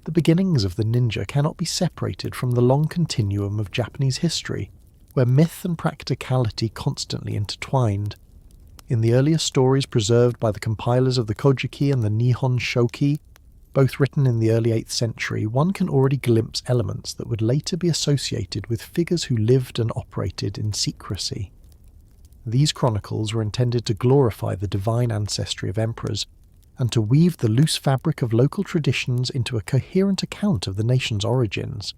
The beginnings of the ninja cannot be separated from the long continuum of Japanese history, where myth and practicality constantly intertwined. In the earlier stories preserved by the compilers of the Kojiki and the Nihon Shoki, both written in the early 8th century, one can already glimpse elements that would later be associated with figures who lived and operated in secrecy. These chronicles were intended to glorify the divine ancestry of emperors, and to weave the loose fabric of local traditions into a coherent account of the nation's origins.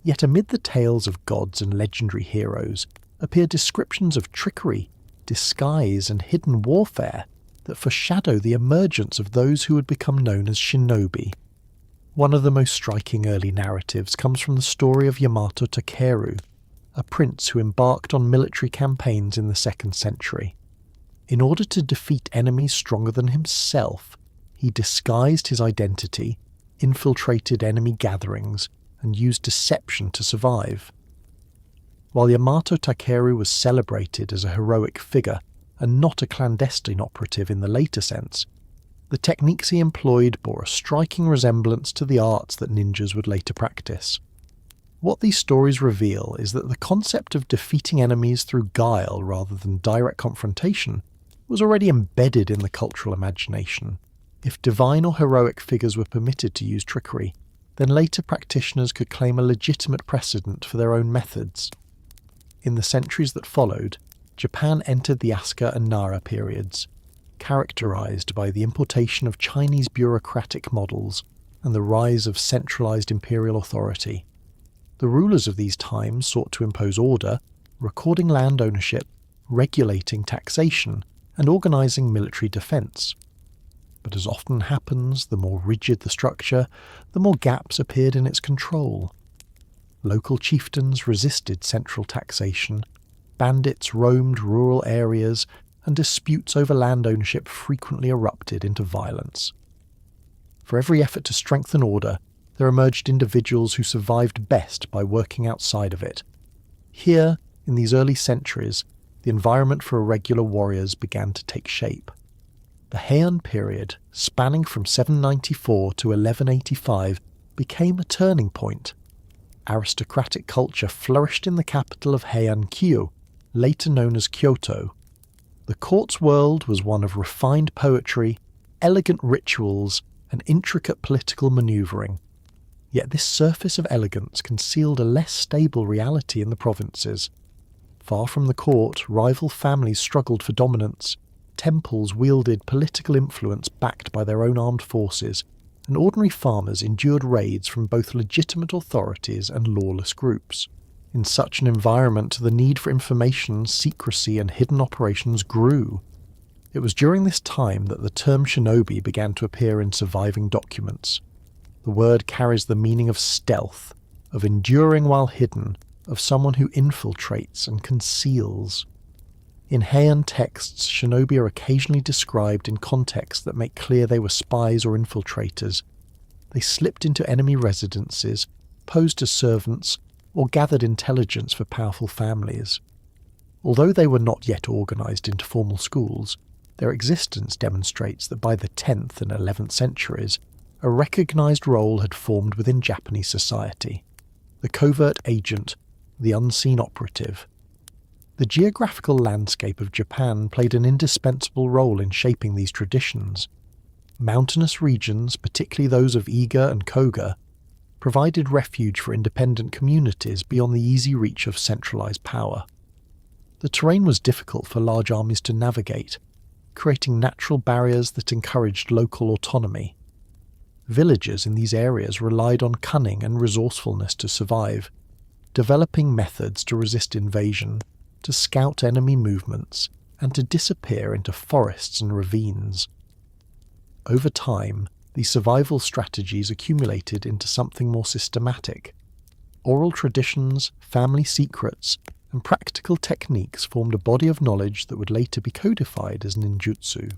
Yet amid the tales of gods and legendary heroes appear descriptions of trickery, disguise, and hidden warfare that foreshadow the emergence of those who would become known as shinobi. One of the most striking early narratives comes from the story of Yamato Takeru, a prince who embarked on military campaigns in the 2nd century. In order to defeat enemies stronger than himself, he disguised his identity, infiltrated enemy gatherings, and used deception to survive. While Yamato Takeru was celebrated as a heroic figure, and not a clandestine operative in the later sense, the techniques he employed bore a striking resemblance to the arts that ninjas would later practice. What these stories reveal is that the concept of defeating enemies through guile rather than direct confrontation was already embedded in the cultural imagination. If divine or heroic figures were permitted to use trickery, then later practitioners could claim a legitimate precedent for their own methods. In the centuries that followed, Japan entered the Asuka and Nara periods, characterized by the importation of Chinese bureaucratic models and the rise of centralized imperial authority. The rulers of these times sought to impose order, recording land ownership, regulating taxation, and organizing military defense. But as often happens, the more rigid the structure, the more gaps appeared in its control. Local chieftains resisted central taxation, bandits roamed rural areas, and disputes over land ownership frequently erupted into violence. For every effort to strengthen order, there emerged individuals who survived best by working outside of it. Here, in these early centuries, the environment for irregular warriors began to take shape. The Heian period, spanning from 794 to 1185, became a turning point. Aristocratic culture flourished in the capital of Heian, Kyo, later known as Kyoto. The court's world was one of refined poetry, elegant rituals, and intricate political manoeuvring. Yet this surface of elegance concealed a less stable reality in the provinces. Far from the court, rival families struggled for dominance, temples wielded political influence backed by their own armed forces, and ordinary farmers endured raids from both legitimate authorities and lawless groups. In such an environment, the need for information, secrecy, and hidden operations grew. It was during this time that the term shinobi began to appear in surviving documents. The word carries the meaning of stealth, of enduring while hidden, of someone who infiltrates and conceals. In Heian texts, shinobi are occasionally described in contexts that make clear they were spies or infiltrators. They slipped into enemy residences, posed as servants, or gathered intelligence for powerful families. Although they were not yet organized into formal schools, their existence demonstrates that by the 10th and 11th centuries, a recognized role had formed within Japanese society: the covert agent, the unseen operative. The geographical landscape of Japan played an indispensable role in shaping these traditions. Mountainous regions, particularly those of Iga and Koga, provided refuge for independent communities beyond the easy reach of centralized power. The terrain was difficult for large armies to navigate, creating natural barriers that encouraged local autonomy. Villagers in these areas relied on cunning and resourcefulness to survive, developing methods to resist invasion, to scout enemy movements, and to disappear into forests and ravines. Over time, these survival strategies accumulated into something more systematic. Oral traditions, family secrets, and practical techniques formed a body of knowledge that would later be codified as ninjutsu.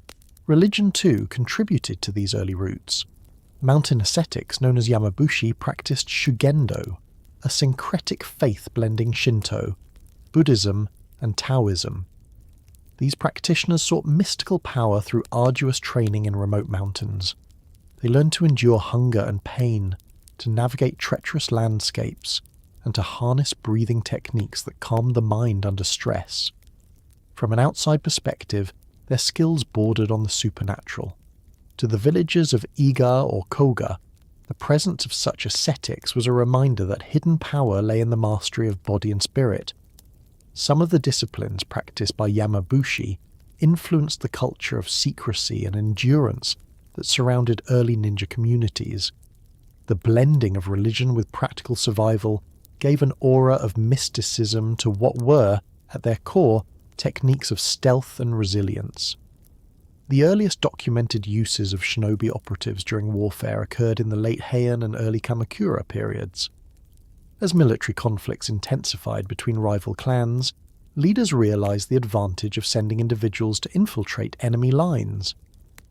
Religion, too, contributed to these early roots. Mountain ascetics known as Yamabushi practiced Shugendo, a syncretic faith blending Shinto, Buddhism, and Taoism. These practitioners sought mystical power through arduous training in remote mountains. They learned to endure hunger and pain, to navigate treacherous landscapes, and to harness breathing techniques that calmed the mind under stress. From an outside perspective, their skills bordered on the supernatural. To the villagers of Iga or Koga, the presence of such ascetics was a reminder that hidden power lay in the mastery of body and spirit. Some of the disciplines practiced by Yamabushi influenced the culture of secrecy and endurance that surrounded early ninja communities. The blending of religion with practical survival gave an aura of mysticism to what were, at their core, techniques of stealth and resilience. The earliest documented uses of shinobi operatives during warfare occurred in the late Heian and early Kamakura periods. As military conflicts intensified between rival clans, leaders realized the advantage of sending individuals to infiltrate enemy lines.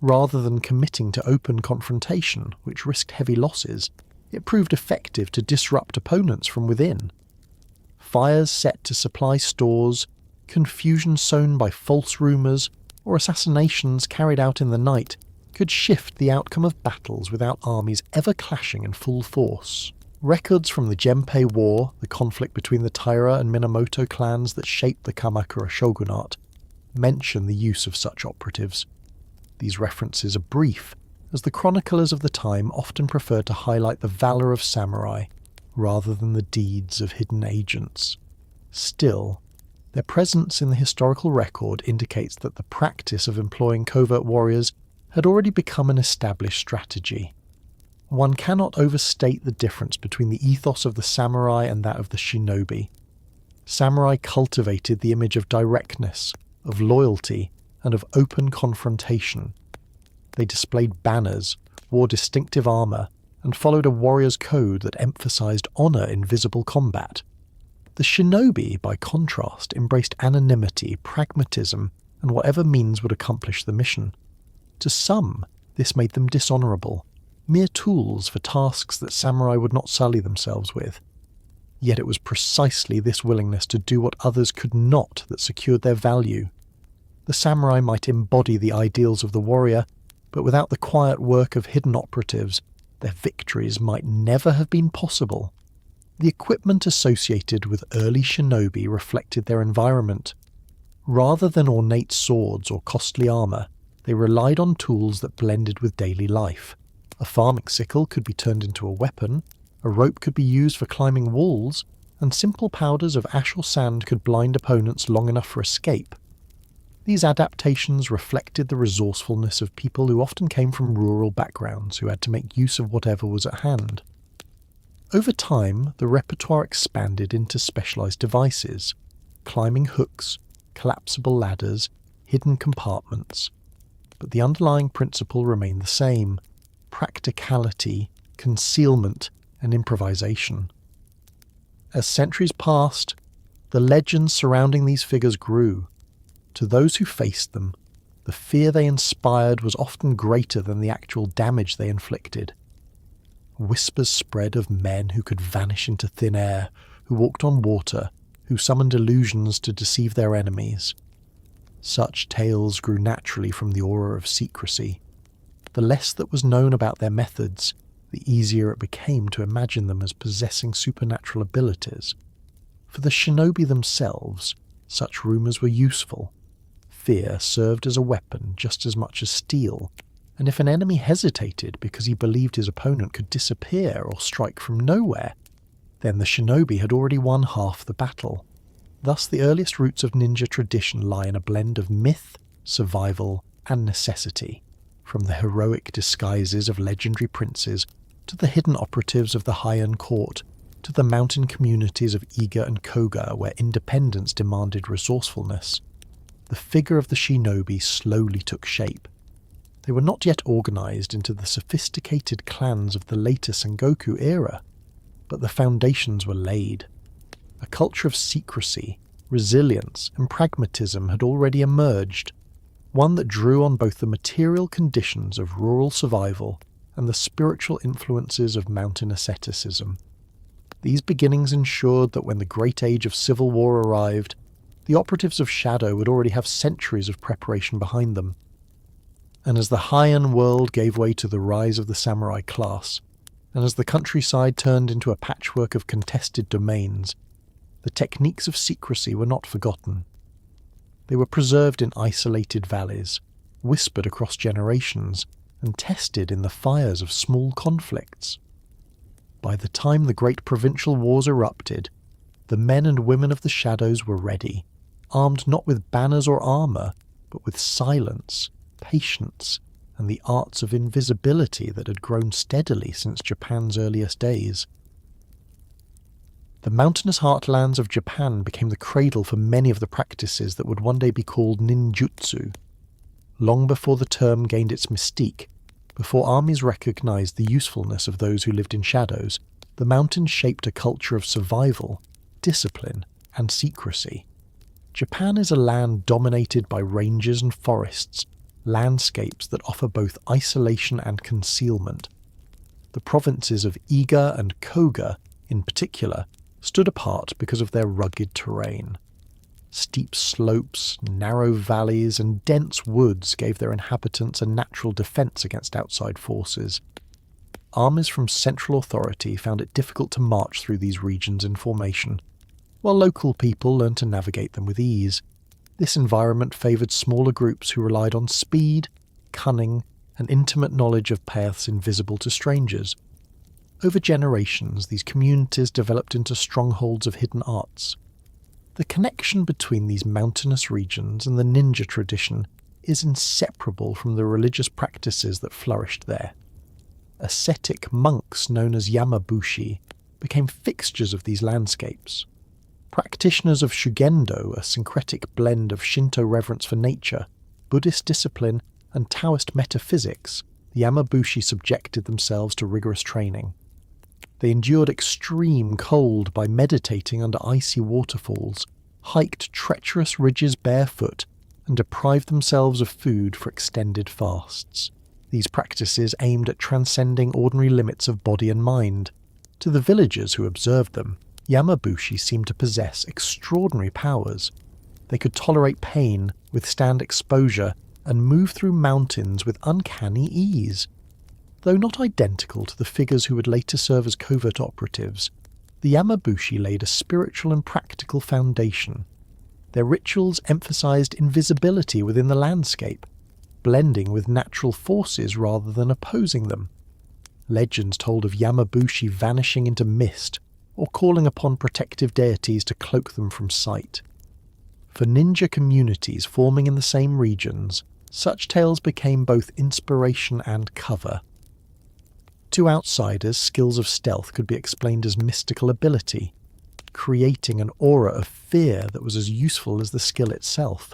Rather than committing to open confrontation, which risked heavy losses, it proved effective to disrupt opponents from within. Fires set to supply stores, confusion sown by false rumors, or assassinations carried out in the night could shift the outcome of battles without armies ever clashing in full force. Records from the Genpei War, the conflict between the Taira and Minamoto clans that shaped the Kamakura Shogunate, mention the use of such operatives. These references are brief, as the chroniclers of the time often preferred to highlight the valour of samurai rather than the deeds of hidden agents. Still, their presence in the historical record indicates that the practice of employing covert warriors had already become an established strategy. One cannot overstate the difference between the ethos of the samurai and that of the shinobi. Samurai cultivated the image of directness, of loyalty, and of open confrontation. They displayed banners, wore distinctive armour, and followed a warrior's code that emphasised honour in visible combat. The shinobi, by contrast, embraced anonymity, pragmatism, and whatever means would accomplish the mission. To some, this made them dishonourable, mere tools for tasks that samurai would not sully themselves with. Yet it was precisely this willingness to do what others could not that secured their value. The samurai might embody the ideals of the warrior, but without the quiet work of hidden operatives, their victories might never have been possible. The equipment associated with early shinobi reflected their environment. Rather than ornate swords or costly armour, they relied on tools that blended with daily life. A farming sickle could be turned into a weapon, a rope could be used for climbing walls, and simple powders of ash or sand could blind opponents long enough for escape. These adaptations reflected the resourcefulness of people who often came from rural backgrounds who had to make use of whatever was at hand. Over time, the repertoire expanded into specialised devices, climbing hooks, collapsible ladders, hidden compartments. But the underlying principle remained the same: practicality, concealment, and improvisation. As centuries passed, the legends surrounding these figures grew. To those who faced them, the fear they inspired was often greater than the actual damage they inflicted. Whispers spread of men who could vanish into thin air, who walked on water, who summoned illusions to deceive their enemies. Such tales grew naturally from the aura of secrecy. The less that was known about their methods, the easier it became to imagine them as possessing supernatural abilities. For the shinobi themselves, such rumours were useful. Fear served as a weapon just as much as steel, and if an enemy hesitated because he believed his opponent could disappear or strike from nowhere, then the shinobi had already won half the battle. Thus the earliest roots of ninja tradition lie in a blend of myth, survival, and necessity, from the heroic disguises of legendary princes to the hidden operatives of the Heian court, to the mountain communities of Iga and Koga where independence demanded resourcefulness. The figure of the shinobi slowly took shape. They were not yet organised into the sophisticated clans of the later Sangoku era, but the foundations were laid. A culture of secrecy, resilience, and pragmatism had already emerged, one that drew on both the material conditions of rural survival and the spiritual influences of mountain asceticism. These beginnings ensured that when the great age of civil war arrived, the operatives of Shadow would already have centuries of preparation behind them. And as the Heian world gave way to the rise of the samurai class, and as the countryside turned into a patchwork of contested domains, the techniques of secrecy were not forgotten. They were preserved in isolated valleys, whispered across generations, and tested in the fires of small conflicts. By the time the great provincial wars erupted, the men and women of the shadows were ready, armed not with banners or armour, but with silence, patience, and the arts of invisibility that had grown steadily since Japan's earliest days. The mountainous heartlands of Japan became the cradle for many of the practices that would one day be called ninjutsu. Long before the term gained its mystique, before armies recognized the usefulness of those who lived in shadows, the mountains shaped a culture of survival, discipline, and secrecy. Japan is a land dominated by ranges and forests, landscapes that offer both isolation and concealment. The provinces of Iga and Koga, in particular, stood apart because of their rugged terrain. Steep slopes, narrow valleys, and dense woods gave their inhabitants a natural defence against outside forces. Armies from central authority found it difficult to march through these regions in formation, while local people learned to navigate them with ease. This environment favoured smaller groups who relied on speed, cunning, and intimate knowledge of paths invisible to strangers. Over generations, these communities developed into strongholds of hidden arts. The connection between these mountainous regions and the ninja tradition is inseparable from the religious practices that flourished there. Ascetic monks known as yamabushi became fixtures of these landscapes. Practitioners of Shugendo, a syncretic blend of Shinto reverence for nature, Buddhist discipline, and Taoist metaphysics, the Yamabushi subjected themselves to rigorous training. They endured extreme cold by meditating under icy waterfalls, hiked treacherous ridges barefoot, and deprived themselves of food for extended fasts. These practices aimed at transcending ordinary limits of body and mind. To the villagers who observed them, Yamabushi seemed to possess extraordinary powers. They could tolerate pain, withstand exposure, and move through mountains with uncanny ease. Though not identical to the figures who would later serve as covert operatives, the Yamabushi laid a spiritual and practical foundation. Their rituals emphasized invisibility within the landscape, blending with natural forces rather than opposing them. Legends told of Yamabushi vanishing into mist, or calling upon protective deities to cloak them from sight. For ninja communities forming in the same regions, such tales became both inspiration and cover. To outsiders, skills of stealth could be explained as mystical ability, creating an aura of fear that was as useful as the skill itself.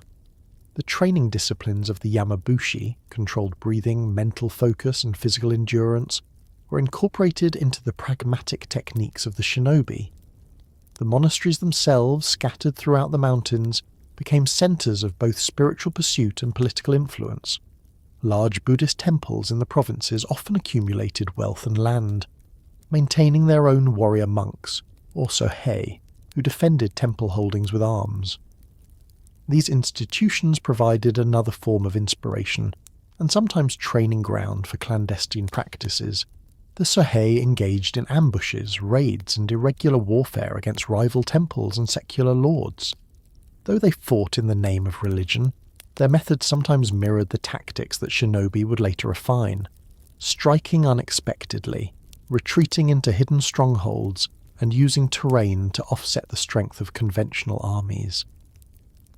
The training disciplines of the Yamabushi, controlled breathing, mental focus, and physical endurance, were incorporated into the pragmatic techniques of the shinobi. The monasteries themselves, scattered throughout the mountains, became centres of both spiritual pursuit and political influence. Large Buddhist temples in the provinces often accumulated wealth and land, maintaining their own warrior monks, or sohei, who defended temple holdings with arms. These institutions provided another form of inspiration, and sometimes training ground for clandestine practices. The sohei engaged in ambushes, raids, and irregular warfare against rival temples and secular lords. Though they fought in the name of religion, their methods sometimes mirrored the tactics that shinobi would later refine, striking unexpectedly, retreating into hidden strongholds, and using terrain to offset the strength of conventional armies.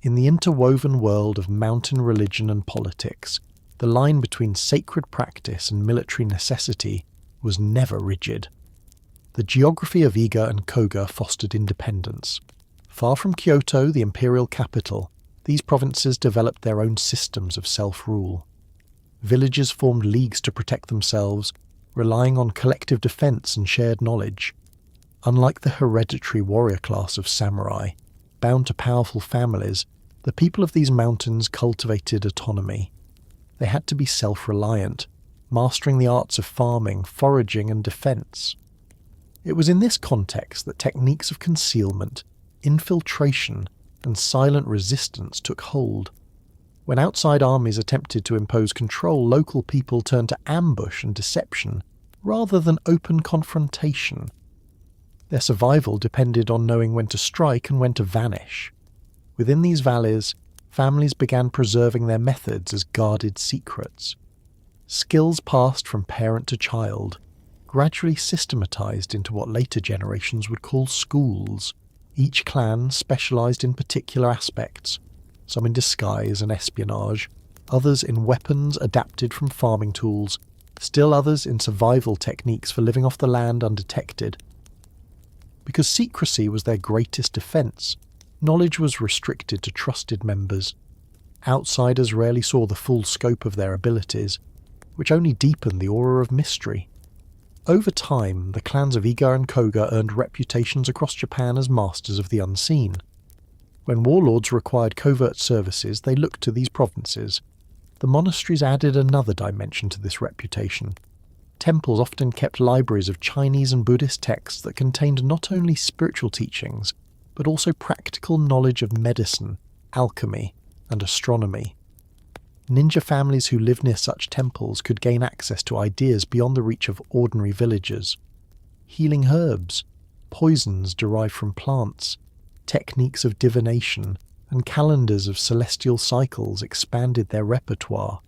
In the interwoven world of mountain religion and politics, the line between sacred practice and military necessity was never rigid. The geography of Iga and Koga fostered independence. Far from Kyoto, the imperial capital, these provinces developed their own systems of self-rule. Villages formed leagues to protect themselves, relying on collective defence and shared knowledge. Unlike the hereditary warrior class of samurai, bound to powerful families, the people of these mountains cultivated autonomy. They had to be self-reliant, mastering the arts of farming, foraging, and defence. It was in this context that techniques of concealment, infiltration, and silent resistance took hold. When outside armies attempted to impose control, local people turned to ambush and deception, rather than open confrontation. Their survival depended on knowing when to strike and when to vanish. Within these valleys, families began preserving their methods as guarded secrets. Skills passed from parent to child, gradually systematized into what later generations would call schools. Each clan specialized in particular aspects, some in disguise and espionage, others in weapons adapted from farming tools, still others in survival techniques for living off the land undetected. Because secrecy was their greatest defense, knowledge was restricted to trusted members. Outsiders rarely saw the full scope of their abilities, which only deepened the aura of mystery. Over time, the clans of Iga and Koga earned reputations across Japan as masters of the unseen. When warlords required covert services, they looked to these provinces. The monasteries added another dimension to this reputation. Temples often kept libraries of Chinese and Buddhist texts that contained not only spiritual teachings, but also practical knowledge of medicine, alchemy, and astronomy. Ninja families who lived near such temples could gain access to ideas beyond the reach of ordinary villagers. Healing herbs, poisons derived from plants, techniques of divination, and calendars of celestial cycles expanded their repertoire.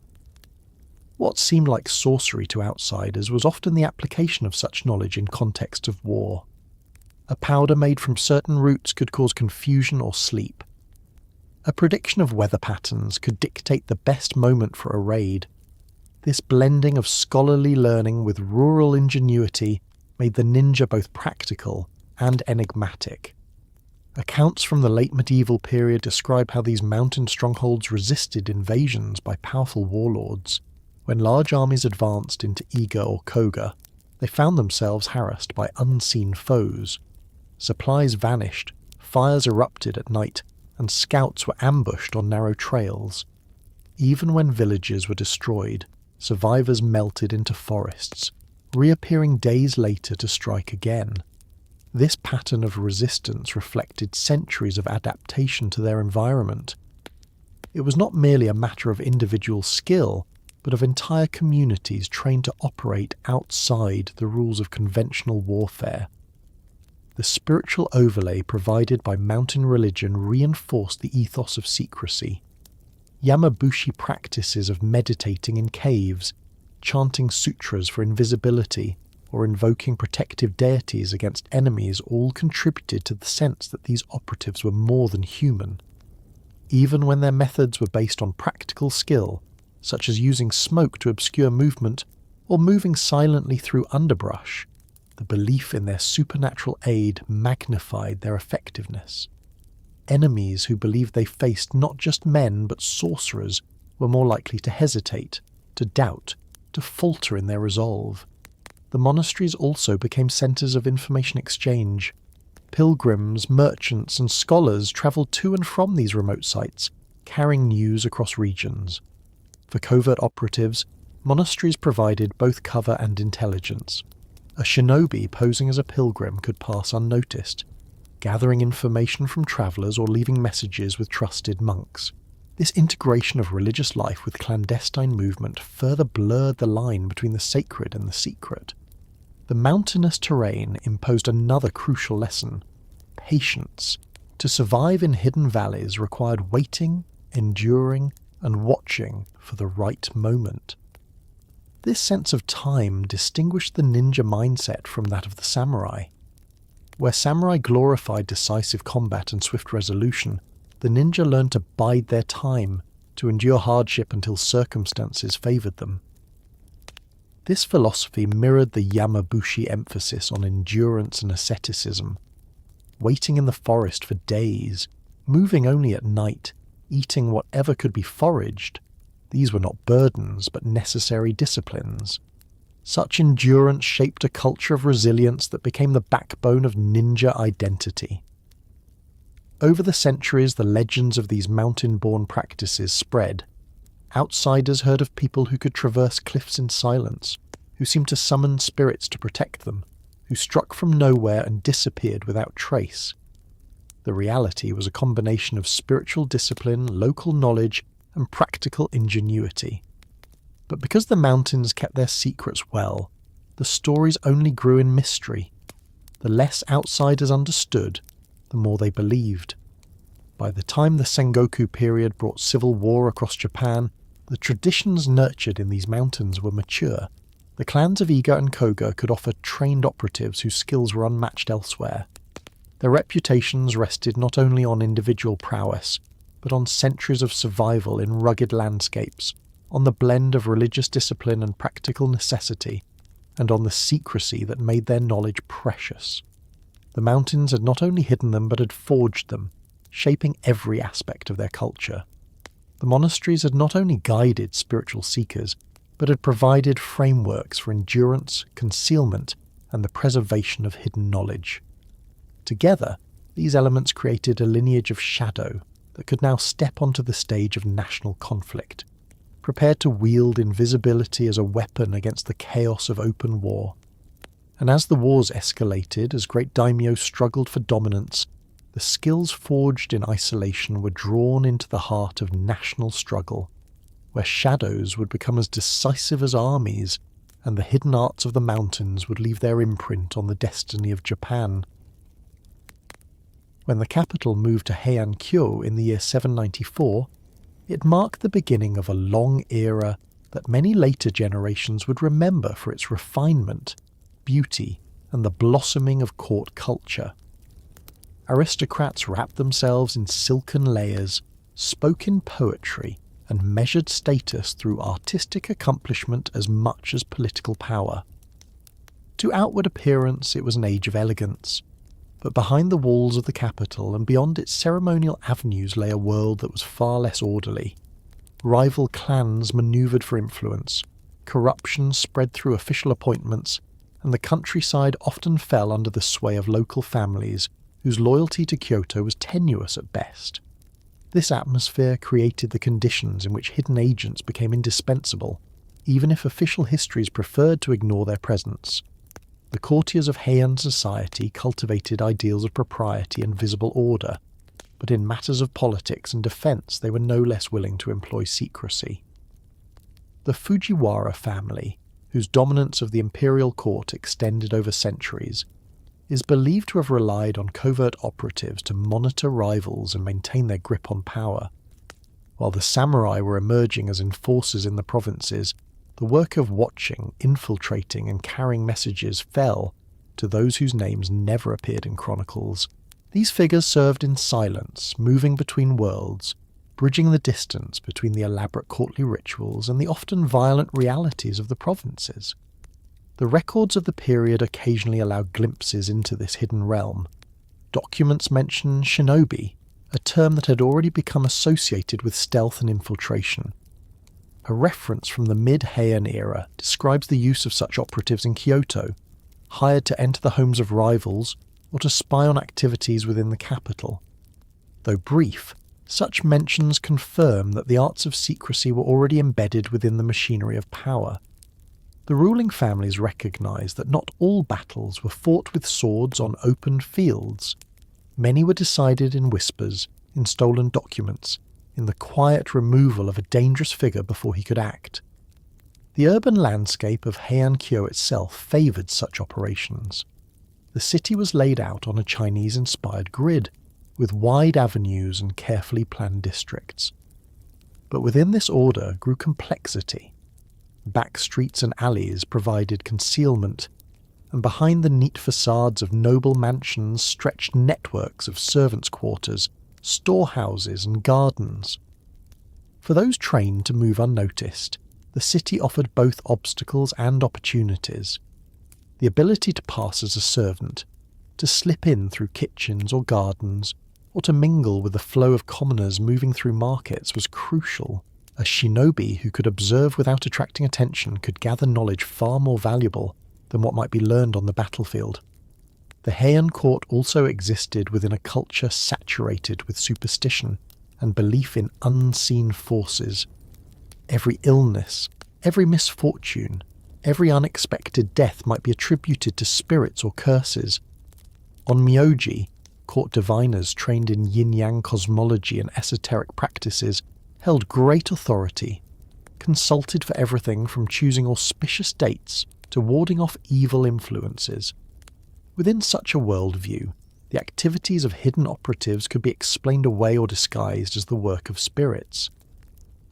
What seemed like sorcery to outsiders was often the application of such knowledge in context of war. A powder made from certain roots could cause confusion or sleep. A prediction of weather patterns could dictate the best moment for a raid. This blending of scholarly learning with rural ingenuity made the ninja both practical and enigmatic. Accounts from the late medieval period describe how these mountain strongholds resisted invasions by powerful warlords. When large armies advanced into Iga or Koga, they found themselves harassed by unseen foes. Supplies vanished, fires erupted at night, and scouts were ambushed on narrow trails. Even when villages were destroyed, survivors melted into forests, reappearing days later to strike again. This pattern of resistance reflected centuries of adaptation to their environment. It was not merely a matter of individual skill, but of entire communities trained to operate outside the rules of conventional warfare. The spiritual overlay provided by mountain religion reinforced the ethos of secrecy. Yamabushi practices of meditating in caves, chanting sutras for invisibility, or invoking protective deities against enemies all contributed to the sense that these operatives were more than human. Even when their methods were based on practical skill, such as using smoke to obscure movement or moving silently through underbrush, the belief in their supernatural aid magnified their effectiveness. Enemies who believed they faced not just men but sorcerers were more likely to hesitate, to doubt, to falter in their resolve. The monasteries also became centres of information exchange. Pilgrims, merchants, and scholars travelled to and from these remote sites, carrying news across regions. For covert operatives, monasteries provided both cover and intelligence. A shinobi posing as a pilgrim could pass unnoticed, gathering information from travellers or leaving messages with trusted monks. This integration of religious life with clandestine movement further blurred the line between the sacred and the secret. The mountainous terrain imposed another crucial lesson: patience. To survive in hidden valleys required waiting, enduring, and watching for the right moment. This sense of time distinguished the ninja mindset from that of the samurai. Where samurai glorified decisive combat and swift resolution, the ninja learned to bide their time, to endure hardship until circumstances favoured them. This philosophy mirrored the Yamabushi emphasis on endurance and asceticism. Waiting in the forest for days, moving only at night, eating whatever could be foraged, these were not burdens but necessary disciplines. Such endurance shaped a culture of resilience that became the backbone of ninja identity. Over the centuries, the legends of these mountain-born practices spread. Outsiders heard of people who could traverse cliffs in silence, who seemed to summon spirits to protect them, who struck from nowhere and disappeared without trace. The reality was a combination of spiritual discipline, local knowledge, and practical ingenuity. But because the mountains kept their secrets well, the stories only grew in mystery. The less outsiders understood, the more they believed. By the time the Sangoku period brought civil war across Japan, the traditions nurtured in these mountains were mature. The clans of Iga and Koga could offer trained operatives whose skills were unmatched elsewhere. Their reputations rested not only on individual prowess, but on centuries of survival in rugged landscapes, on the blend of religious discipline and practical necessity, and on the secrecy that made their knowledge precious. The mountains had not only hidden them but had forged them, shaping every aspect of their culture. The monasteries had not only guided spiritual seekers, but had provided frameworks for endurance, concealment, and the preservation of hidden knowledge. Together, these elements created a lineage of shadow that could now step onto the stage of national conflict, prepared to wield invisibility as a weapon against the chaos of open war. And as the wars escalated, as great daimyo struggled for dominance, the skills forged in isolation were drawn into the heart of national struggle, where shadows would become as decisive as armies, and the hidden arts of the mountains would leave their imprint on the destiny of Japan. When the capital moved to Heian in the year 794, it marked the beginning of a long era that many later generations would remember for its refinement, beauty, and the blossoming of court culture. Aristocrats wrapped themselves in silken layers, spoke in poetry, and measured status through artistic accomplishment as much as political power. To outward appearance, it was an age of elegance, but behind the walls of the capital and beyond its ceremonial avenues lay a world that was far less orderly. Rival clans manoeuvred for influence, corruption spread through official appointments, and the countryside often fell under the sway of local families whose loyalty to Kyoto was tenuous at best. This atmosphere created the conditions in which hidden agents became indispensable, even if official histories preferred to ignore their presence. The courtiers of Heian society cultivated ideals of propriety and visible order, but in matters of politics and defence they were no less willing to employ secrecy. The Fujiwara family, whose dominance of the imperial court extended over centuries, is believed to have relied on covert operatives to monitor rivals and maintain their grip on power. While the samurai were emerging as enforcers in the provinces, the work of watching, infiltrating, and carrying messages fell to those whose names never appeared in chronicles. These figures served in silence, moving between worlds, bridging the distance between the elaborate courtly rituals and the often violent realities of the provinces. The records of the period occasionally allow glimpses into this hidden realm. Documents mention shinobi, a term that had already become associated with stealth and infiltration. A reference from the mid-Heian era describes the use of such operatives in Kyoto, hired to enter the homes of rivals or to spy on activities within the capital. Though brief, such mentions confirm that the arts of secrecy were already embedded within the machinery of power. The ruling families recognised that not all battles were fought with swords on open fields. Many were decided in whispers, in stolen documents, in the quiet removal of a dangerous figure before he could act. The urban landscape of Heian itself favoured such operations. The city was laid out on a Chinese-inspired grid, with wide avenues and carefully planned districts. But within this order grew complexity. Back streets and alleys provided concealment, and behind the neat facades of noble mansions stretched networks of servants' quarters, storehouses and gardens. For those trained to move unnoticed, the city offered both obstacles and opportunities. The ability to pass as a servant, to slip in through kitchens or gardens, or to mingle with the flow of commoners moving through markets was crucial. A shinobi who could observe without attracting attention could gather knowledge far more valuable than what might be learned on the battlefield. The Heian court also existed within a culture saturated with superstition and belief in unseen forces. Every illness, every misfortune, every unexpected death might be attributed to spirits or curses. On Myoji, court diviners trained in yin-yang cosmology and esoteric practices held great authority, consulted for everything from choosing auspicious dates to warding off evil influences. Within such a worldview, the activities of hidden operatives could be explained away or disguised as the work of spirits.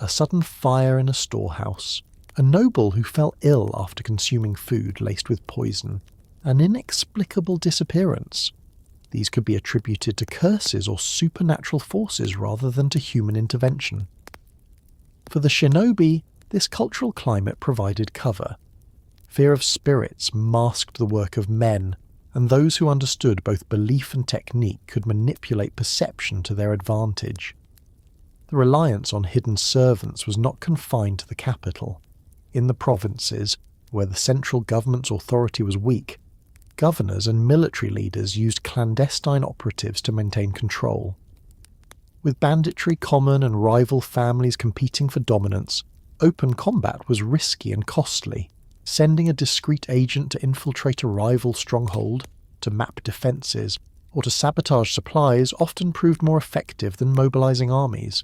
A sudden fire in a storehouse, a noble who fell ill after consuming food laced with poison, an inexplicable disappearance. These could be attributed to curses or supernatural forces rather than to human intervention. For the shinobi, this cultural climate provided cover. Fear of spirits masked the work of men, and those who understood both belief and technique could manipulate perception to their advantage. The reliance on hidden servants was not confined to the capital. In the provinces, where the central government's authority was weak, governors and military leaders used clandestine operatives to maintain control. With banditry common and rival families competing for dominance, open combat was risky and costly. Sending a discreet agent to infiltrate a rival stronghold, to map defences, or to sabotage supplies often proved more effective than mobilising armies.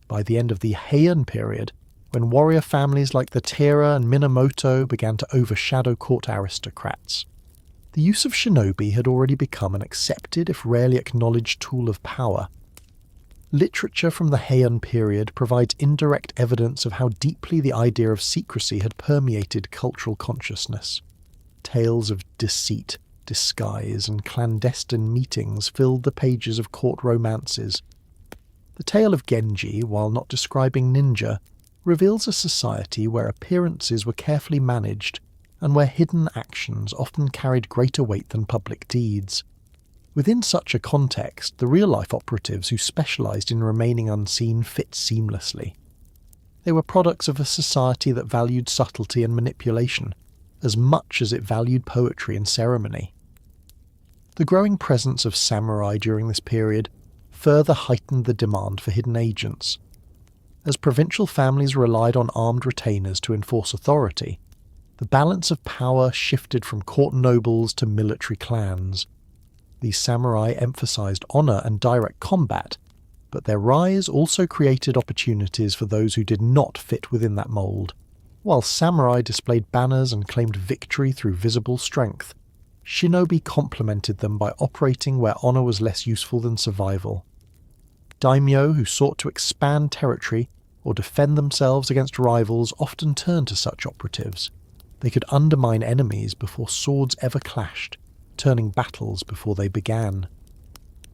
By the end of the Heian period, when warrior families like the Taira and Minamoto began to overshadow court aristocrats, the use of shinobi had already become an accepted if rarely acknowledged tool of power. Literature from the Heian period provides indirect evidence of how deeply the idea of secrecy had permeated cultural consciousness. Tales of deceit, disguise, and clandestine meetings filled the pages of court romances. The tale of Genji, while not describing ninja, reveals a society where appearances were carefully managed and where hidden actions often carried greater weight than public deeds. Within such a context, the real-life operatives who specialised in remaining unseen fit seamlessly. They were products of a society that valued subtlety and manipulation, as much as it valued poetry and ceremony. The growing presence of samurai during this period further heightened the demand for hidden agents. As provincial families relied on armed retainers to enforce authority, the balance of power shifted from court nobles to military clans. These samurai emphasized honor and direct combat, but their rise also created opportunities for those who did not fit within that mold. While samurai displayed banners and claimed victory through visible strength, shinobi complemented them by operating where honor was less useful than survival. Daimyo who sought to expand territory or defend themselves against rivals often turned to such operatives. They could undermine enemies before swords ever clashed, turning battles before they began.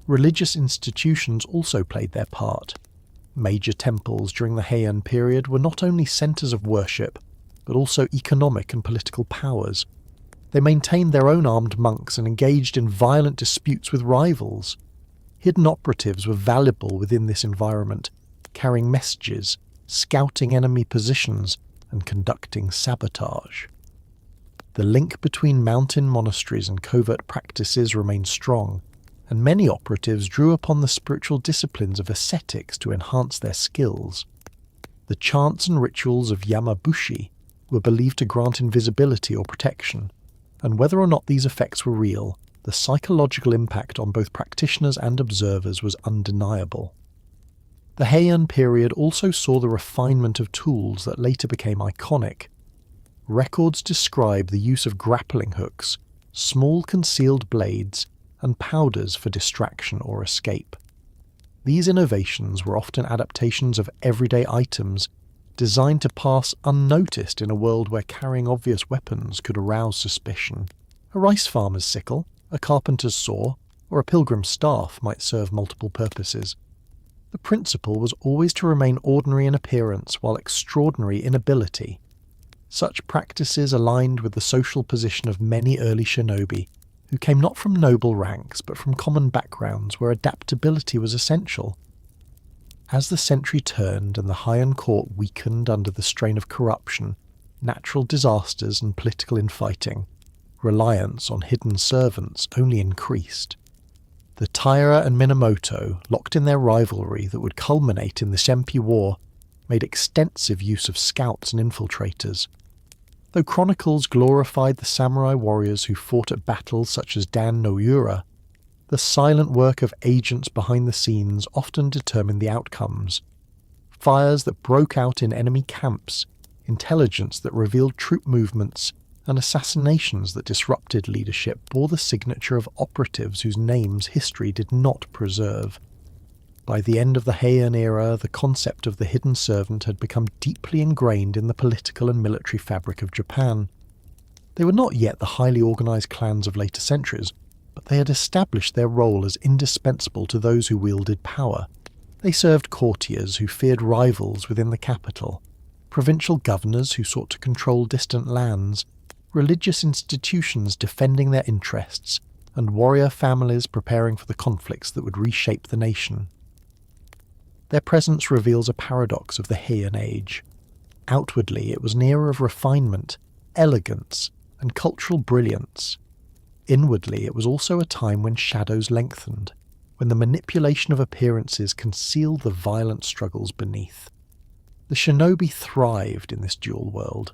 Religious institutions also played their part. Major temples during the Heian period were not only centres of worship, but also economic and political powers. They maintained their own armed monks and engaged in violent disputes with rivals. Hidden operatives were valuable within this environment, carrying messages, scouting enemy positions, and conducting sabotage. The link between mountain monasteries and covert practices remained strong, and many operatives drew upon the spiritual disciplines of ascetics to enhance their skills. The chants and rituals of Yamabushi were believed to grant invisibility or protection, and whether or not these effects were real, the psychological impact on both practitioners and observers was undeniable. The Heian period also saw the refinement of tools that later became iconic. Records describe the use of grappling hooks, small concealed blades, and powders for distraction or escape. These innovations were often adaptations of everyday items designed to pass unnoticed in a world where carrying obvious weapons could arouse suspicion. A rice farmer's sickle, a carpenter's saw, or a pilgrim's staff might serve multiple purposes. The principle was always to remain ordinary in appearance while extraordinary in ability. Such practices aligned with the social position of many early shinobi, who came not from noble ranks but from common backgrounds where adaptability was essential. As the century turned and the Heian court weakened under the strain of corruption, natural disasters and political infighting, reliance on hidden servants only increased. The Taira and Minamoto, locked in their rivalry that would culminate in the Senpi War, made extensive use of scouts and infiltrators. Though chronicles glorified the samurai warriors who fought at battles such as Dan no Yura, the silent work of agents behind the scenes often determined the outcomes. Fires that broke out in enemy camps, intelligence that revealed troop movements, and assassinations that disrupted leadership bore the signature of operatives whose names history did not preserve. By the end of the Heian era, the concept of the hidden servant had become deeply ingrained in the political and military fabric of Japan. They were not yet the highly organised clans of later centuries, but they had established their role as indispensable to those who wielded power. They served courtiers who feared rivals within the capital, provincial governors who sought to control distant lands, religious institutions defending their interests, and warrior families preparing for the conflicts that would reshape the nation. Their presence reveals a paradox of the Heian Age. Outwardly, it was an era of refinement, elegance, and cultural brilliance. Inwardly, it was also a time when shadows lengthened, when the manipulation of appearances concealed the violent struggles beneath. The shinobi thrived in this dual world.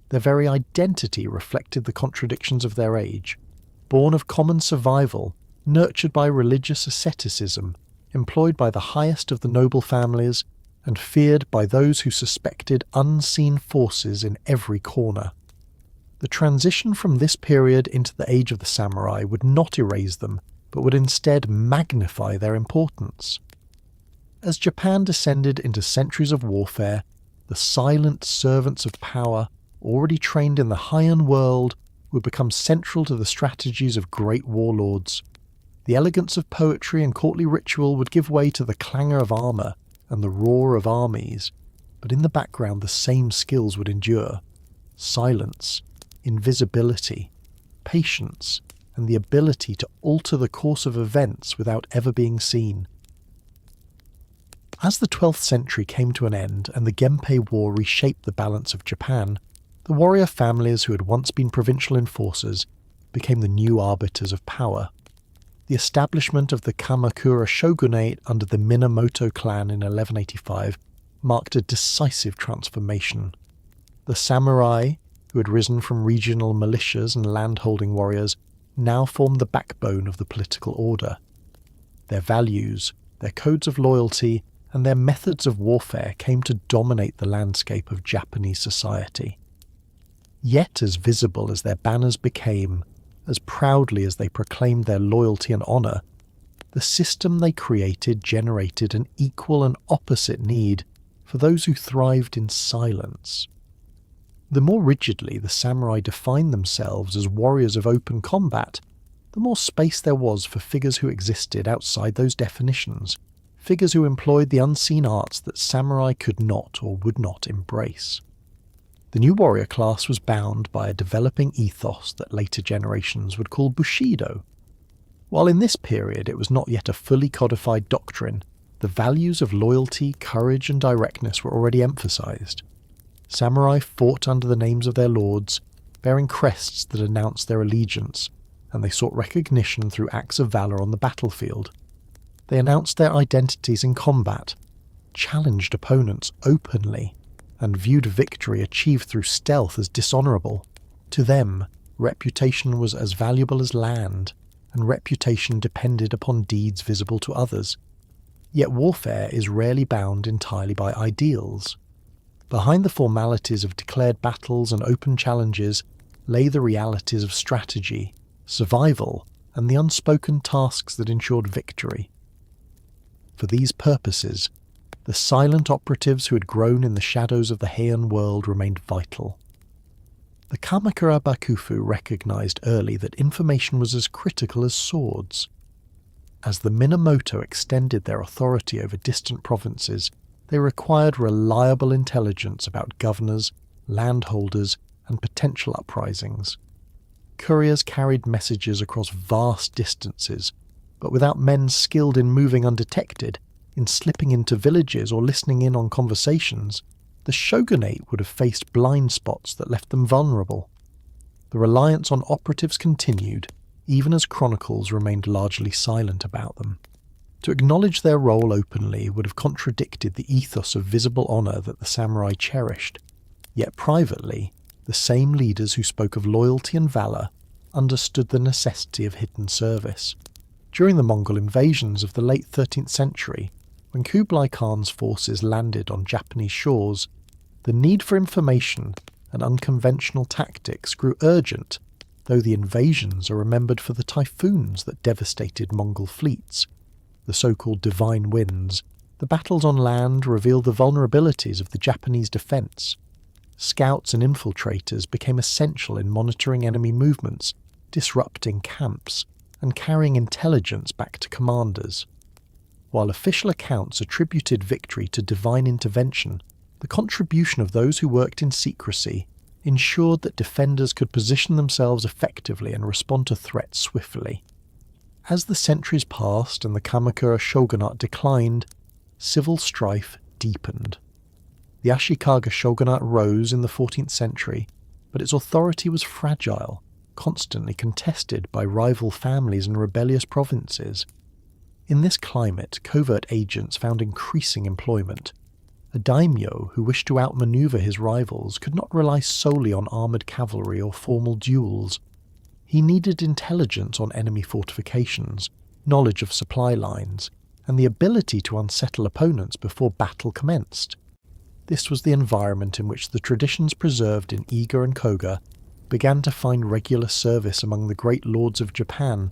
Their very identity reflected the contradictions of their age, born of common survival, nurtured by religious asceticism, employed by the highest of the noble families, and feared by those who suspected unseen forces in every corner. The transition from this period into the age of the samurai would not erase them, but would instead magnify their importance. As Japan descended into centuries of warfare, the silent servants of power, already trained in the Heian world, would become central to the strategies of great warlords. The elegance of poetry and courtly ritual would give way to the clangor of armour and the roar of armies, but in the background the same skills would endure: silence, invisibility, patience, and the ability to alter the course of events without ever being seen. As the 12th century came to an end and the Genpei War reshaped the balance of Japan, the warrior families who had once been provincial enforcers became the new arbiters of power. The establishment of the Kamakura Shogunate under the Minamoto clan in 1185 marked a decisive transformation. The samurai, who had risen from regional militias and land-holding warriors, now formed the backbone of the political order. Their values, their codes of loyalty, and their methods of warfare came to dominate the landscape of Japanese society. Yet as visible as their banners became, as proudly as they proclaimed their loyalty and honour, the system they created generated an equal and opposite need for those who thrived in silence. The more rigidly the samurai defined themselves as warriors of open combat, the more space there was for figures who existed outside those definitions, figures who employed the unseen arts that samurai could not or would not embrace. The new warrior class was bound by a developing ethos that later generations would call Bushido. While in this period it was not yet a fully codified doctrine, the values of loyalty, courage, and directness were already emphasized. Samurai fought under the names of their lords, bearing crests that announced their allegiance, and they sought recognition through acts of valor on the battlefield. They announced their identities in combat, challenged opponents openly, and viewed victory achieved through stealth as dishonourable. To them, reputation was as valuable as land, and reputation depended upon deeds visible to others. Yet warfare is rarely bound entirely by ideals. Behind the formalities of declared battles and open challenges lay the realities of strategy, survival, and the unspoken tasks that ensured victory. For these purposes, the silent operatives who had grown in the shadows of the Heian world remained vital. The Kamakura Bakufu recognized early that information was as critical as swords. As the Minamoto extended their authority over distant provinces, they required reliable intelligence about governors, landholders, and potential uprisings. Couriers carried messages across vast distances, but without men skilled in moving undetected, in slipping into villages or listening in on conversations, the shogunate would have faced blind spots that left them vulnerable. The reliance on operatives continued, even as chronicles remained largely silent about them. To acknowledge their role openly would have contradicted the ethos of visible honour that the samurai cherished, yet privately, the same leaders who spoke of loyalty and valour understood the necessity of hidden service. During the Mongol invasions of the late 13th century, when Kublai Khan's forces landed on Japanese shores, the need for information and unconventional tactics grew urgent, though the invasions are remembered for the typhoons that devastated Mongol fleets, the so-called divine winds. The battles on land revealed the vulnerabilities of the Japanese defence. Scouts and infiltrators became essential in monitoring enemy movements, disrupting camps, and carrying intelligence back to commanders. While official accounts attributed victory to divine intervention, the contribution of those who worked in secrecy ensured that defenders could position themselves effectively and respond to threats swiftly. As the centuries passed and the Kamakura Shogunate declined, civil strife deepened. The Ashikaga Shogunate rose in the 14th century, but its authority was fragile, constantly contested by rival families and rebellious provinces. In this climate, covert agents found increasing employment. A daimyo who wished to outmaneuver his rivals could not rely solely on armoured cavalry or formal duels. He needed intelligence on enemy fortifications, knowledge of supply lines, and the ability to unsettle opponents before battle commenced. This was the environment in which the traditions preserved in Iga and Koga began to find regular service among the great lords of Japan.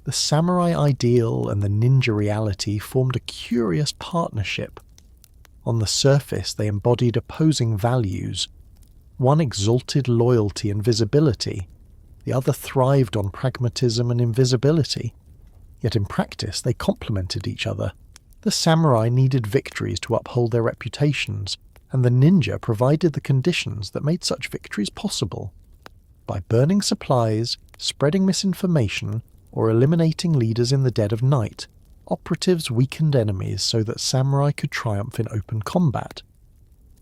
The samurai ideal and the ninja reality formed a curious partnership. On the surface, they embodied opposing values. One exalted loyalty and visibility, the other thrived on pragmatism and invisibility. Yet in practice, they complemented each other. The samurai needed victories to uphold their reputations, and the ninja provided the conditions that made such victories possible. By burning supplies, spreading misinformation, or eliminating leaders in the dead of night, operatives weakened enemies so that samurai could triumph in open combat.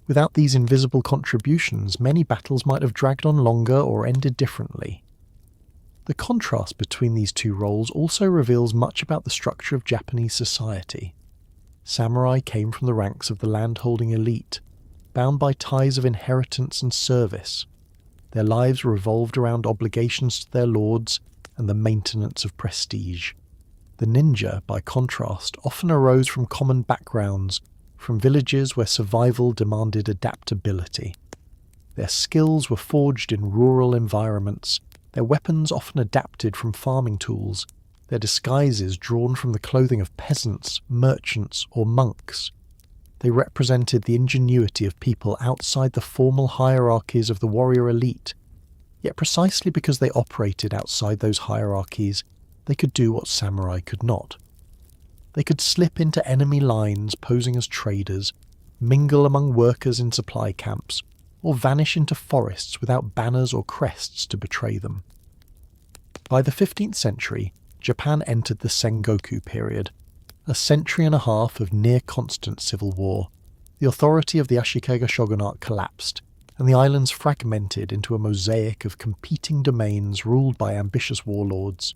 Without these invisible contributions, many battles might have dragged on longer or ended differently. The contrast between these two roles also reveals much about the structure of Japanese society. Samurai came from the ranks of the land-holding elite, bound by ties of inheritance and service. Their lives revolved around obligations to their lords and the maintenance of prestige. The ninja, by contrast, often arose from common backgrounds, from villages where survival demanded adaptability. Their skills were forged in rural environments, their weapons often adapted from farming tools, their disguises drawn from the clothing of peasants, merchants, or monks. They represented the ingenuity of people outside the formal hierarchies of the warrior elite. Yet precisely because they operated outside those hierarchies, they could do what samurai could not. They could slip into enemy lines posing as traders, mingle among workers in supply camps, or vanish into forests without banners or crests to betray them. By the 15th century, Japan entered the Sangoku period, a century and a half of near-constant civil war. The authority of the Ashikaga Shogunate collapsed, and the islands fragmented into a mosaic of competing domains ruled by ambitious warlords.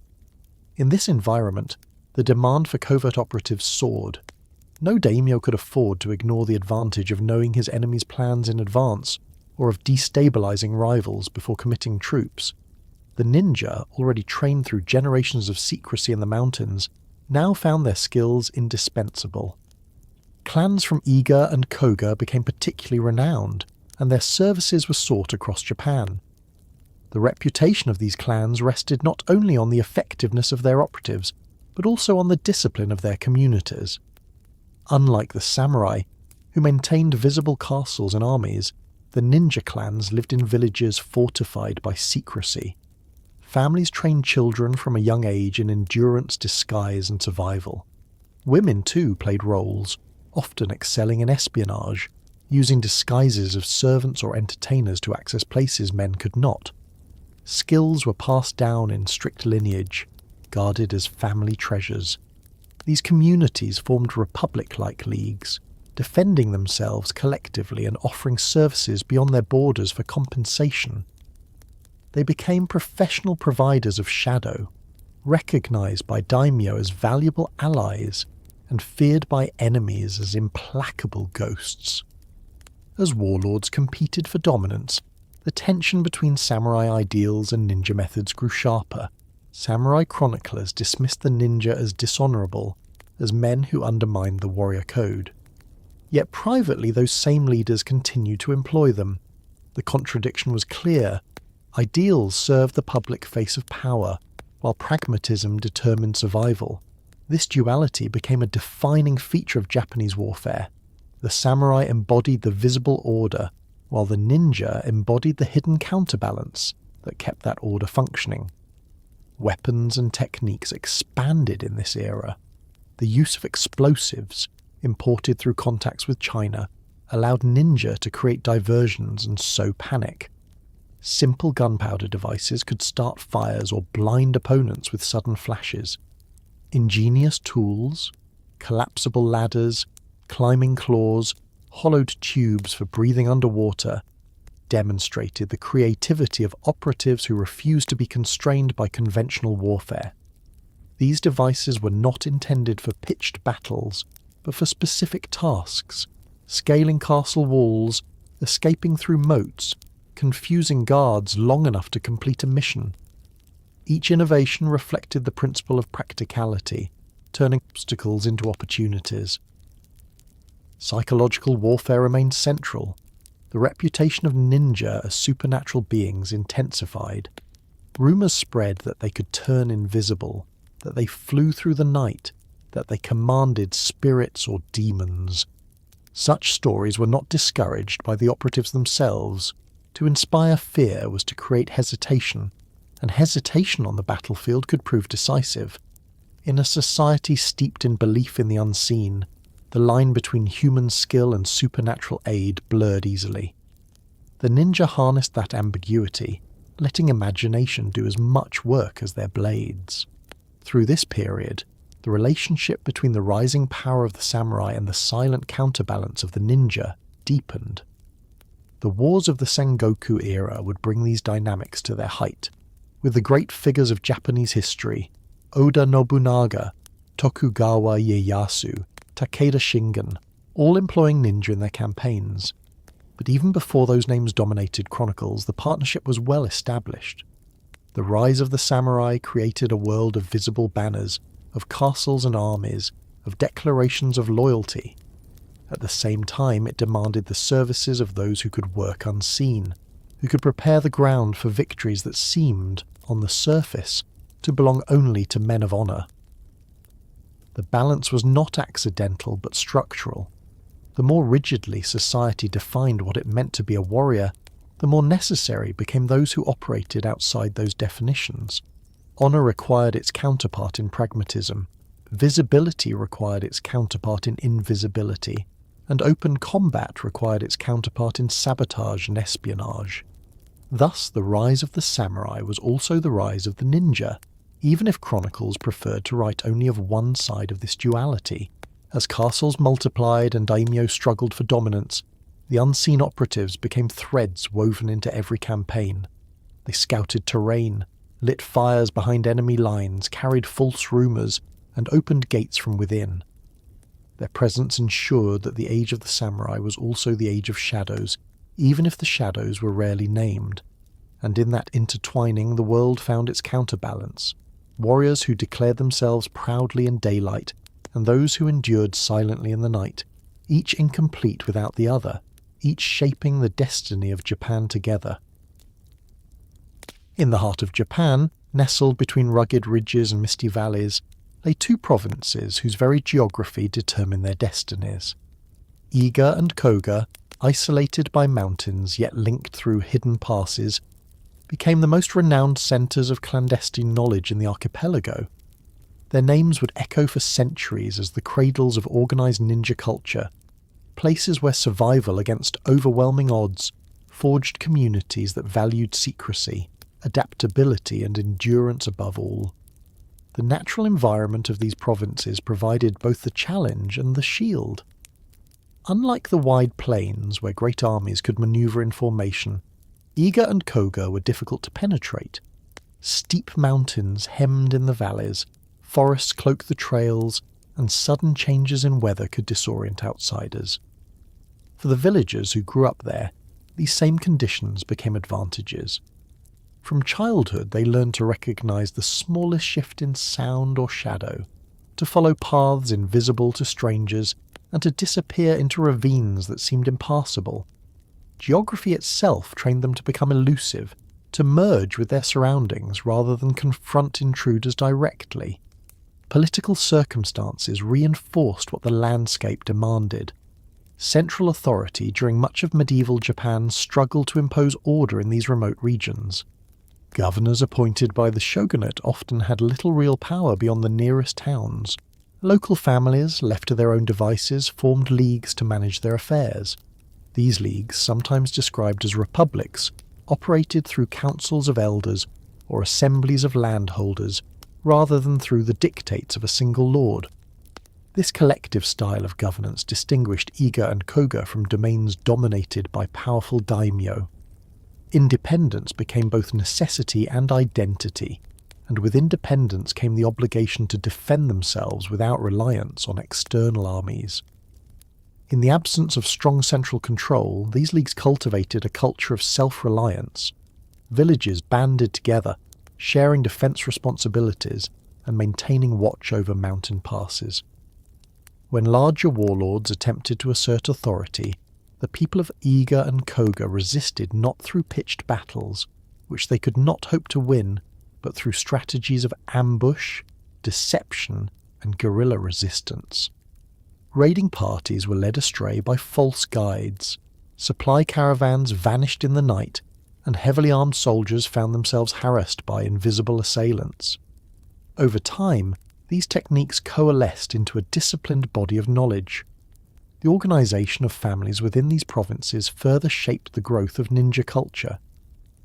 In this environment, the demand for covert operatives soared. No daimyo could afford to ignore the advantage of knowing his enemy's plans in advance, or of destabilizing rivals before committing troops. The ninja, already trained through generations of secrecy in the mountains, now found their skills indispensable. Clans from Iga and Koga became particularly renowned, and their services were sought across Japan. The reputation of these clans rested not only on the effectiveness of their operatives, but also on the discipline of their communities. Unlike the samurai, who maintained visible castles and armies, the ninja clans lived in villages fortified by secrecy. Families trained children from a young age in endurance, disguise, and survival. Women, too, played roles, often excelling in espionage, using disguises of servants or entertainers to access places men could not. Skills were passed down in strict lineage, guarded as family treasures. These communities formed republic-like leagues, defending themselves collectively and offering services beyond their borders for compensation. They became professional providers of shadow, recognized by daimyo as valuable allies and feared by enemies as implacable ghosts. As warlords competed for dominance, the tension between samurai ideals and ninja methods grew sharper. Samurai chroniclers dismissed the ninja as dishonorable, as men who undermined the warrior code. Yet privately those same leaders continued to employ them. The contradiction was clear. Ideals served the public face of power, while pragmatism determined survival. This duality became a defining feature of Japanese warfare. The samurai embodied the visible order, while the ninja embodied the hidden counterbalance that kept that order functioning. Weapons and techniques expanded in this era. The use of explosives, imported through contacts with China, allowed ninja to create diversions and sow panic. Simple gunpowder devices could start fires or blind opponents with sudden flashes. Ingenious tools, collapsible ladders, climbing claws, hollowed tubes for breathing underwater, demonstrated the creativity of operatives who refused to be constrained by conventional warfare. These devices were not intended for pitched battles, but for specific tasks: scaling castle walls, escaping through moats, confusing guards long enough to complete a mission. Each innovation reflected the principle of practicality, turning obstacles into opportunities. Psychological warfare remained central. The reputation of ninja as supernatural beings intensified. Rumours spread that they could turn invisible, that they flew through the night, that they commanded spirits or demons. Such stories were not discouraged by the operatives themselves. To inspire fear was to create hesitation, and hesitation on the battlefield could prove decisive. In a society steeped in belief in the unseen, the line between human skill and supernatural aid blurred easily. The ninja harnessed that ambiguity, letting imagination do as much work as their blades. Through this period, the relationship between the rising power of the samurai and the silent counterbalance of the ninja deepened. The wars of the Sangoku era would bring these dynamics to their height, with the great figures of Japanese history, Oda Nobunaga, Tokugawa Ieyasu, Takeda Shingen, all employing ninja in their campaigns. But even before those names dominated chronicles, the partnership was well established. The rise of the samurai created a world of visible banners, of castles and armies, of declarations of loyalty. At the same time, it demanded the services of those who could work unseen, who could prepare the ground for victories that seemed, on the surface, to belong only to men of honour. The balance was not accidental but structural. The more rigidly society defined what it meant to be a warrior, the more necessary became those who operated outside those definitions. Honour required its counterpart in pragmatism, visibility required its counterpart in invisibility, and open combat required its counterpart in sabotage and espionage. Thus, the rise of the samurai was also the rise of the ninja, even if chronicles preferred to write only of one side of this duality. As castles multiplied and daimyo struggled for dominance, the unseen operatives became threads woven into every campaign. They scouted terrain, lit fires behind enemy lines, carried false rumours, and opened gates from within. Their presence ensured that the age of the samurai was also the age of shadows, even if the shadows were rarely named. And in that intertwining the world found its counterbalance. Warriors who declared themselves proudly in daylight, and those who endured silently in the night, each incomplete without the other, each shaping the destiny of Japan together. In the heart of Japan, nestled between rugged ridges and misty valleys, lay two provinces whose very geography determined their destinies. Iga and Koga, isolated by mountains yet linked through hidden passes, became the most renowned centres of clandestine knowledge in the archipelago. Their names would echo for centuries as the cradles of organised ninja culture, places where survival against overwhelming odds forged communities that valued secrecy, adaptability and endurance above all. The natural environment of these provinces provided both the challenge and the shield. Unlike the wide plains where great armies could manoeuvre in formation, Iga and Koga were difficult to penetrate. Steep mountains hemmed in the valleys, forests cloaked the trails, and sudden changes in weather could disorient outsiders. For the villagers who grew up there, these same conditions became advantages. From childhood they learned to recognise the smallest shift in sound or shadow, to follow paths invisible to strangers, and to disappear into ravines that seemed impassable. Geography itself trained them to become elusive, to merge with their surroundings rather than confront intruders directly. Political circumstances reinforced what the landscape demanded. Central authority during much of medieval Japan struggled to impose order in these remote regions. Governors appointed by the shogunate often had little real power beyond the nearest towns. Local families, left to their own devices, formed leagues to manage their affairs. These leagues, sometimes described as republics, operated through councils of elders or assemblies of landholders, rather than through the dictates of a single lord. This collective style of governance distinguished Iga and Koga from domains dominated by powerful daimyo. Independence became both necessity and identity, and with independence came the obligation to defend themselves without reliance on external armies. In the absence of strong central control, these leagues cultivated a culture of self-reliance. Villages banded together, sharing defence responsibilities and maintaining watch over mountain passes. When larger warlords attempted to assert authority, the people of Iga and Koga resisted not through pitched battles, which they could not hope to win, but through strategies of ambush, deception, and guerrilla resistance. Raiding parties were led astray by false guides, supply caravans vanished in the night, and heavily armed soldiers found themselves harassed by invisible assailants. Over time, these techniques coalesced into a disciplined body of knowledge. The organisation of families within these provinces further shaped the growth of ninja culture.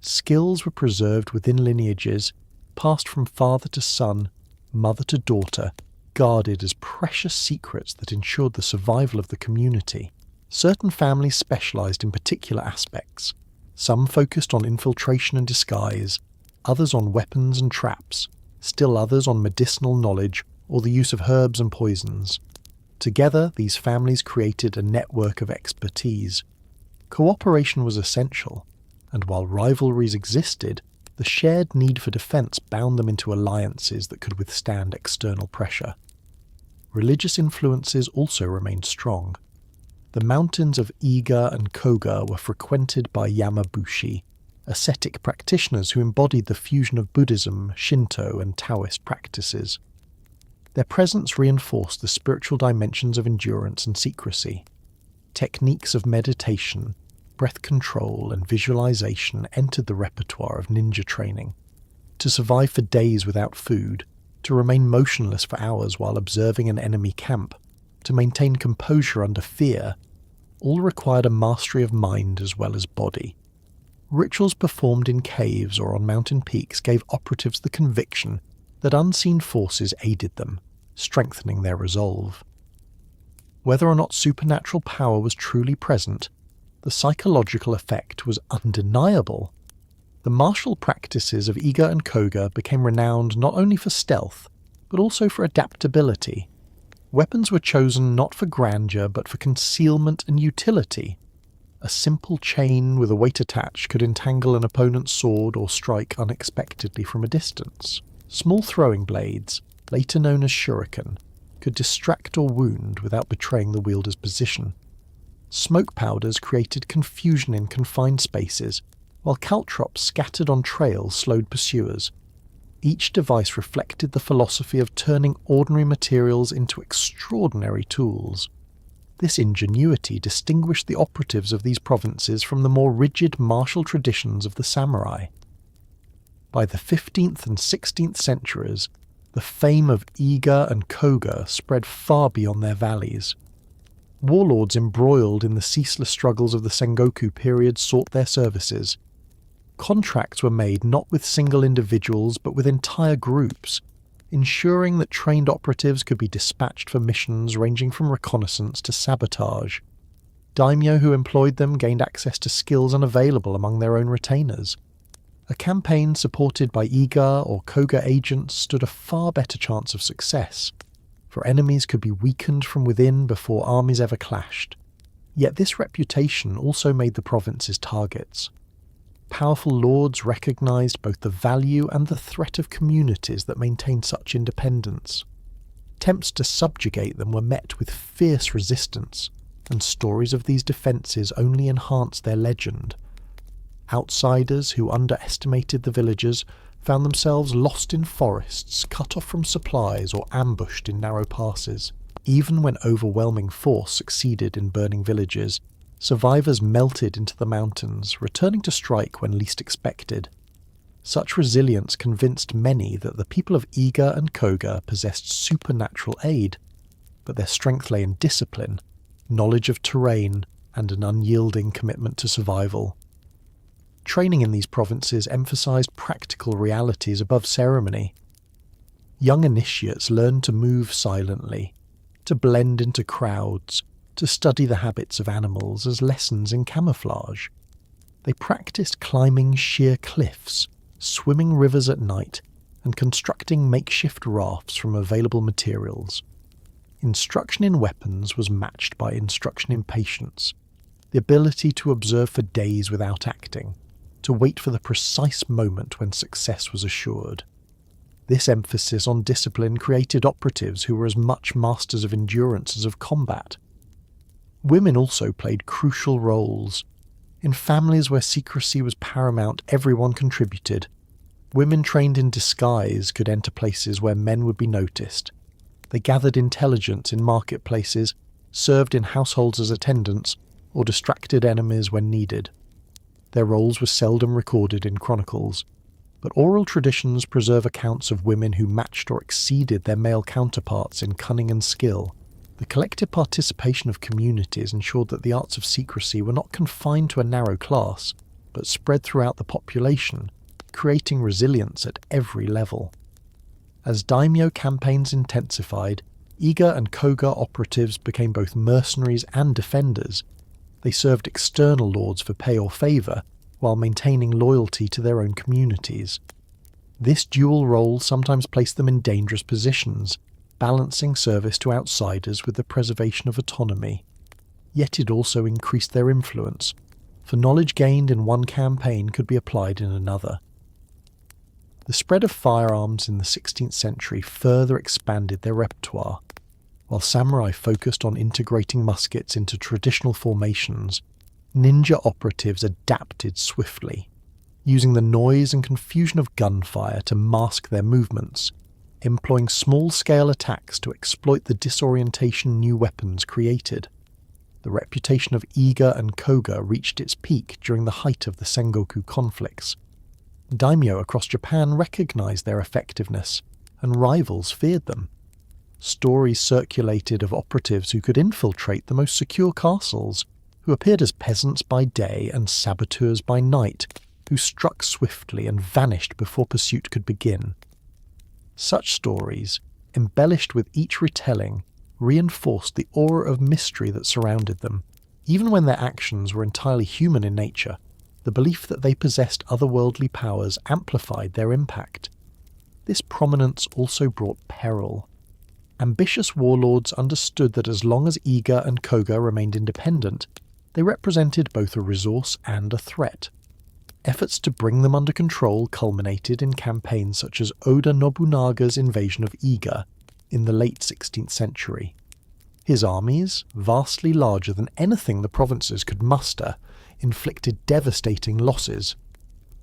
Skills were preserved within lineages, passed from father to son, mother to daughter, guarded as precious secrets that ensured the survival of the community. Certain families specialised in particular aspects. Some focused on infiltration and disguise, others on weapons and traps, still others on medicinal knowledge or the use of herbs and poisons. Together, these families created a network of expertise. Cooperation was essential, and while rivalries existed, the shared need for defence bound them into alliances that could withstand external pressure. Religious influences also remained strong. The mountains of Iga and Koga were frequented by Yamabushi, ascetic practitioners who embodied the fusion of Buddhism, Shinto, and Taoist practices. Their presence reinforced the spiritual dimensions of endurance and secrecy. Techniques of meditation, breath control, and visualization entered the repertoire of ninja training. To survive for days without food, to remain motionless for hours while observing an enemy camp, to maintain composure under fear, all required a mastery of mind as well as body. Rituals performed in caves or on mountain peaks gave operatives the conviction that unseen forces aided them, strengthening their resolve. Whether or not supernatural power was truly present, the psychological effect was undeniable. The martial practices of Iga and Koga became renowned not only for stealth, but also for adaptability. Weapons were chosen not for grandeur but for concealment and utility. A simple chain with a weight attached could entangle an opponent's sword or strike unexpectedly from a distance. Small throwing blades, later known as shuriken, could distract or wound without betraying the wielder's position. Smoke powders created confusion in confined spaces, while caltrops scattered on trails slowed pursuers. Each device reflected the philosophy of turning ordinary materials into extraordinary tools. This ingenuity distinguished the operatives of these provinces from the more rigid martial traditions of the samurai. By the 15th and 16th centuries, the fame of Iga and Koga spread far beyond their valleys. Warlords embroiled in the ceaseless struggles of the Sangoku period sought their services. Contracts were made not with single individuals but with entire groups, ensuring that trained operatives could be dispatched for missions ranging from reconnaissance to sabotage. Daimyo who employed them gained access to skills unavailable among their own retainers. A campaign supported by Iga or Koga agents stood a far better chance of success, for enemies could be weakened from within before armies ever clashed. Yet this reputation also made the provinces targets. Powerful lords recognized both the value and the threat of communities that maintained such independence. Attempts to subjugate them were met with fierce resistance. and stories of these defences only enhanced their legend. Outsiders who underestimated the villagers found themselves lost in forests, cut off from supplies, or ambushed in narrow passes. Even when overwhelming force succeeded in burning villages, survivors melted into the mountains, returning to strike when least expected. Such resilience convinced many that the people of Iga and Koga possessed supernatural aid, but their strength lay in discipline, knowledge of terrain, and an unyielding commitment to survival. Training in these provinces emphasized practical realities above ceremony. Young initiates learned to move silently, to blend into crowds, to study the habits of animals as lessons in camouflage. They practiced climbing sheer cliffs, swimming rivers at night, and constructing makeshift rafts from available materials. Instruction in weapons was matched by instruction in patience, the ability to observe for days without acting, to wait for the precise moment when success was assured. This emphasis on discipline created operatives who were as much masters of endurance as of combat. Women also played crucial roles. In families where secrecy was paramount, everyone contributed. Women trained in disguise could enter places where men would be noticed. They gathered intelligence in marketplaces, served in households as attendants, or distracted enemies when needed. Their roles were seldom recorded in chronicles, but oral traditions preserve accounts of women who matched or exceeded their male counterparts in cunning and skill. The collective participation of communities ensured that the arts of secrecy were not confined to a narrow class, but spread throughout the population, creating resilience at every level. As daimyo campaigns intensified, Iga and Koga operatives became both mercenaries and defenders. They served external lords for pay or favour, while maintaining loyalty to their own communities. This dual role sometimes placed them in dangerous positions, balancing service to outsiders with the preservation of autonomy. Yet it also increased their influence, for knowledge gained in one campaign could be applied in another. The spread of firearms in the 16th century further expanded their repertoire. While samurai focused on integrating muskets into traditional formations, ninja operatives adapted swiftly, using the noise and confusion of gunfire to mask their movements, employing small-scale attacks to exploit the disorientation new weapons created. The reputation of Iga and Koga reached its peak during the height of the Sangoku conflicts. Daimyo across Japan recognized their effectiveness, and rivals feared them. Stories circulated of operatives who could infiltrate the most secure castles, who appeared as peasants by day and saboteurs by night, who struck swiftly and vanished before pursuit could begin. Such stories, embellished with each retelling, reinforced the aura of mystery that surrounded them. Even when their actions were entirely human in nature, the belief that they possessed otherworldly powers amplified their impact. This prominence also brought peril. Ambitious warlords understood that as long as Iga and Koga remained independent, they represented both a resource and a threat. Efforts to bring them under control culminated in campaigns such as Oda Nobunaga's invasion of Iga in the late 16th century. His armies, vastly larger than anything the provinces could muster, inflicted devastating losses.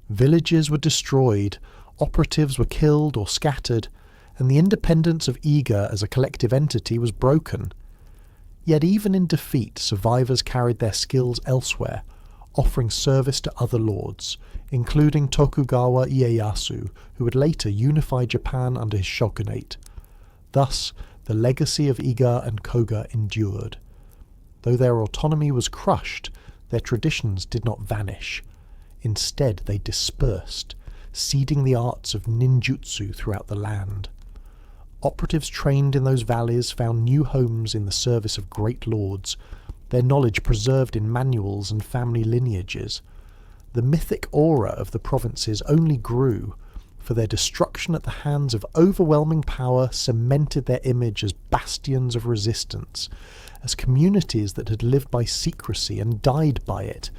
Villages were destroyed, operatives were killed or scattered, and the independence of Iga as a collective entity was broken. Yet even in defeat, survivors carried their skills elsewhere, offering service to other lords, including Tokugawa Ieyasu, who would later unify Japan under his shogunate. Thus, the legacy of Iga and Koga endured. Though their autonomy was crushed, their traditions did not vanish. Instead, they dispersed, seeding the arts of ninjutsu throughout the land. Operatives trained in those valleys found new homes in the service of great lords, their knowledge preserved in manuals and family lineages. The mythic aura of the provinces only grew, for their destruction at the hands of overwhelming power cemented their image as bastions of resistance, as communities that had lived by secrecy and died by it,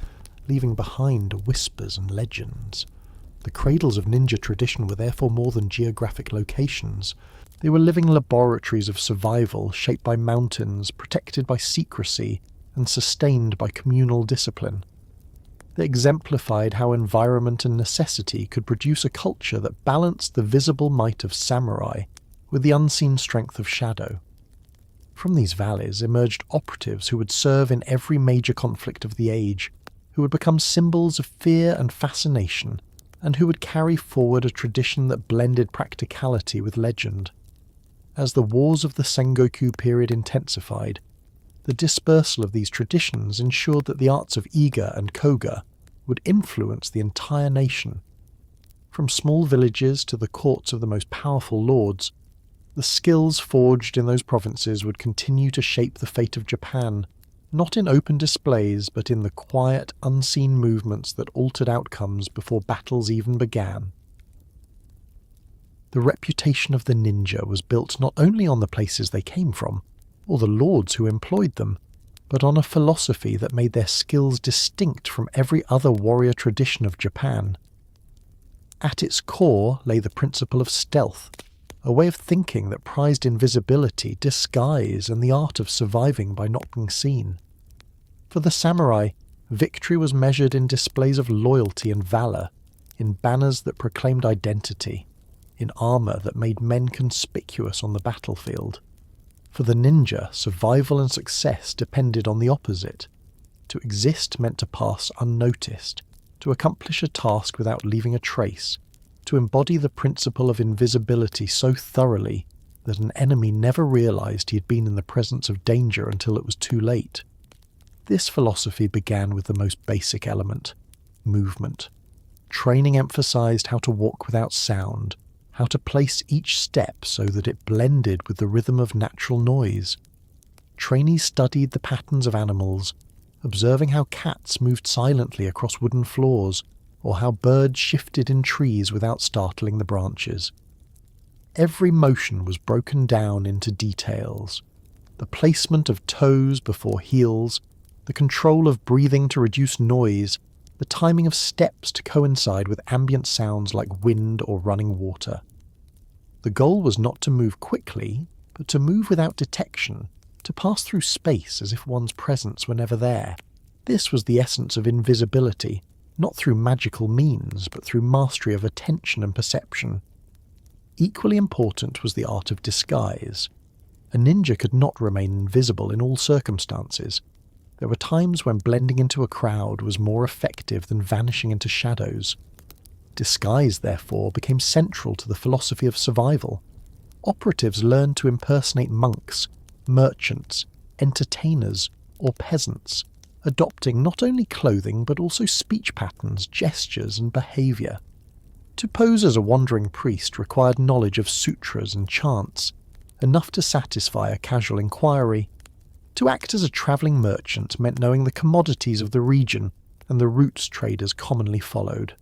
leaving behind whispers and legends. The cradles of ninja tradition were therefore more than geographic locations. They were living laboratories of survival shaped by mountains, protected by secrecy, and sustained by communal discipline. They exemplified how environment and necessity could produce a culture that balanced the visible might of samurai with the unseen strength of shadow. From these valleys emerged operatives who would serve in every major conflict of the age, who would become symbols of fear and fascination, and who would carry forward a tradition that blended practicality with legend. As the wars of the Sangoku period intensified, the dispersal of these traditions ensured that the arts of Iga and Koga would influence the entire nation. From small villages to the courts of the most powerful lords, the skills forged in those provinces would continue to shape the fate of Japan, not in open displays but in the quiet, unseen movements that altered outcomes before battles even began. The reputation of the ninja was built not only on the places they came from, or the lords who employed them, but on a philosophy that made their skills distinct from every other warrior tradition of Japan. At its core lay the principle of stealth, a way of thinking that prized invisibility, disguise, and the art of surviving by not being seen. For the samurai, victory was measured in displays of loyalty and valour, in banners that proclaimed identity, in armour that made men conspicuous on the battlefield. For the ninja, survival and success depended on the opposite. To exist meant to pass unnoticed, to accomplish a task without leaving a trace, to embody the principle of invisibility so thoroughly that an enemy never realized he had been in the presence of danger until it was too late. This philosophy began with the most basic element, movement. Training emphasized how to walk without sound, how to place each step so that it blended with the rhythm of natural noise. Trainees studied the patterns of animals, observing how cats moved silently across wooden floors, or how birds shifted in trees without startling the branches. Every motion was broken down into details. The placement of toes before heels, the control of breathing to reduce noise, the timing of steps to coincide with ambient sounds like wind or running water. The goal was not to move quickly, but to move without detection, to pass through space as if one's presence were never there. This was the essence of invisibility, not through magical means, but through mastery of attention and perception. Equally important was the art of disguise. A ninja could not remain invisible in all circumstances. There were times when blending into a crowd was more effective than vanishing into shadows. Disguise, therefore, became central to the philosophy of survival. Operatives learned to impersonate monks, merchants, entertainers, or peasants, adopting not only clothing but also speech patterns, gestures, and behaviour. To pose as a wandering priest required knowledge of sutras and chants, enough to satisfy a casual inquiry. To act as a travelling merchant meant knowing the commodities of the region and the routes traders commonly followed.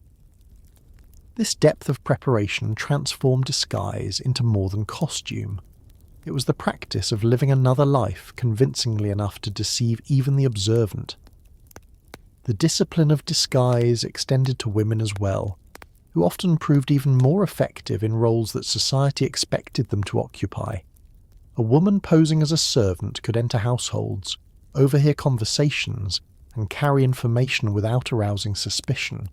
This depth of preparation transformed disguise into more than costume. It was the practice of living another life convincingly enough to deceive even the observant. The discipline of disguise extended to women as well, who often proved even more effective in roles that society expected them to occupy. A woman posing as a servant could enter households, overhear conversations, and carry information without arousing suspicion.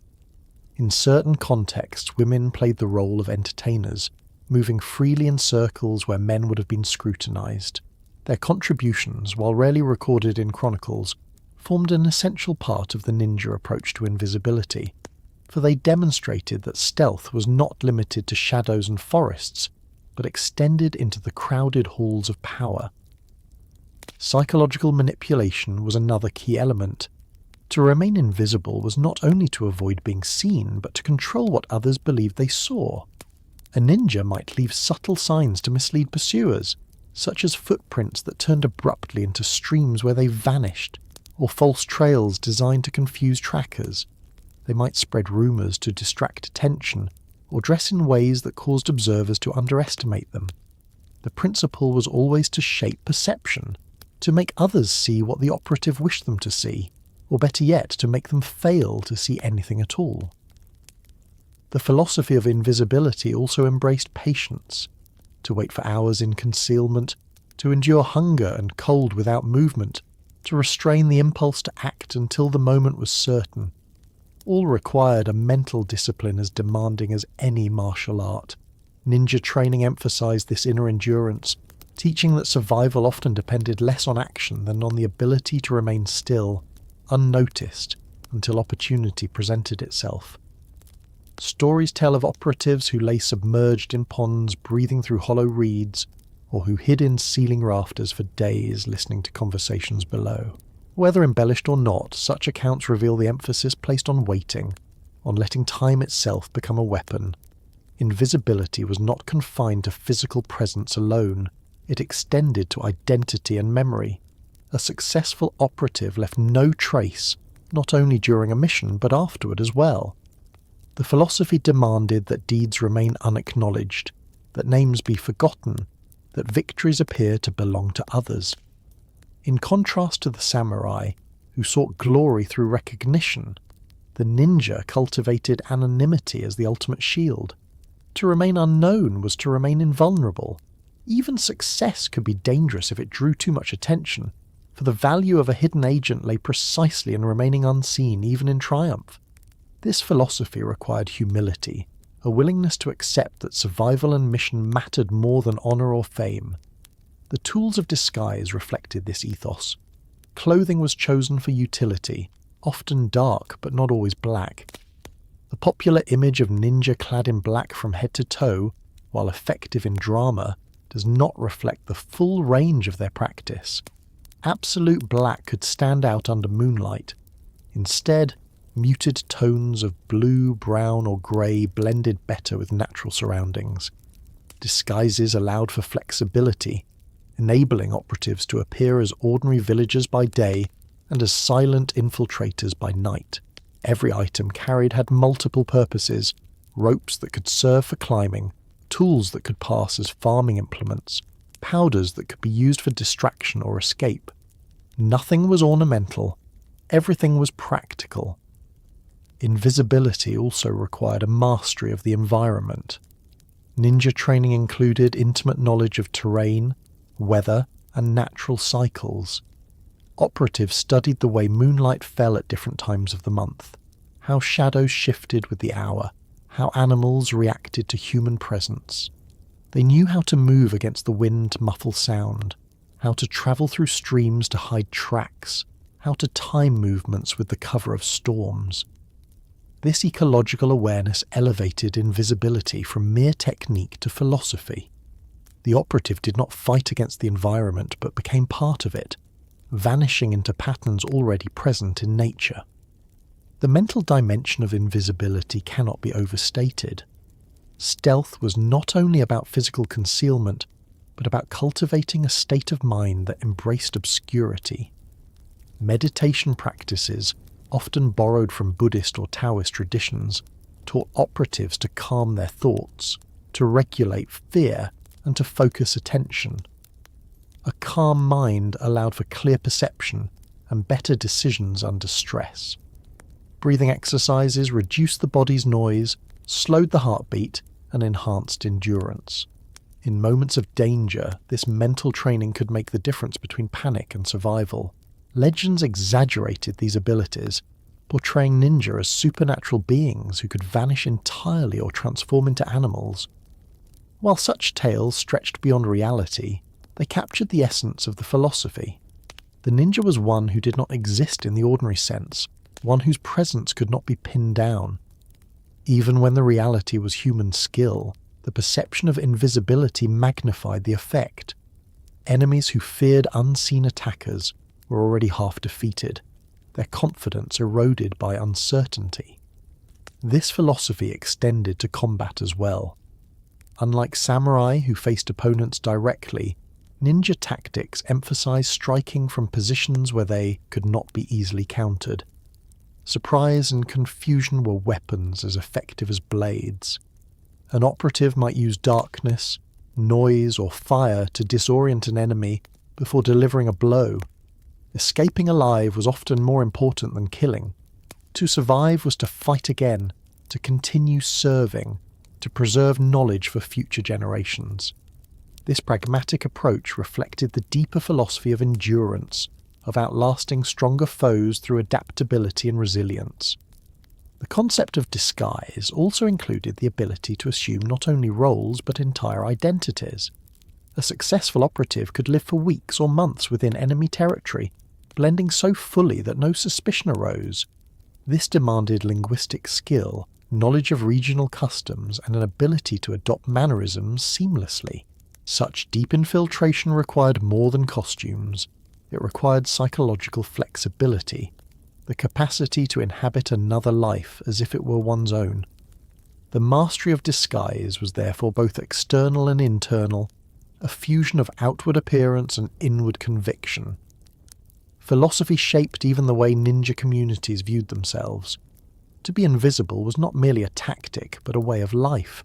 In certain contexts, women played the role of entertainers, moving freely in circles where men would have been scrutinized. Their contributions, while rarely recorded in chronicles, formed an essential part of the ninja approach to invisibility, for they demonstrated that stealth was not limited to shadows and forests, but extended into the crowded halls of power. Psychological manipulation was another key element. To remain invisible was not only to avoid being seen, but to control what others believed they saw. A ninja might leave subtle signs to mislead pursuers, such as footprints that turned abruptly into streams where they vanished, or false trails designed to confuse trackers. They might spread rumours to distract attention, or dress in ways that caused observers to underestimate them. The principle was always to shape perception, to make others see what the operative wished them to see, or better yet, to make them fail to see anything at all. The philosophy of invisibility also embraced patience, to wait for hours in concealment, to endure hunger and cold without movement, to restrain the impulse to act until the moment was certain. All required a mental discipline as demanding as any martial art. Ninja training emphasized this inner endurance, teaching that survival often depended less on action than on the ability to remain still, unnoticed, until opportunity presented itself. Stories tell of operatives who lay submerged in ponds breathing through hollow reeds, or who hid in ceiling rafters for days listening to conversations below. Whether embellished or not, such accounts reveal the emphasis placed on waiting, on letting time itself become a weapon. Invisibility was not confined to physical presence alone, it extended to identity and memory. A successful operative left no trace, not only during a mission but afterward as well. The philosophy demanded that deeds remain unacknowledged, that names be forgotten, that victories appear to belong to others. In contrast to the samurai, who sought glory through recognition, the ninja cultivated anonymity as the ultimate shield. To remain unknown was to remain invulnerable. Even success could be dangerous if it drew too much attention, for the value of a hidden agent lay precisely in remaining unseen even in triumph. This philosophy required humility, a willingness to accept that survival and mission mattered more than honor or fame. The tools of disguise reflected this ethos. Clothing was chosen for utility, often dark but not always black. The popular image of ninja clad in black from head to toe, while effective in drama, does not reflect the full range of their practice. Absolute black could stand out under moonlight. Instead, muted tones of blue, brown or grey blended better with natural surroundings. Disguises allowed for flexibility, enabling operatives to appear as ordinary villagers by day and as silent infiltrators by night. Every item carried had multiple purposes: ropes that could serve for climbing, tools that could pass as farming implements, powders that could be used for distraction or escape. Nothing was ornamental, everything was practical. Invisibility also required a mastery of the environment. Ninja training included intimate knowledge of terrain, weather, and natural cycles. Operatives studied the way moonlight fell at different times of the month, how shadows shifted with the hour, how animals reacted to human presence. They knew how to move against the wind to muffle sound, how to travel through streams to hide tracks, how to time movements with the cover of storms. This ecological awareness elevated invisibility from mere technique to philosophy. The operative did not fight against the environment but became part of it, vanishing into patterns already present in nature. The mental dimension of invisibility cannot be overstated. Stealth was not only about physical concealment, but about cultivating a state of mind that embraced obscurity. Meditation practices, often borrowed from Buddhist or Taoist traditions, taught operatives to calm their thoughts, to regulate fear, and to focus attention. A calm mind allowed for clear perception and better decisions under stress. Breathing exercises reduced the body's noise, slowed the heartbeat, and enhanced endurance. In moments of danger, this mental training could make the difference between panic and survival. Legends exaggerated these abilities, portraying ninja as supernatural beings who could vanish entirely or transform into animals. While such tales stretched beyond reality, they captured the essence of the philosophy. The ninja was one who did not exist in the ordinary sense, one whose presence could not be pinned down. Even when the reality was human skill, the perception of invisibility magnified the effect. Enemies who feared unseen attackers were already half defeated, their confidence eroded by uncertainty. This philosophy extended to combat as well. Unlike samurai who faced opponents directly, ninja tactics emphasized striking from positions where they could not be easily countered. Surprise and confusion were weapons as effective as blades. An operative might use darkness, noise, or fire to disorient an enemy before delivering a blow. Escaping alive was often more important than killing. To survive was to fight again, to continue serving, to preserve knowledge for future generations. This pragmatic approach reflected the deeper philosophy of endurance, of outlasting stronger foes through adaptability and resilience. The concept of disguise also included the ability to assume not only roles but entire identities. A successful operative could live for weeks or months within enemy territory, blending so fully that no suspicion arose. This demanded linguistic skill, knowledge of regional customs, and an ability to adopt mannerisms seamlessly. Such deep infiltration required more than costumes. It required psychological flexibility, the capacity to inhabit another life as if it were one's own. The mastery of disguise was therefore both external and internal, a fusion of outward appearance and inward conviction. Philosophy shaped even the way ninja communities viewed themselves. To be invisible was not merely a tactic, but a way of life.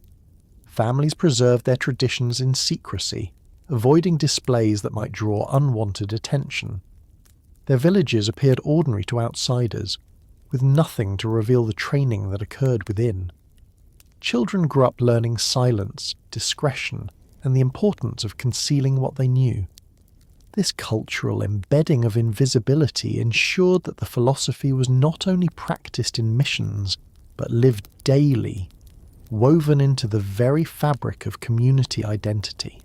Families preserved their traditions in secrecy, avoiding displays that might draw unwanted attention. Their villages appeared ordinary to outsiders, with nothing to reveal the training that occurred within. Children grew up learning silence, discretion, and the importance of concealing what they knew. This cultural embedding of invisibility ensured that the philosophy was not only practiced in missions, but lived daily, woven into the very fabric of community identity.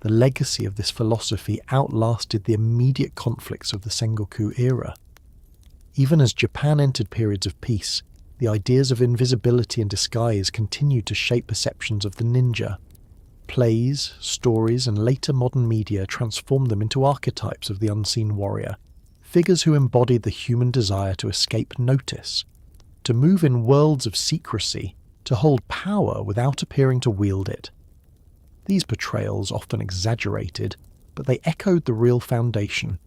The legacy of this philosophy outlasted the immediate conflicts of the Sangoku era. Even as Japan entered periods of peace, the ideas of invisibility and disguise continued to shape perceptions of the ninja. Plays, stories, and later modern media transformed them into archetypes of the unseen warrior, figures who embodied the human desire to escape notice, to move in worlds of secrecy, to hold power without appearing to wield it. These portrayals often exaggerated, but they echoed the real foundation,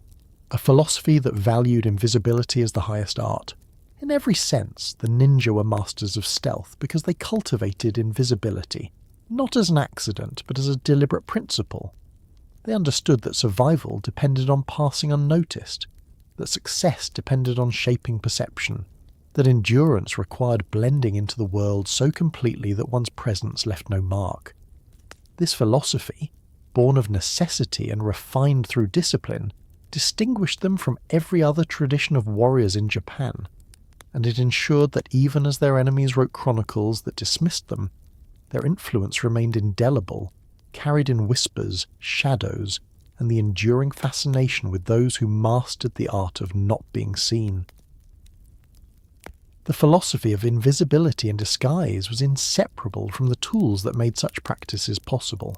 a philosophy that valued invisibility as the highest art. In every sense, the ninja were masters of stealth because they cultivated invisibility, not as an accident, but as a deliberate principle. They understood that survival depended on passing unnoticed, that success depended on shaping perception, that endurance required blending into the world so completely that one's presence left no mark. This philosophy, born of necessity and refined through discipline, distinguished them from every other tradition of warriors in Japan, and it ensured that even as their enemies wrote chronicles that dismissed them, their influence remained indelible, carried in whispers, shadows, and the enduring fascination with those who mastered the art of not being seen. The philosophy of invisibility and disguise was inseparable from the tools that made such practices possible.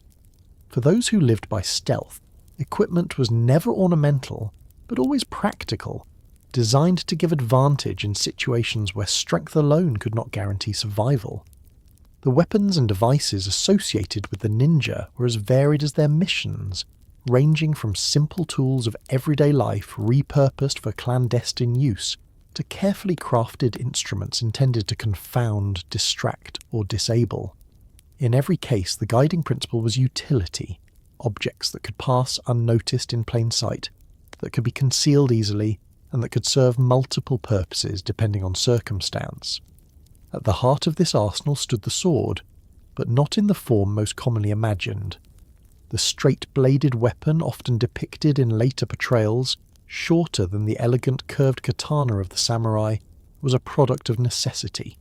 For those who lived by stealth, equipment was never ornamental, but always practical, designed to give advantage in situations where strength alone could not guarantee survival. The weapons and devices associated with the ninja were as varied as their missions, ranging from simple tools of everyday life repurposed for clandestine use to carefully crafted instruments intended to confound, distract, or disable. In every case, the guiding principle was utility, objects that could pass unnoticed in plain sight, that could be concealed easily, and that could serve multiple purposes depending on circumstance. At the heart of this arsenal stood the sword, but not in the form most commonly imagined. The straight-bladed weapon often depicted in later portrayals, shorter than the elegant curved katana of the samurai, was a product of necessity.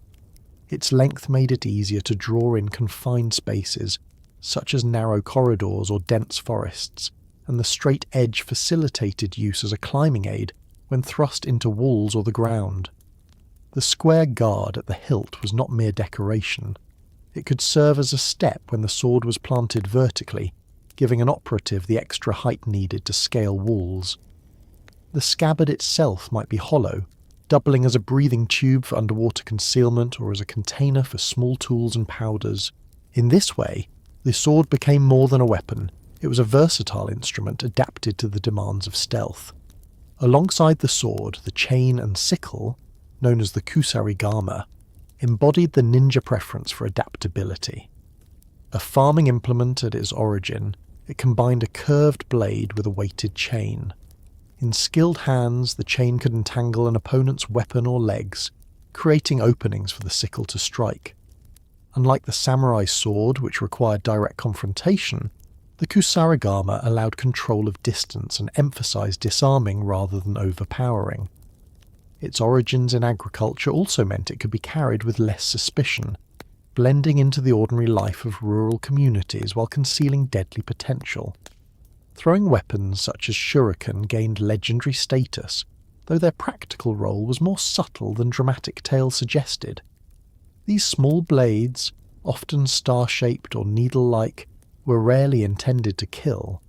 Its length made it easier to draw in confined spaces, such as narrow corridors or dense forests, and the straight edge facilitated use as a climbing aid when thrust into walls or the ground. The square guard at the hilt was not mere decoration. It could serve as a step when the sword was planted vertically, giving an operative the extra height needed to scale walls. The scabbard itself might be hollow, doubling as a breathing tube for underwater concealment or as a container for small tools and powders. In this way, the sword became more than a weapon. It was a versatile instrument adapted to the demands of stealth. Alongside the sword, the chain and sickle, known as the kusarigama, embodied the ninja preference for adaptability. A farming implement at its origin, it combined a curved blade with a weighted chain. In skilled hands, the chain could entangle an opponent's weapon or legs, creating openings for the sickle to strike. Unlike the samurai sword, which required direct confrontation, The kusarigama allowed control of distance and emphasised disarming rather than overpowering. Its origins in agriculture also meant it could be carried with less suspicion, blending into the ordinary life of rural communities while concealing deadly potential. Throwing weapons such as shuriken gained legendary status, though their practical role was more subtle than dramatic tales suggested. These small blades, often star-shaped or needle-like, were rarely intended to kill.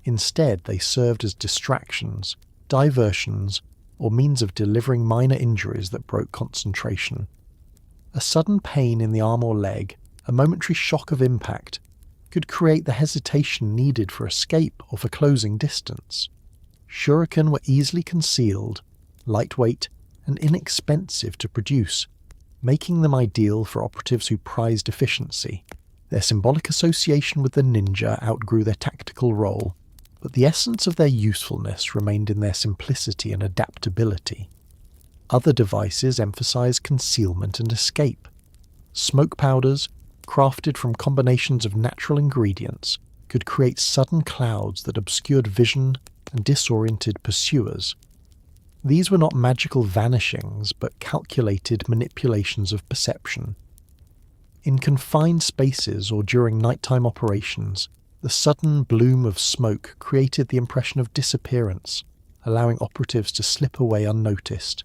Instead, they served as distractions, diversions, or means of delivering minor injuries that broke concentration. A sudden pain in the arm or leg, a momentary shock of impact, could create the hesitation needed for escape or for closing distance. Shuriken were easily concealed, lightweight, and inexpensive to produce, making them ideal for operatives who prized efficiency. Their symbolic association with the ninja outgrew their tactical role, but the essence of their usefulness remained in their simplicity and adaptability. Other devices emphasized concealment and escape. Smoke powders, crafted from combinations of natural ingredients, could create sudden clouds that obscured vision and disoriented pursuers. These were not magical vanishings, but calculated manipulations of perception. In confined spaces or during nighttime operations, the sudden bloom of smoke created the impression of disappearance, allowing operatives to slip away unnoticed.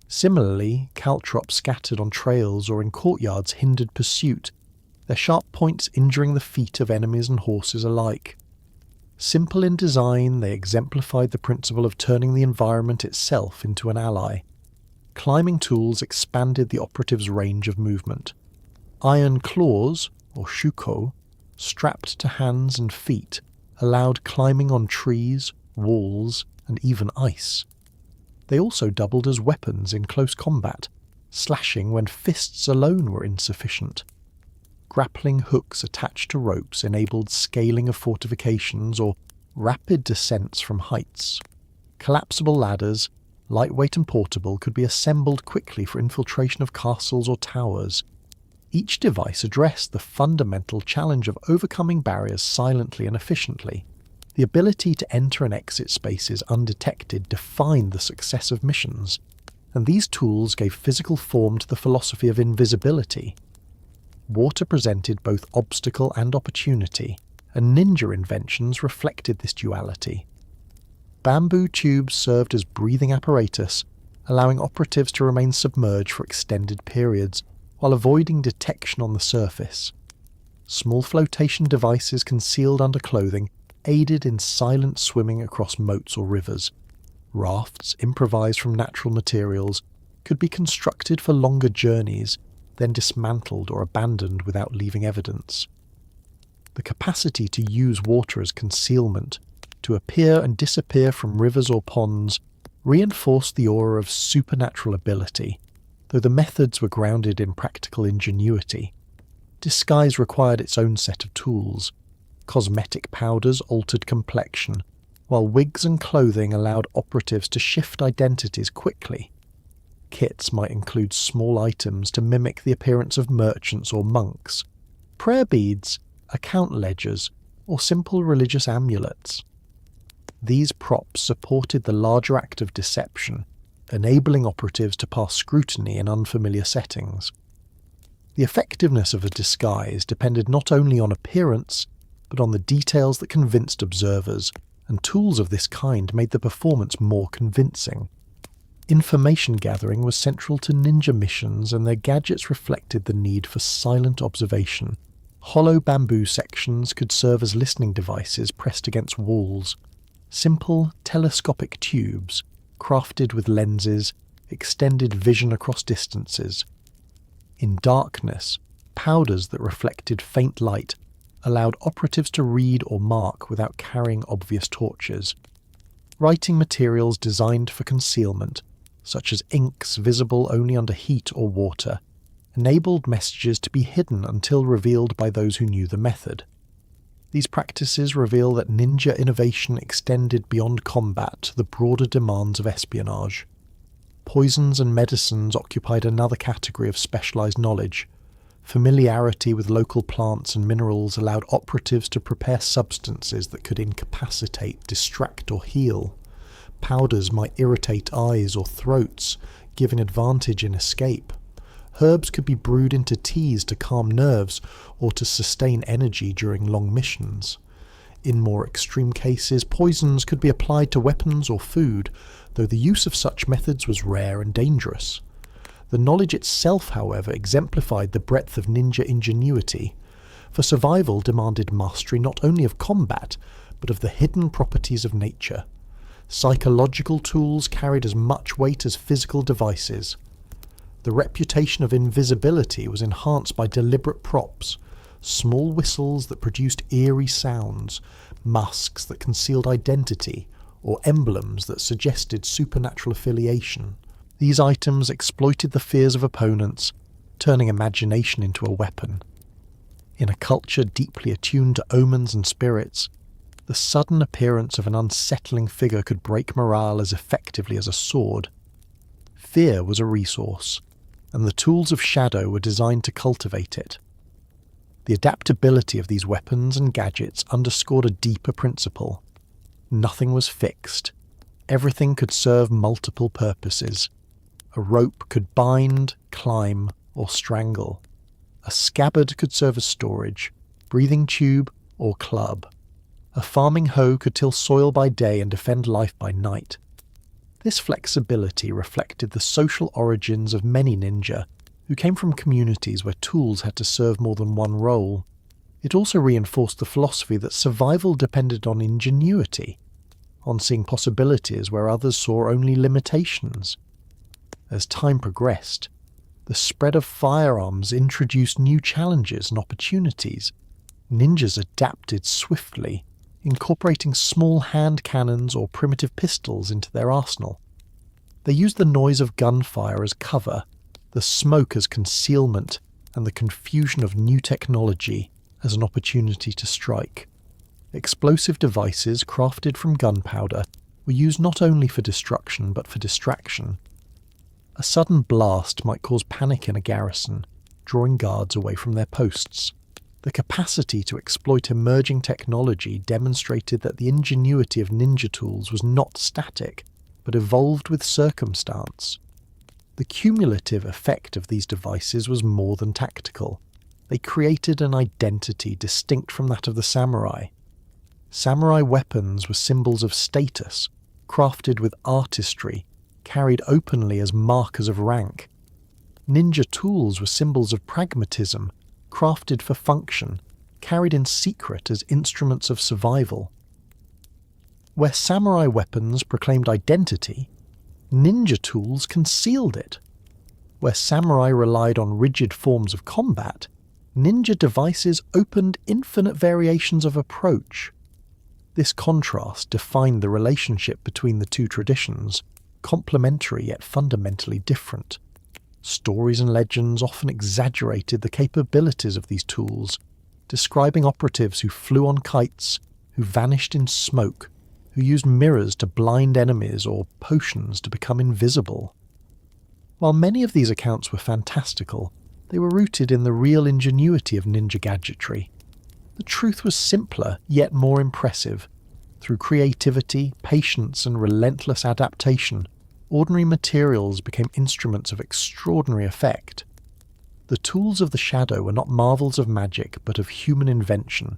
Similarly, caltrops scattered on trails or in courtyards hindered pursuit, their sharp points injuring the feet of enemies and horses alike. Simple in design, they exemplified the principle of turning the environment itself into an ally. Climbing tools expanded the operative's range of movement. Iron claws, or shuko, strapped to hands and feet, allowed climbing on trees, walls, and even ice. They also doubled as weapons in close combat, slashing when fists alone were insufficient. Grappling hooks attached to ropes enabled scaling of fortifications or rapid descents from heights. Collapsible ladders, lightweight and portable, could be assembled quickly for infiltration of castles or towers. Each device addressed the fundamental challenge of overcoming barriers silently and efficiently. The ability to enter and exit spaces undetected defined the success of missions, and these tools gave physical form to the philosophy of invisibility. Water presented both obstacle and opportunity, and ninja inventions reflected this duality. Bamboo tubes served as breathing apparatus, allowing operatives to remain submerged for extended periods, while avoiding detection on the surface. Small flotation devices concealed under clothing aided in silent swimming across moats or rivers. Rafts, improvised from natural materials, could be constructed for longer journeys, then dismantled or abandoned without leaving evidence. The capacity to use water as concealment, to appear and disappear from rivers or ponds, reinforced the aura of supernatural ability, though the methods were grounded in practical ingenuity. Disguise required its own set of tools. Cosmetic powders altered complexion, while wigs and clothing allowed operatives to shift identities quickly. Kits might include small items to mimic the appearance of merchants or monks, prayer beads, account ledgers, or simple religious amulets. These props supported the larger act of deception, enabling operatives to pass scrutiny in unfamiliar settings. The effectiveness of a disguise depended not only on appearance, but on the details that convinced observers, and tools of this kind made the performance more convincing. Information gathering was central to ninja missions, and their gadgets reflected the need for silent observation. Hollow bamboo sections could serve as listening devices pressed against walls. Simple, telescopic tubes, crafted with lenses, extended vision across distances. In darkness, powders that reflected faint light allowed operatives to read or mark without carrying obvious torches. Writing materials designed for concealment, such as inks visible only under heat or water, enabled messages to be hidden until revealed by those who knew the method. These practices reveal that ninja innovation extended beyond combat to the broader demands of espionage. Poisons and medicines occupied another category of specialized knowledge. Familiarity with local plants and minerals allowed operatives to prepare substances that could incapacitate, distract, or heal. Powders might irritate eyes or throats, giving advantage in escape. Herbs could be brewed into teas to calm nerves or to sustain energy during long missions. In more extreme cases, poisons could be applied to weapons or food, though the use of such methods was rare and dangerous. The knowledge itself, however, exemplified the breadth of ninja ingenuity, for survival demanded mastery not only of combat, but of the hidden properties of nature. Psychological tools carried as much weight as physical devices. The reputation of invisibility was enhanced by deliberate props, small whistles that produced eerie sounds, masks that concealed identity, or emblems that suggested supernatural affiliation. These items exploited the fears of opponents, turning imagination into a weapon. In a culture deeply attuned to omens and spirits, the sudden appearance of an unsettling figure could break morale as effectively as a sword. Fear was a resource, and the tools of shadow were designed to cultivate it. The adaptability of these weapons and gadgets underscored a deeper principle. Nothing was fixed. Everything could serve multiple purposes. A rope could bind, climb, or strangle. A scabbard could serve as storage, breathing tube, or club. A farming hoe could till soil by day and defend life by night. This flexibility reflected the social origins of many ninja, who came from communities where tools had to serve more than one role. It also reinforced the philosophy that survival depended on ingenuity, on seeing possibilities where others saw only limitations. As time progressed, the spread of firearms introduced new challenges and opportunities. Ninjas adapted swiftly, incorporating small hand cannons or primitive pistols into their arsenal. They used the noise of gunfire as cover, the smoke as concealment, and the confusion of new technology as an opportunity to strike. Explosive devices crafted from gunpowder were used not only for destruction but for distraction. A sudden blast might cause panic in a garrison, drawing guards away from their posts. The capacity to exploit emerging technology demonstrated that the ingenuity of ninja tools was not static, but evolved with circumstance. The cumulative effect of these devices was more than tactical. They created an identity distinct from that of the samurai. Samurai weapons were symbols of status, crafted with artistry, carried openly as markers of rank. Ninja tools were symbols of pragmatism, crafted for function, carried in secret as instruments of survival. Where samurai weapons proclaimed identity, ninja tools concealed it. Where samurai relied on rigid forms of combat, ninja devices opened infinite variations of approach. This contrast defined the relationship between the two traditions, complementary yet fundamentally different. Stories and legends often exaggerated the capabilities of these tools, describing operatives who flew on kites, who vanished in smoke, who used mirrors to blind enemies or potions to become invisible. While many of these accounts were fantastical, they were rooted in the real ingenuity of ninja gadgetry. The truth was simpler, yet more impressive. Through creativity, patience, and relentless adaptation, ordinary materials became instruments of extraordinary effect. The tools of the shadow were not marvels of magic, but of human invention,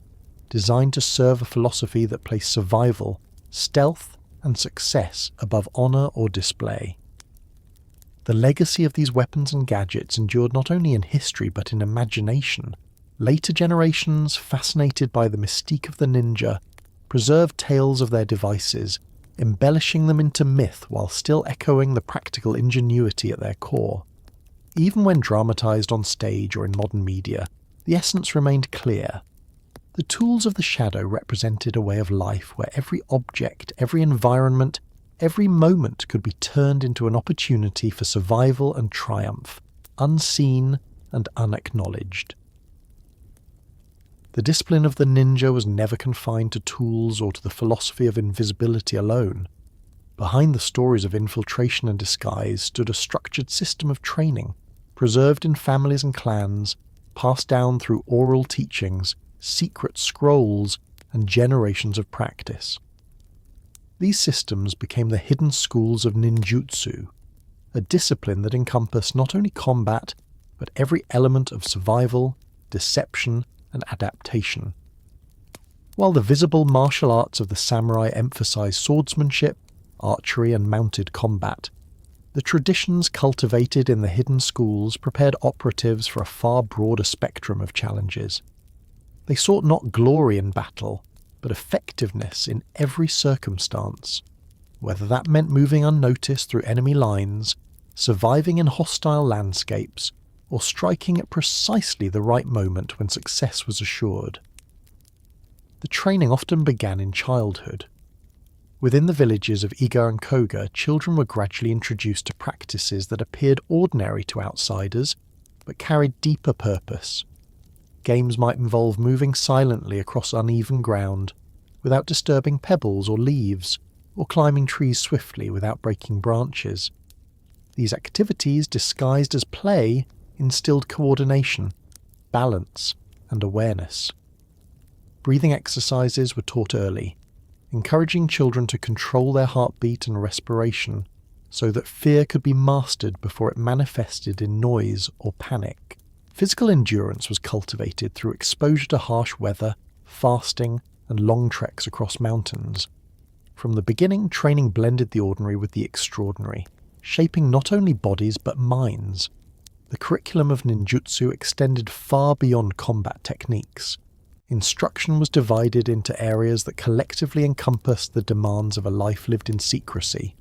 designed to serve a philosophy that placed survival, stealth, and success above honor or display. The legacy of these weapons and gadgets endured not only in history but in imagination. Later generations, fascinated by the mystique of the ninja, preserved tales of their devices, embellishing them into myth while still echoing the practical ingenuity at their core. Even when dramatized on stage or in modern media, the essence remained clear. The tools of the shadow represented a way of life where every object, every environment, every moment could be turned into an opportunity for survival and triumph, unseen and unacknowledged. The discipline of the ninja was never confined to tools or to the philosophy of invisibility alone. Behind the stories of infiltration and disguise stood a structured system of training, preserved in families and clans, passed down through oral teachings, secret scrolls, and generations of practice. These systems became the hidden schools of ninjutsu, a discipline that encompassed not only combat, but every element of survival, deception, and adaptation. While the visible martial arts of the samurai emphasized swordsmanship, archery, and mounted combat, the traditions cultivated in the hidden schools prepared operatives for a far broader spectrum of challenges. They sought not glory in battle, but effectiveness in every circumstance, whether that meant moving unnoticed through enemy lines, surviving in hostile landscapes, or striking at precisely the right moment when success was assured. The training often began in childhood. Within the villages of Iga and Koga, children were gradually introduced to practices that appeared ordinary to outsiders, but carried deeper purpose. Games might involve moving silently across uneven ground, without disturbing pebbles or leaves, or climbing trees swiftly without breaking branches. These activities, disguised as play, instilled coordination, balance, and awareness. Breathing exercises were taught early, encouraging children to control their heartbeat and respiration so that fear could be mastered before it manifested in noise or panic. Physical endurance was cultivated through exposure to harsh weather, fasting, and long treks across mountains. From the beginning, training blended the ordinary with the extraordinary, shaping not only bodies but minds. The curriculum of ninjutsu extended far beyond combat techniques. Instruction was divided into areas that collectively encompassed the demands of a life lived in secrecy.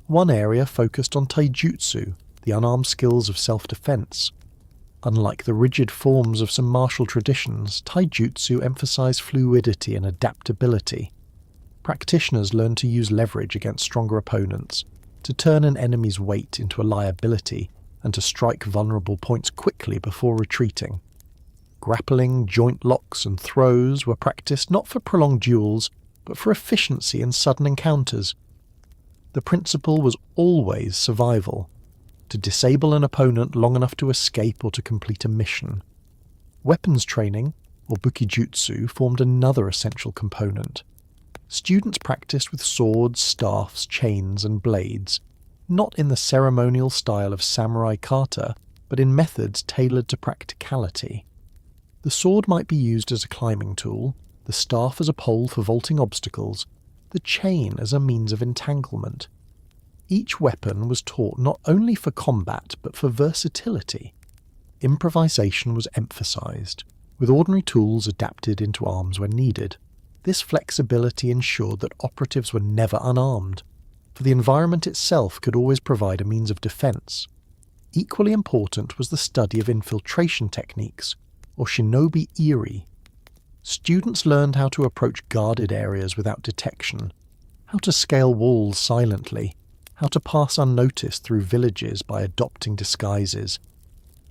One area focused on taijutsu, the unarmed skills of self-defense. Unlike the rigid forms of some martial traditions, taijutsu emphasized fluidity and adaptability. Practitioners learned to use leverage against stronger opponents, to turn an enemy's weight into a liability, and to strike vulnerable points quickly before retreating. Grappling, joint locks, and throws were practiced not for prolonged duels, but for efficiency in sudden encounters. The principle was always survival, to disable an opponent long enough to escape or to complete a mission. Weapons training, or bukijutsu, formed another essential component. Students practiced with swords, staffs, chains, and blades, not in the ceremonial style of samurai kata, but in methods tailored to practicality. The sword might be used as a climbing tool, the staff as a pole for vaulting obstacles, the chain as a means of entanglement. Each weapon was taught not only for combat but for versatility. Improvisation was emphasized, with ordinary tools adapted into arms when needed. This flexibility ensured that operatives were never unarmed, for the environment itself could always provide a means of defense. Equally important was the study of infiltration techniques, or shinobi iri. Students learned how to approach guarded areas without detection, how to scale walls silently, how to pass unnoticed through villages by adopting disguises.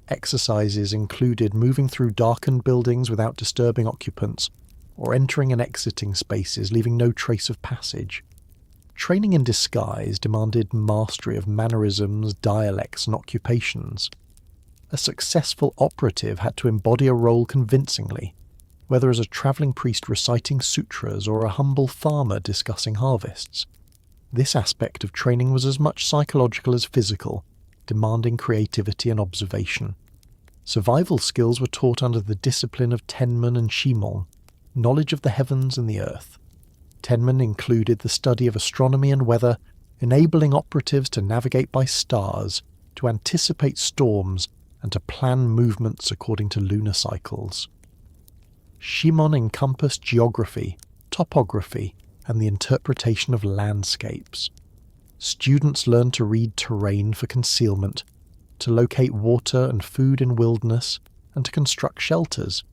Exercises included moving through darkened buildings without disturbing occupants, or entering and exiting spaces leaving no trace of passage. Training in disguise demanded mastery of mannerisms, dialects, and occupations. A successful operative had to embody a role convincingly, whether as a travelling priest reciting sutras or a humble farmer discussing harvests. This aspect of training was as much psychological as physical, demanding creativity and observation. Survival skills were taught under the discipline of tenman and shimon, knowledge of the heavens and the earth. Tenman included the study of astronomy and weather, enabling operatives to navigate by stars, to anticipate storms, and to plan movements according to lunar cycles. Shimon encompassed geography, topography, and the interpretation of landscapes. Students learned to read terrain for concealment, to locate water and food in wilderness, and to construct shelters.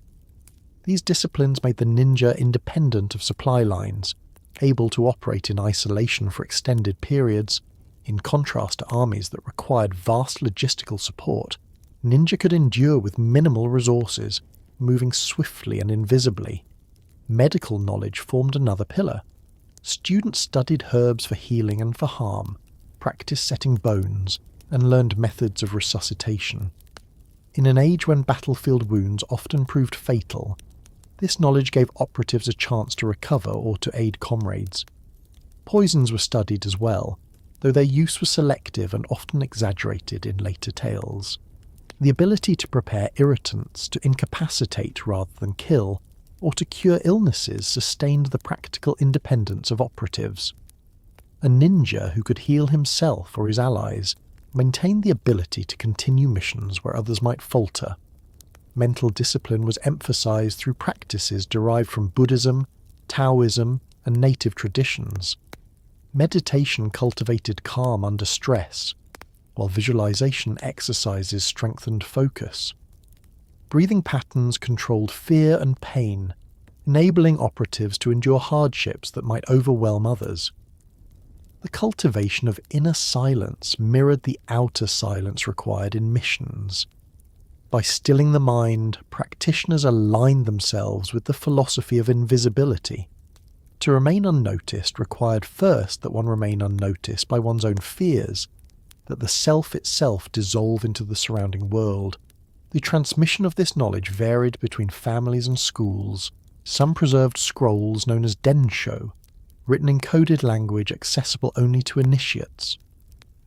These disciplines made the ninja independent of supply lines, able to operate in isolation for extended periods. In contrast to armies that required vast logistical support, ninja could endure with minimal resources, moving swiftly and invisibly. Medical knowledge formed another pillar. Students studied herbs for healing and for harm, practiced setting bones, and learned methods of resuscitation. In an age when battlefield wounds often proved fatal, this knowledge gave operatives a chance to recover or to aid comrades. Poisons were studied as well, though their use was selective and often exaggerated in later tales. The ability to prepare irritants, to incapacitate rather than kill, or to cure illnesses sustained the practical independence of operatives. A ninja who could heal himself or his allies maintained the ability to continue missions where others might falter. Mental discipline was emphasized through practices derived from Buddhism, Taoism, and native traditions. Meditation cultivated calm under stress, while visualization exercises strengthened focus. Breathing patterns controlled fear and pain, enabling operatives to endure hardships that might overwhelm others. The cultivation of inner silence mirrored the outer silence required in missions. By stilling the mind, practitioners aligned themselves with the philosophy of invisibility. To remain unnoticed required first that one remain unnoticed by one's own fears, that the self itself dissolve into the surrounding world. The transmission of this knowledge varied between families and schools. Some preserved scrolls known as densho, written in coded language accessible only to initiates.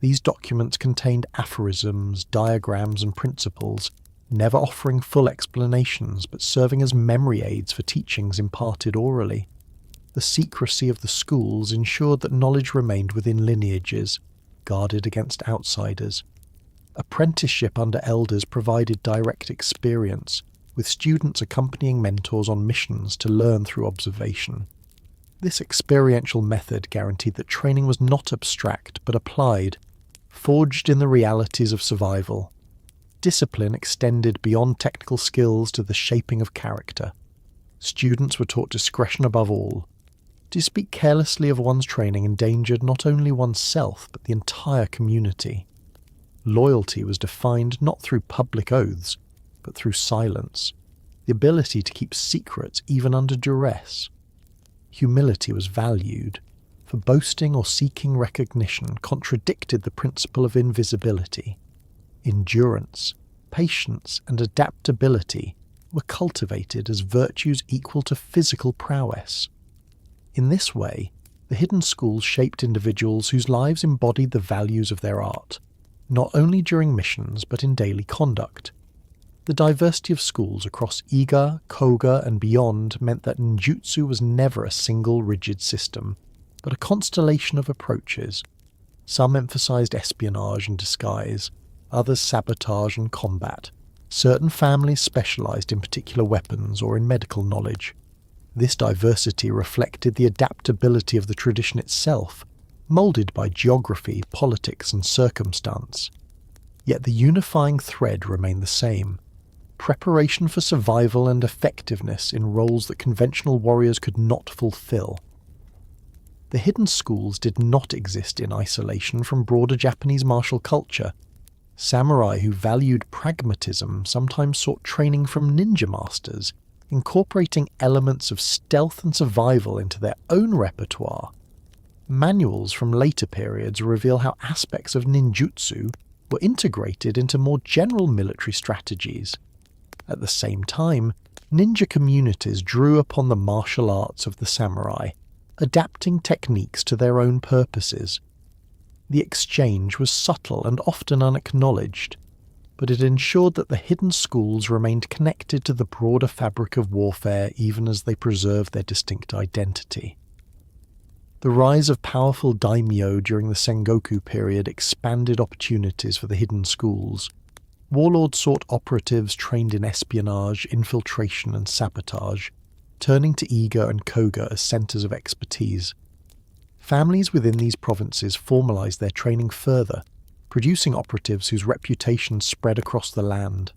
These documents contained aphorisms, diagrams, and principles, never offering full explanations but serving as memory aids for teachings imparted orally. The secrecy of the schools ensured that knowledge remained within lineages, guarded against outsiders. Apprenticeship under elders provided direct experience, with students accompanying mentors on missions to learn through observation. This experiential method guaranteed that training was not abstract but applied, forged in the realities of survival. Discipline extended beyond technical skills to the shaping of character. Students were taught discretion above all. To speak carelessly of one's training endangered not only oneself but the entire community. Loyalty was defined not through public oaths, but through silence, the ability to keep secrets even under duress. Humility was valued, for boasting or seeking recognition contradicted the principle of invisibility. Endurance, patience, and adaptability were cultivated as virtues equal to physical prowess. In this way, the hidden schools shaped individuals whose lives embodied the values of their art, not only during missions but in daily conduct. The diversity of schools across Iga, Koga, and beyond meant that ninjutsu was never a single rigid system, but a constellation of approaches. Some emphasized espionage and disguise, others sabotage and combat. Certain families specialized in particular weapons or in medical knowledge. This diversity reflected the adaptability of the tradition itself, molded by geography, politics, and circumstance. Yet the unifying thread remained the same: preparation for survival and effectiveness in roles that conventional warriors could not fulfill. The hidden schools did not exist in isolation from broader Japanese martial culture. Samurai who valued pragmatism sometimes sought training from ninja masters, incorporating elements of stealth and survival into their own repertoire. Manuals from later periods reveal how aspects of ninjutsu were integrated into more general military strategies. At the same time, ninja communities drew upon the martial arts of the samurai, adapting techniques to their own purposes. The exchange was subtle and often unacknowledged, but it ensured that the hidden schools remained connected to the broader fabric of warfare even as they preserved their distinct identity. The rise of powerful daimyo during the Sangoku period expanded opportunities for the hidden schools. Warlords sought operatives trained in espionage, infiltration, and sabotage, turning to Iga and Koga as centers of expertise. Families within these provinces formalized their training further, producing operatives whose reputations spread across the land.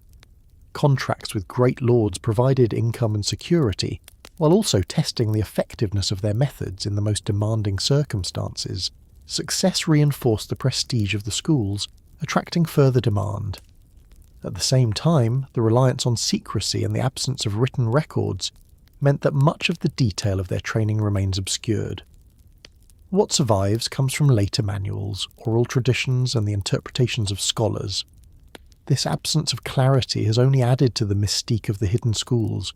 Contracts with great lords provided income and security, while also testing the effectiveness of their methods in the most demanding circumstances. Success reinforced the prestige of the schools, attracting further demand. At the same time, the reliance on secrecy and the absence of written records meant that much of the detail of their training remains obscured. What survives comes from later manuals, oral traditions, and the interpretations of scholars. This absence of clarity has only added to the mystique of the hidden schools.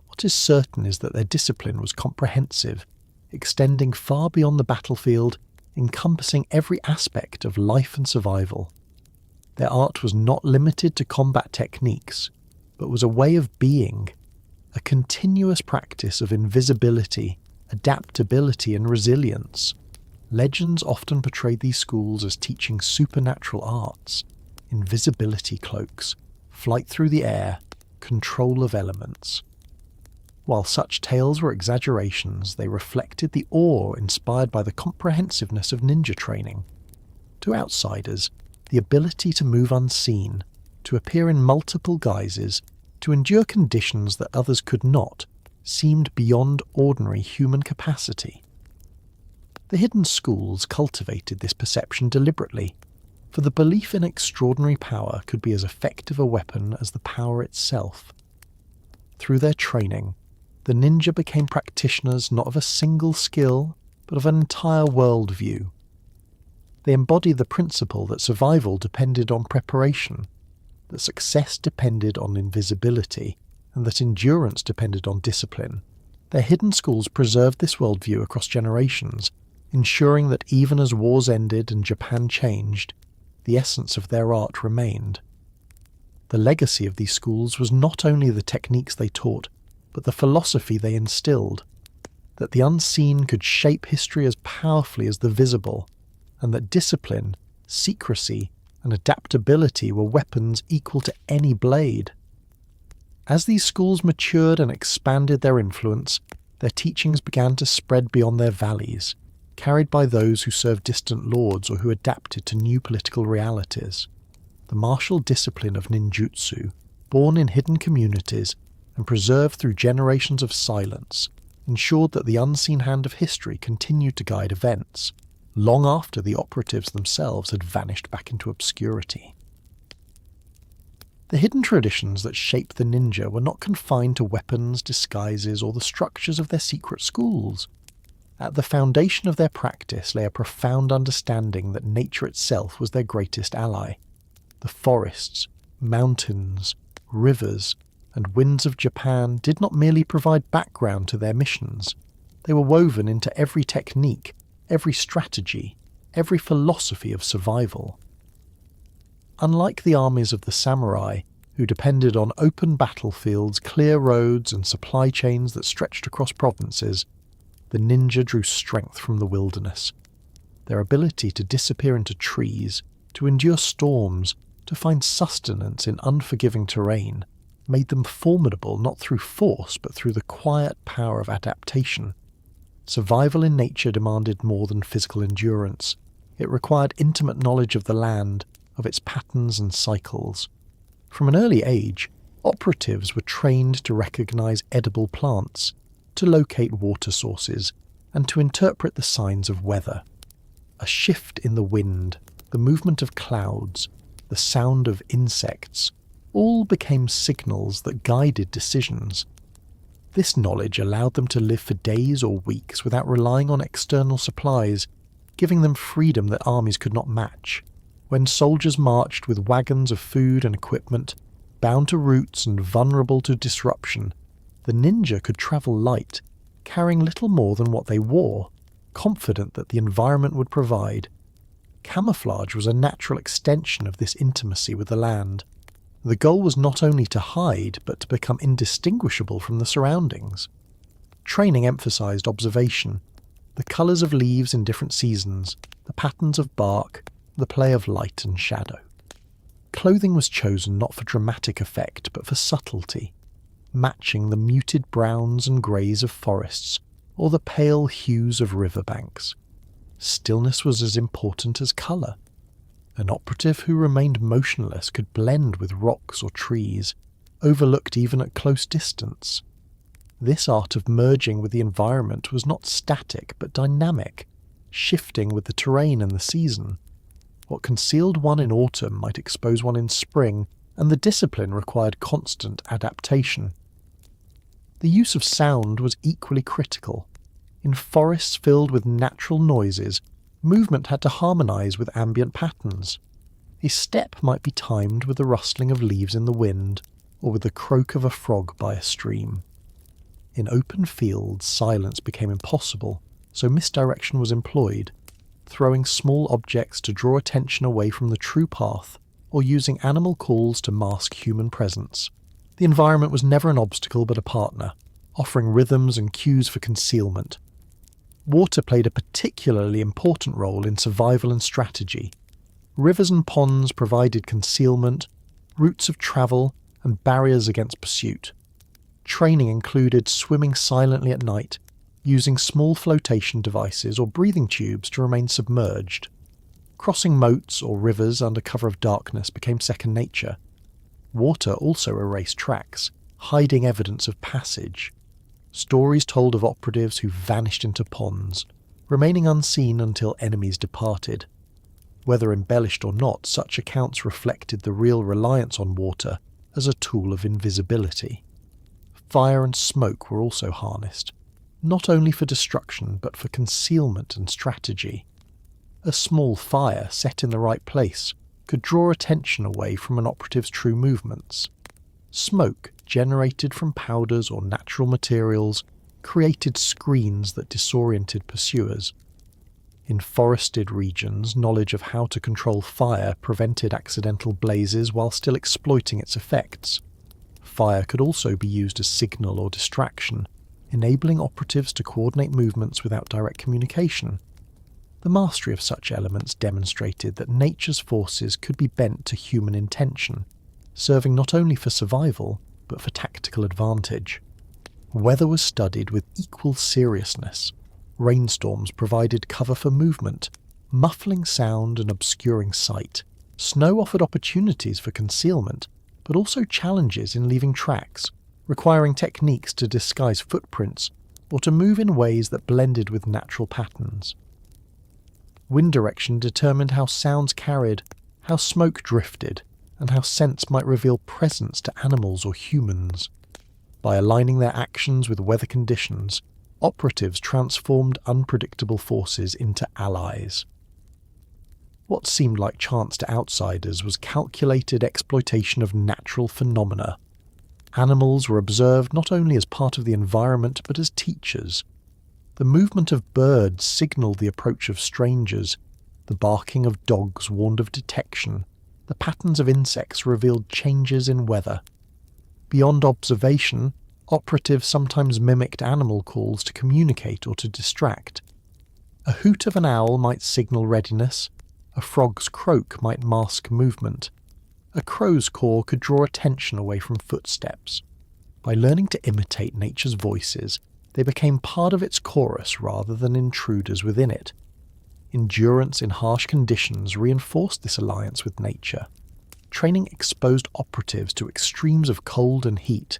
What is certain is that their discipline was comprehensive, extending far beyond the battlefield, encompassing every aspect of life and survival. Their art was not limited to combat techniques, but was a way of being, a continuous practice of invisibility, adaptability and resilience. Legends often portrayed these schools as teaching supernatural arts, invisibility cloaks, flight through the air, control of elements. While such tales were exaggerations, they reflected the awe inspired by the comprehensiveness of ninja training. To outsiders, the ability to move unseen, to appear in multiple guises, to endure conditions that others could not, seemed beyond ordinary human capacity. The hidden schools cultivated this perception deliberately, for the belief in extraordinary power could be as effective a weapon as the power itself. Through their training, the ninja became practitioners not of a single skill, but of an entire worldview. They embodied the principle that survival depended on preparation, that success depended on invisibility, and that endurance depended on discipline. Their hidden schools preserved this worldview across generations, ensuring that even as wars ended and Japan changed, the essence of their art remained. The legacy of these schools was not only the techniques they taught, but the philosophy they instilled, that the unseen could shape history as powerfully as the visible, and that discipline, secrecy, and adaptability were weapons equal to any blade. As these schools matured and expanded their influence, their teachings began to spread beyond their valleys, carried by those who served distant lords or who adapted to new political realities. The martial discipline of ninjutsu, born in hidden communities and preserved through generations of silence, ensured that the unseen hand of history continued to guide events, long after the operatives themselves had vanished back into obscurity. The hidden traditions that shaped the ninja were not confined to weapons, disguises, or the structures of their secret schools. At the foundation of their practice lay a profound understanding that nature itself was their greatest ally. The forests, mountains, rivers, and winds of Japan did not merely provide background to their missions. They were woven into every technique, every strategy, every philosophy of survival. Unlike the armies of the samurai, who depended on open battlefields, clear roads, and supply chains that stretched across provinces, the ninja drew strength from the wilderness. Their ability to disappear into trees, to endure storms, to find sustenance in unforgiving terrain, made them formidable not through force but through the quiet power of adaptation. Survival in nature demanded more than physical endurance. It required intimate knowledge of the land, of its patterns and cycles. From an early age, operatives were trained to recognize edible plants, to locate water sources, and to interpret the signs of weather. A shift in the wind, the movement of clouds, the sound of insects, all became signals that guided decisions. This knowledge allowed them to live for days or weeks without relying on external supplies, giving them freedom that armies could not match. When soldiers marched with wagons of food and equipment, bound to routes and vulnerable to disruption, the ninja could travel light, carrying little more than what they wore, confident that the environment would provide. Camouflage was a natural extension of this intimacy with the land. The goal was not only to hide, but to become indistinguishable from the surroundings. Training emphasized observation, the colors of leaves in different seasons, the patterns of bark, the play of light and shadow. Clothing was chosen not for dramatic effect, but for subtlety, matching the muted browns and greys of forests or the pale hues of riverbanks. Stillness was as important as color. An operative who remained motionless could blend with rocks or trees, overlooked even at close distance. This art of merging with the environment was not static but dynamic, shifting with the terrain and the season. What concealed one in autumn might expose one in spring, and the discipline required constant adaptation. The use of sound was equally critical. In forests filled with natural noises, movement had to harmonize with ambient patterns. A step might be timed with the rustling of leaves in the wind, or with the croak of a frog by a stream. In open fields, silence became impossible, so misdirection was employed, throwing small objects to draw attention away from the true path, or using animal calls to mask human presence. The environment was never an obstacle but a partner, offering rhythms and cues for concealment. Water played a particularly important role in survival and strategy. Rivers and ponds provided concealment, routes of travel, and barriers against pursuit. Training included swimming silently at night, using small flotation devices or breathing tubes to remain submerged. Crossing moats or rivers under cover of darkness became second nature. Water also erased tracks, hiding evidence of passage. Stories told of operatives who vanished into ponds, remaining unseen until enemies departed. Whether embellished or not, such accounts reflected the real reliance on water as a tool of invisibility. Fire and smoke were also harnessed, not only for destruction but for concealment and strategy. A small fire set in the right place could draw attention away from an operative's true movements. Smoke, generated from powders or natural materials, created screens that disoriented pursuers. In forested regions, knowledge of how to control fire prevented accidental blazes while still exploiting its effects. Fire could also be used as signal or distraction, enabling operatives to coordinate movements without direct communication. The mastery of such elements demonstrated that nature's forces could be bent to human intention, serving not only for survival, but for tactical advantage. Weather was studied with equal seriousness. Rainstorms provided cover for movement, muffling sound and obscuring sight. Snow offered opportunities for concealment, but also challenges in leaving tracks, requiring techniques to disguise footprints or to move in ways that blended with natural patterns. Wind direction determined how sounds carried, how smoke drifted, and how scents might reveal presence to animals or humans. By aligning their actions with weather conditions, operatives transformed unpredictable forces into allies. What seemed like chance to outsiders was calculated exploitation of natural phenomena. Animals were observed not only as part of the environment but as teachers. The movement of birds signalled the approach of strangers, the barking of dogs warned of detection, the patterns of insects revealed changes in weather. Beyond observation, operatives sometimes mimicked animal calls to communicate or to distract. A hoot of an owl might signal readiness, a frog's croak might mask movement. A crow's caw could draw attention away from footsteps. By learning to imitate nature's voices, they became part of its chorus rather than intruders within it. Endurance in harsh conditions reinforced this alliance with nature. Training exposed operatives to extremes of cold and heat,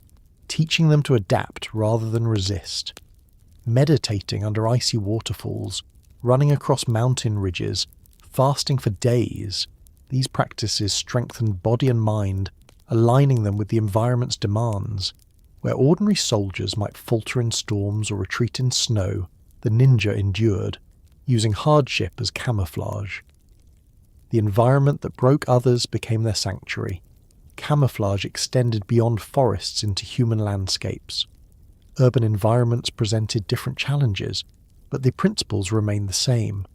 teaching them to adapt rather than resist. Meditating under icy waterfalls, running across mountain ridges, fasting for days, these practices strengthened body and mind, aligning them with the environment's demands. Where ordinary soldiers might falter in storms or retreat in snow, the ninja endured, using hardship as camouflage. The environment that broke others became their sanctuary. Camouflage extended beyond forests into human landscapes. Urban environments presented different challenges, but the principles remained the same: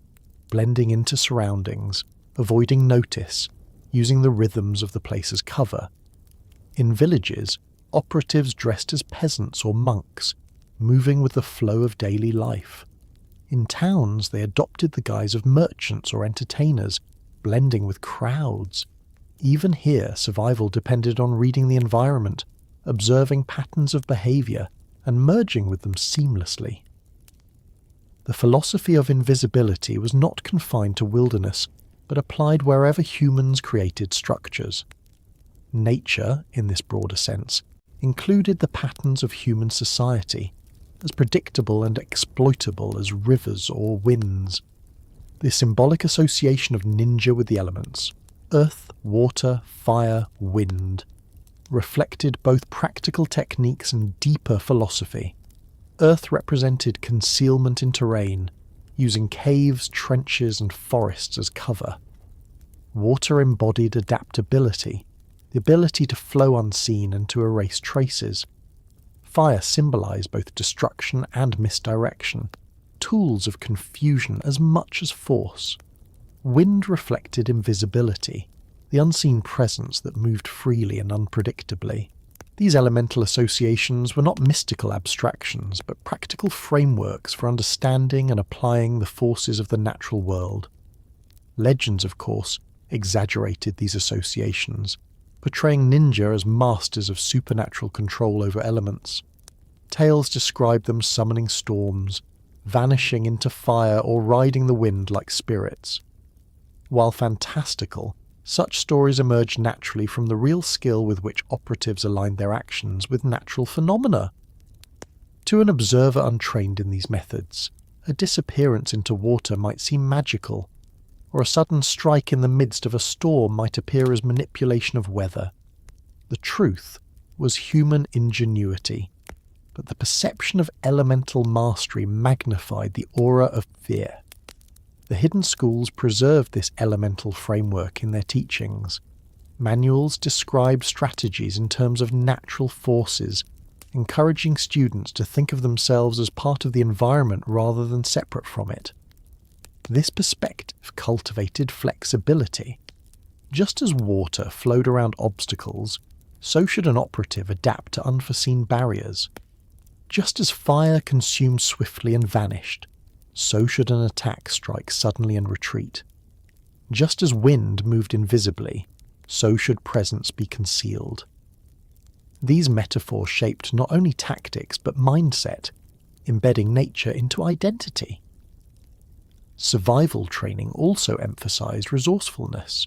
blending into surroundings, avoiding notice, using the rhythms of the place as cover. In villages, operatives dressed as peasants or monks, moving with the flow of daily life. In towns, they adopted the guise of merchants or entertainers, blending with crowds. Even here, survival depended on reading the environment, observing patterns of behavior, and merging with them seamlessly. The philosophy of invisibility was not confined to wilderness, but applied wherever humans created structures. Nature, in this broader sense, included the patterns of human society, as predictable and exploitable as rivers or winds. The symbolic association of ninja with the elements, earth, water, fire, wind, reflected both practical techniques and deeper philosophy. Earth represented concealment in terrain, using caves, trenches, and forests as cover. Water embodied adaptability, the ability to flow unseen and to erase traces. Fire symbolized both destruction and misdirection, tools of confusion as much as force. Wind reflected invisibility, the unseen presence that moved freely and unpredictably. These elemental associations were not mystical abstractions, but practical frameworks for understanding and applying the forces of the natural world. Legends, of course, exaggerated these associations, portraying ninja as masters of supernatural control over elements. Tales describe them summoning storms, vanishing into fire, or riding the wind like spirits. While fantastical, such stories emerged naturally from the real skill with which operatives aligned their actions with natural phenomena. To an observer untrained in these methods, a disappearance into water might seem magical, or a sudden strike in the midst of a storm might appear as manipulation of weather. The truth was human ingenuity, but the perception of elemental mastery magnified the aura of fear. The hidden schools preserved this elemental framework in their teachings. Manuals described strategies in terms of natural forces, encouraging students to think of themselves as part of the environment rather than separate from it. This perspective cultivated flexibility. Just as water flowed around obstacles, so should an operative adapt to unforeseen barriers. Just as fire consumed swiftly and vanished, so should an attack strike suddenly and retreat. Just as wind moved invisibly, so should presence be concealed. These metaphors shaped not only tactics but mindset, embedding nature into identity. Survival training also emphasized resourcefulness.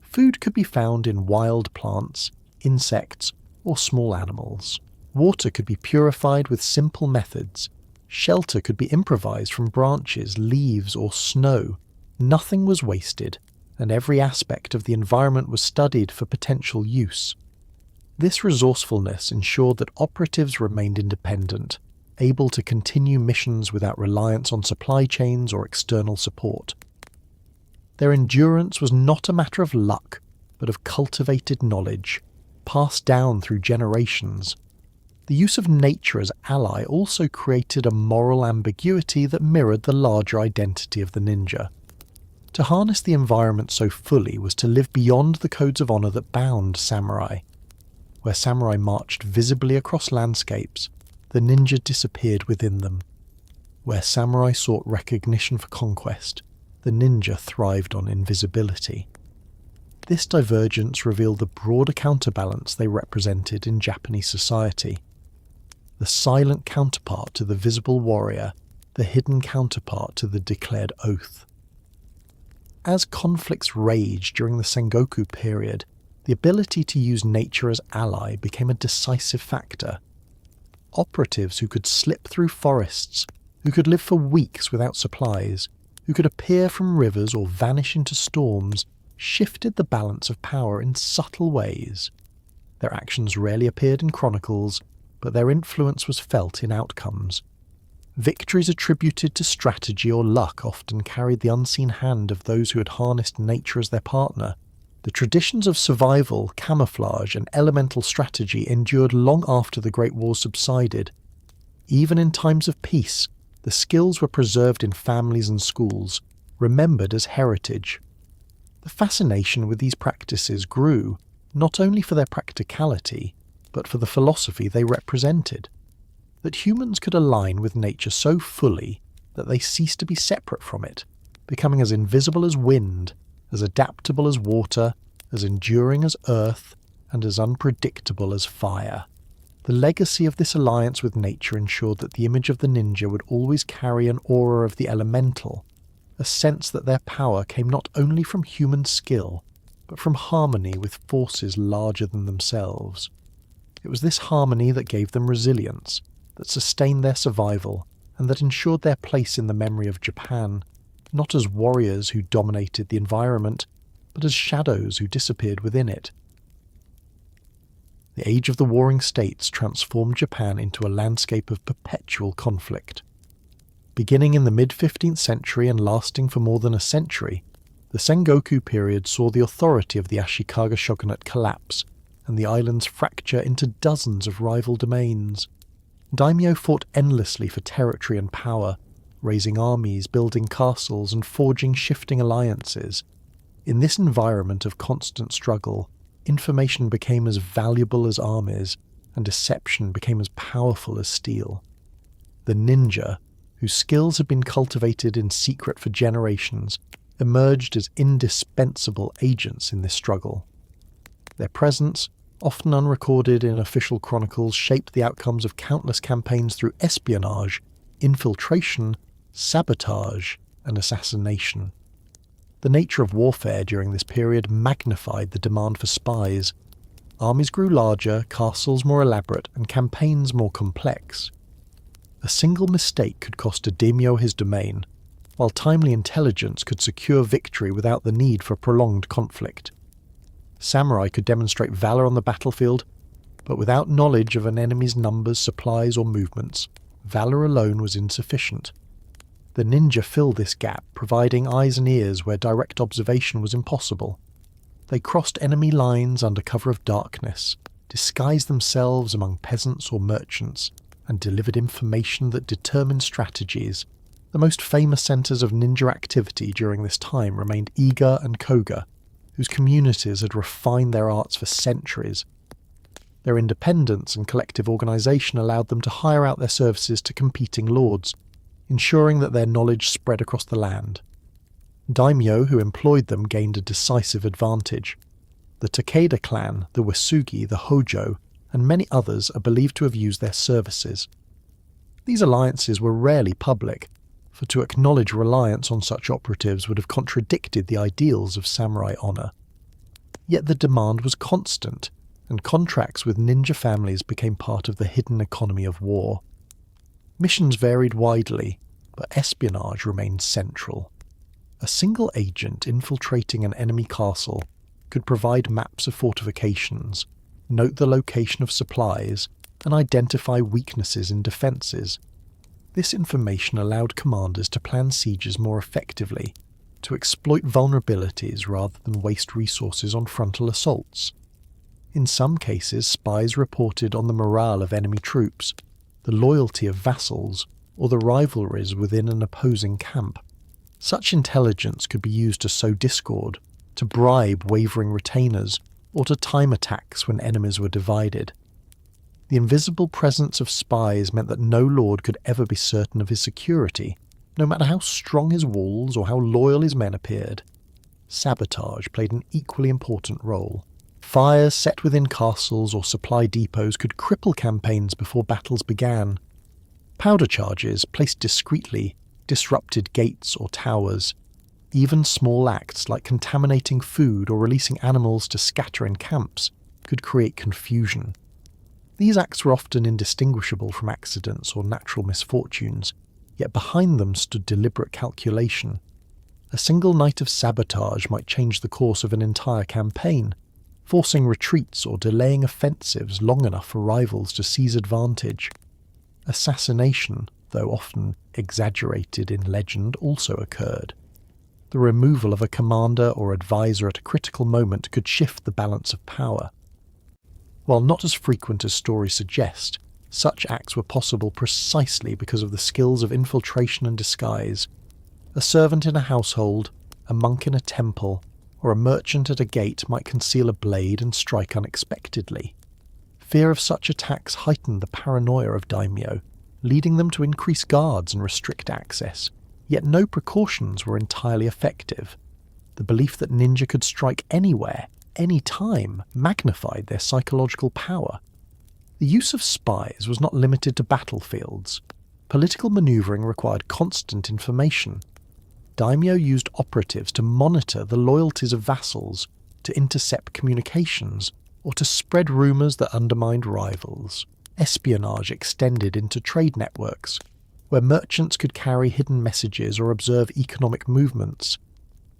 Food could be found in wild plants, insects, or small animals. Water could be purified with simple methods. Shelter could be improvised from branches, leaves, or snow. Nothing was wasted, and every aspect of the environment was studied for potential use. This resourcefulness ensured that operatives remained independent, able to continue missions without reliance on supply chains or external support. Their endurance was not a matter of luck, but of cultivated knowledge, passed down through generations. The use of nature as ally also created a moral ambiguity that mirrored the larger identity of the ninja. To harness the environment so fully was to live beyond the codes of honor that bound samurai. Where samurai marched visibly across landscapes, the ninja disappeared within them. Where samurai sought recognition for conquest, the ninja thrived on invisibility. This divergence revealed the broader counterbalance they represented in Japanese society. The silent counterpart to the visible warrior, the hidden counterpart to the declared oath. As conflicts raged during the Sangoku period, the ability to use nature as ally became a decisive factor. Operatives who could slip through forests, who could live for weeks without supplies, who could appear from rivers or vanish into storms, shifted the balance of power in subtle ways. Their actions rarely appeared in chronicles, but their influence was felt in outcomes. Victories attributed to strategy or luck often carried the unseen hand of those who had harnessed nature as their partner. The traditions of survival, camouflage, and elemental strategy endured long after the Great Wars subsided. Even in times of peace, the skills were preserved in families and schools, remembered as heritage. The fascination with these practices grew, not only for their practicality, but for the philosophy they represented. That humans could align with nature so fully that they ceased to be separate from it, becoming as invisible as wind, as adaptable as water, as enduring as earth, and as unpredictable as fire. The legacy of this alliance with nature ensured that the image of the ninja would always carry an aura of the elemental, a sense that their power came not only from human skill, but from harmony with forces larger than themselves. It was this harmony that gave them resilience, that sustained their survival, and that ensured their place in the memory of Japan, not as warriors who dominated the environment, but as shadows who disappeared within it. The Age of the Warring States transformed Japan into a landscape of perpetual conflict. Beginning in the mid-15th century and lasting for more than a century, The Sangoku period saw the authority of the Ashikaga Shogunate collapse, and the islands fracture into dozens of rival domains. Daimyo fought endlessly for territory and power, raising armies, building castles, and forging shifting alliances. In this environment of constant struggle, information became as valuable as armies, and deception became as powerful as steel. The ninja, whose skills had been cultivated in secret for generations, emerged as indispensable agents in this struggle. Their presence, often unrecorded in official chronicles, shaped the outcomes of countless campaigns through espionage, infiltration, sabotage, and assassination. The nature of warfare during this period magnified the demand for spies. Armies grew larger, castles more elaborate, and campaigns more complex. A single mistake could cost a daimyo his domain, while timely intelligence could secure victory without the need for prolonged conflict. Samurai could demonstrate valor on the battlefield, but without knowledge of an enemy's numbers, supplies, or movements, valor alone was insufficient. The ninja filled this gap, providing eyes and ears where direct observation was impossible. They crossed enemy lines under cover of darkness, disguised themselves among peasants or merchants, and delivered information that determined strategies. The most famous centres of ninja activity during this time remained Iga and Koga, whose communities had refined their arts for centuries. Their independence and collective organisation allowed them to hire out their services to competing lords, ensuring that their knowledge spread across the land. Daimyo who employed them gained a decisive advantage. The Takeda clan, the Wasugi, the Hojo, and many others are believed to have used their services. These alliances were rarely public, for to acknowledge reliance on such operatives would have contradicted the ideals of samurai honour. Yet the demand was constant, and contracts with ninja families became part of the hidden economy of war. Missions varied widely, but espionage remained central. A single agent infiltrating an enemy castle could provide maps of fortifications, note the location of supplies, and identify weaknesses in defences. This information allowed commanders to plan sieges more effectively, to exploit vulnerabilities rather than waste resources on frontal assaults. In some cases, spies reported on the morale of enemy troops, the loyalty of vassals, or the rivalries within an opposing camp. Such intelligence could be used to sow discord, to bribe wavering retainers, or to time attacks when enemies were divided. The invisible presence of spies meant that no lord could ever be certain of his security, no matter how strong his walls or how loyal his men appeared. Sabotage played an equally important role. Fires set within castles or supply depots could cripple campaigns before battles began. Powder charges, placed discreetly, disrupted gates or towers. Even small acts like contaminating food or releasing animals to scatter in camps could create confusion. These acts were often indistinguishable from accidents or natural misfortunes, yet behind them stood deliberate calculation. A single night of sabotage might change the course of an entire campaign, forcing retreats or delaying offensives long enough for rivals to seize advantage. Assassination, though often exaggerated in legend, also occurred. The removal of a commander or advisor at a critical moment could shift the balance of power. While not as frequent as stories suggest, such acts were possible precisely because of the skills of infiltration and disguise. A servant in a household, a monk in a temple, or a merchant at a gate might conceal a blade and strike unexpectedly. Fear of such attacks heightened the paranoia of daimyo, leading them to increase guards and restrict access. Yet no precautions were entirely effective. The belief that ninja could strike anywhere, any time, magnified their psychological power. The use of spies was not limited to battlefields. Political maneuvering required constant information. Daimyo used operatives to monitor the loyalties of vassals, to intercept communications, or to spread rumours that undermined rivals. Espionage extended into trade networks, where merchants could carry hidden messages or observe economic movements.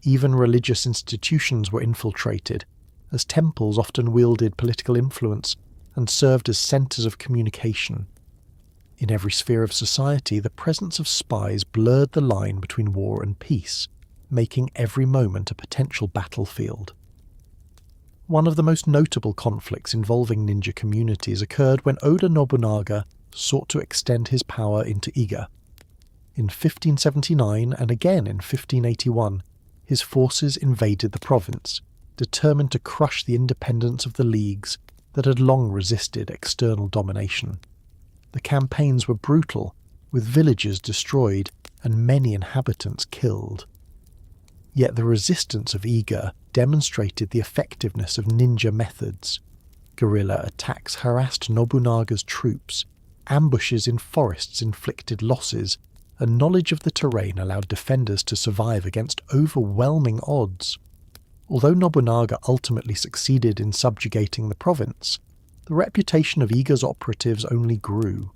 Even religious institutions were infiltrated, as temples often wielded political influence and served as centres of communication. In every sphere of society, the presence of spies blurred the line between war and peace, making every moment a potential battlefield. One of the most notable conflicts involving ninja communities occurred when Oda Nobunaga sought to extend his power into Iga. In 1579 and again in 1581, his forces invaded the province, determined to crush the independence of the leagues that had long resisted external domination. The campaigns were brutal, with villages destroyed and many inhabitants killed. Yet the resistance of Iga demonstrated the effectiveness of ninja methods. Guerrilla attacks harassed Nobunaga's troops, ambushes in forests inflicted losses, and knowledge of the terrain allowed defenders to survive against overwhelming odds. Although Nobunaga ultimately succeeded in subjugating the province, the reputation of Iga's operatives only grew.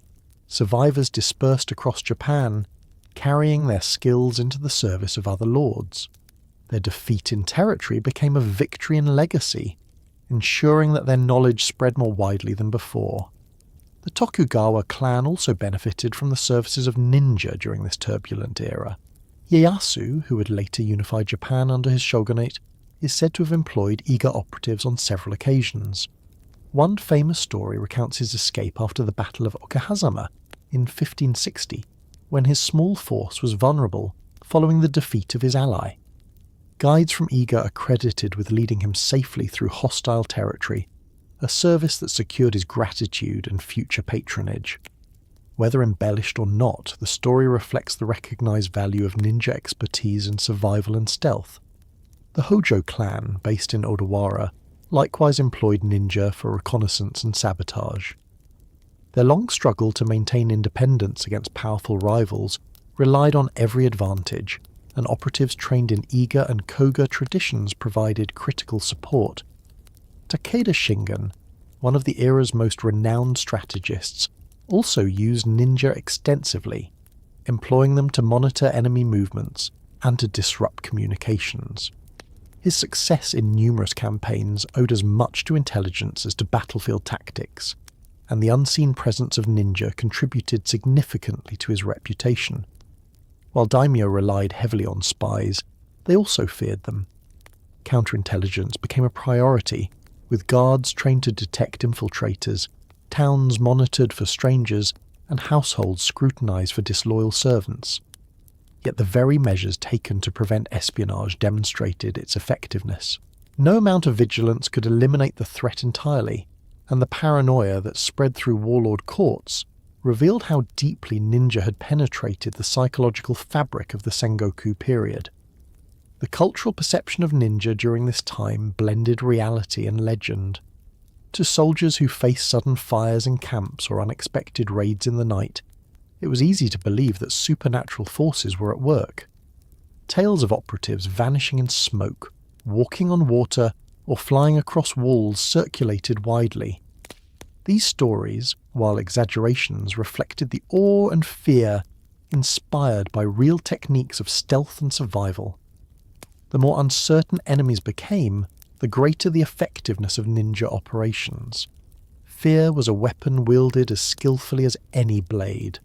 Survivors dispersed across Japan, carrying their skills into the service of other lords. Their defeat in territory became a victory in legacy, ensuring that their knowledge spread more widely than before. The Tokugawa clan also benefited from the services of ninja during this turbulent era. Ieyasu, who would later unify Japan under his shogunate, is said to have employed Iga operatives on several occasions. One famous story recounts his escape after the Battle of Okahazama in 1560, when his small force was vulnerable following the defeat of his ally. Guides from Iga are credited with leading him safely through hostile territory, a service that secured his gratitude and future patronage. Whether embellished or not, the story reflects the recognized value of ninja expertise in survival and stealth. The Hojo clan, based in Odawara, likewise employed ninja for reconnaissance and sabotage. Their long struggle to maintain independence against powerful rivals relied on every advantage, and operatives trained in Iga and Koga traditions provided critical support. Takeda Shingen, one of the era's most renowned strategists, also used ninja extensively, employing them to monitor enemy movements and to disrupt communications. His success in numerous campaigns owed as much to intelligence as to battlefield tactics, and the unseen presence of ninja contributed significantly to his reputation. While daimyo relied heavily on spies, they also feared them. Counterintelligence became a priority, with guards trained to detect infiltrators, towns monitored for strangers, and households scrutinized for disloyal servants. Yet the very measures taken to prevent espionage demonstrated its effectiveness. No amount of vigilance could eliminate the threat entirely, and the paranoia that spread through warlord courts revealed how deeply ninja had penetrated the psychological fabric of the Sangoku period. The cultural perception of ninja during this time blended reality and legend. To soldiers who faced sudden fires in camps or unexpected raids in the night, it was easy to believe that supernatural forces were at work. Tales of operatives vanishing in smoke, walking on water, or flying across walls circulated widely. These stories, while exaggerations, reflected the awe and fear inspired by real techniques of stealth and survival. The more uncertain enemies became, the greater the effectiveness of ninja operations. Fear was a weapon wielded as skillfully as any blade.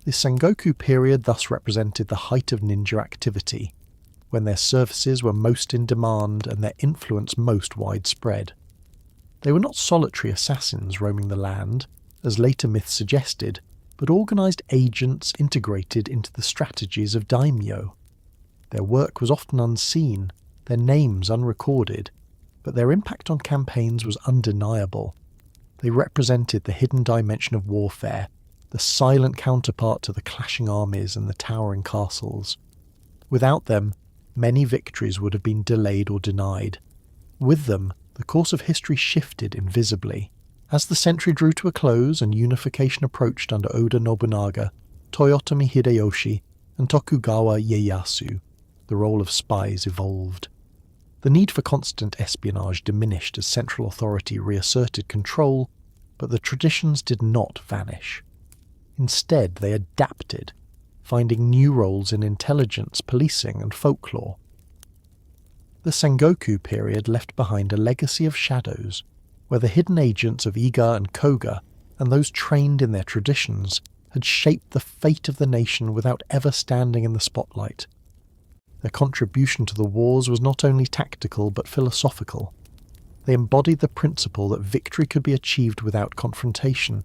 The Sangoku period thus represented the height of ninja activity, when their services were most in demand and their influence most widespread. They were not solitary assassins roaming the land, as later myths suggested, but organised agents integrated into the strategies of daimyo. Their work was often unseen, their names unrecorded, but their impact on campaigns was undeniable. They represented the hidden dimension of warfare, the silent counterpart to the clashing armies and the towering castles. Without them, many victories would have been delayed or denied. With them, the course of history shifted invisibly. As the century drew to a close and unification approached under Oda Nobunaga, Toyotomi Hideyoshi, and Tokugawa Ieyasu, the role of spies evolved. The need for constant espionage diminished as central authority reasserted control, but the traditions did not vanish. Instead, they adapted, finding new roles in intelligence, policing, and folklore. The Sangoku period left behind a legacy of shadows, where the hidden agents of Iga and Koga, and those trained in their traditions, had shaped the fate of the nation without ever standing in the spotlight. Their contribution to the wars was not only tactical but philosophical. They embodied the principle that victory could be achieved without confrontation,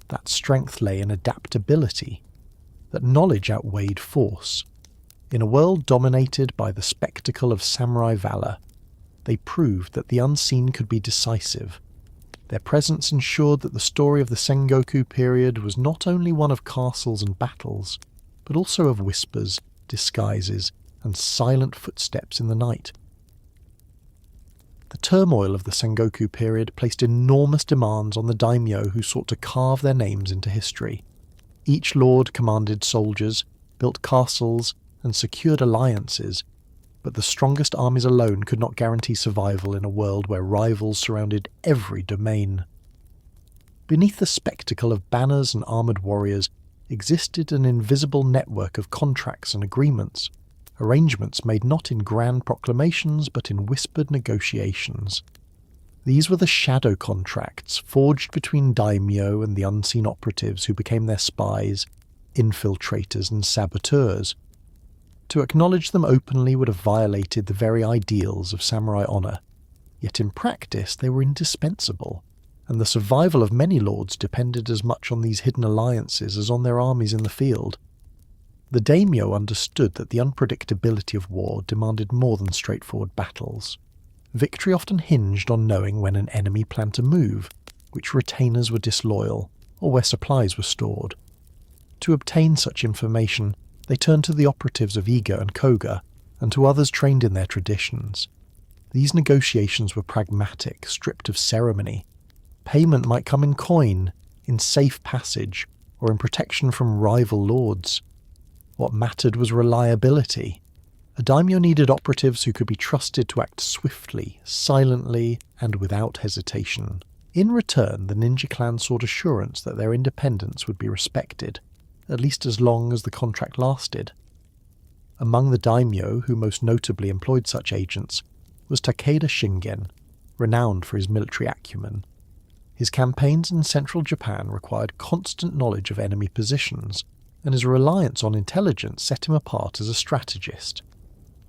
that strength lay in adaptability, that knowledge outweighed force. In a world dominated by the spectacle of samurai valor, they proved that the unseen could be decisive. Their presence ensured that the story of the Sangoku period was not only one of castles and battles, but also of whispers, disguises, and silent footsteps in the night. The turmoil of the Sangoku period placed enormous demands on the daimyo who sought to carve their names into history. Each lord commanded soldiers, built castles, and secured alliances, but the strongest armies alone could not guarantee survival in a world where rivals surrounded every domain. Beneath the spectacle of banners and armoured warriors existed an invisible network of contracts and agreements, arrangements made not in grand proclamations but in whispered negotiations. These were the shadow contracts forged between daimyo and the unseen operatives who became their spies, infiltrators and saboteurs. To acknowledge them openly would have violated the very ideals of samurai honour, yet in practice they were indispensable, and the survival of many lords depended as much on these hidden alliances as on their armies in the field. The daimyo understood that the unpredictability of war demanded more than straightforward battles. Victory often hinged on knowing when an enemy planned to move, which retainers were disloyal, or where supplies were stored. To obtain such information, they turned to the operatives of Iga and Koga, and to others trained in their traditions. These negotiations were pragmatic, stripped of ceremony. Payment might come in coin, in safe passage, or in protection from rival lords. What mattered was reliability. A daimyo needed operatives who could be trusted to act swiftly, silently, and without hesitation. In return, the ninja clan sought assurance that their independence would be respected, at least as long as the contract lasted. Among the daimyo who most notably employed such agents was Takeda Shingen, renowned for his military acumen. His campaigns in central Japan required constant knowledge of enemy positions, and his reliance on intelligence set him apart as a strategist.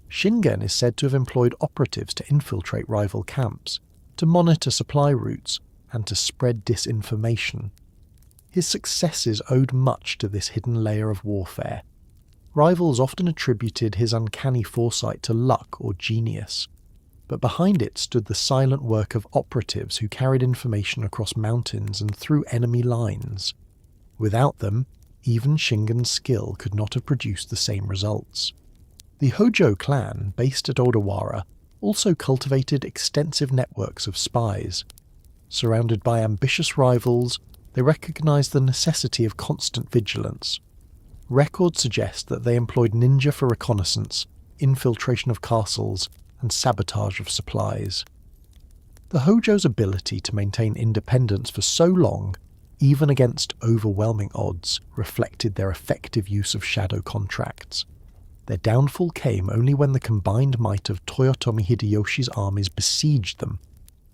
Shingen is said to have employed operatives to infiltrate rival camps, to monitor supply routes, and to spread disinformation. His successes owed much to this hidden layer of warfare. Rivals often attributed his uncanny foresight to luck or genius, but behind it stood the silent work of operatives who carried information across mountains and through enemy lines. Without them, even Shingen's skill could not have produced the same results. The Hojo clan, based at Odawara, also cultivated extensive networks of spies. Surrounded by ambitious rivals, they recognized the necessity of constant vigilance. Records suggest that they employed ninja for reconnaissance, infiltration of castles, and sabotage of supplies. The Hojo's ability to maintain independence for so long, even against overwhelming odds, reflected their effective use of shadow contracts. Their downfall came only when the combined might of Toyotomi Hideyoshi's armies besieged them,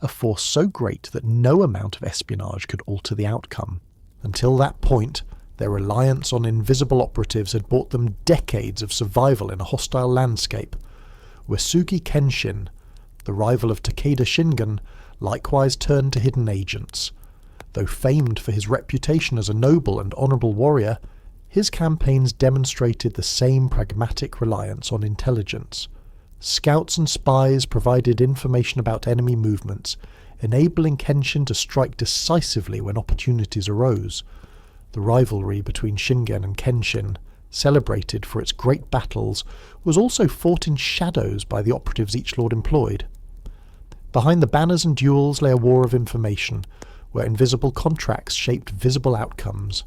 a force so great that no amount of espionage could alter the outcome. Until that point, their reliance on invisible operatives had bought them decades of survival in a hostile landscape. Uesugi Kenshin, the rival of Takeda Shingen, likewise turned to hidden agents. Though famed for his reputation as a noble and honourable warrior, his campaigns demonstrated the same pragmatic reliance on intelligence. Scouts and spies provided information about enemy movements, enabling Kenshin to strike decisively when opportunities arose. The rivalry between Shingen and Kenshin, celebrated for its great battles, was also fought in shadows by the operatives each lord employed. Behind the banners and duels lay a war of information, where invisible contracts shaped visible outcomes.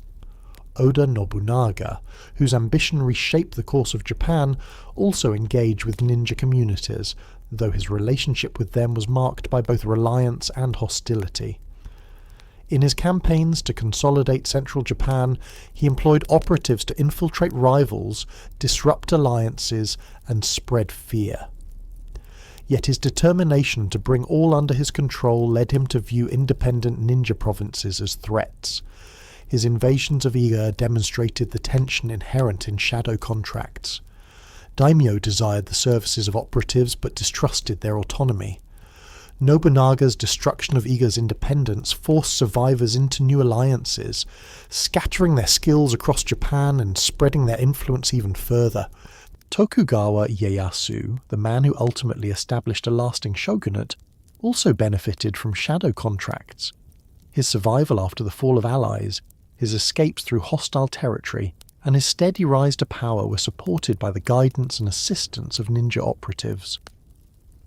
Oda Nobunaga, whose ambition reshaped the course of Japan, also engaged with ninja communities, though his relationship with them was marked by both reliance and hostility. In his campaigns to consolidate central Japan, he employed operatives to infiltrate rivals, disrupt alliances, and spread fear. Yet his determination to bring all under his control led him to view independent ninja provinces as threats. His invasions of Iga demonstrated the tension inherent in shadow contracts. Daimyo desired the services of operatives but distrusted their autonomy. Nobunaga's destruction of Iga's independence forced survivors into new alliances, scattering their skills across Japan and spreading their influence even further. Tokugawa Ieyasu, the man who ultimately established a lasting shogunate, also benefited from shadow contracts. His survival after the fall of allies, his escapes through hostile territory, and his steady rise to power were supported by the guidance and assistance of ninja operatives.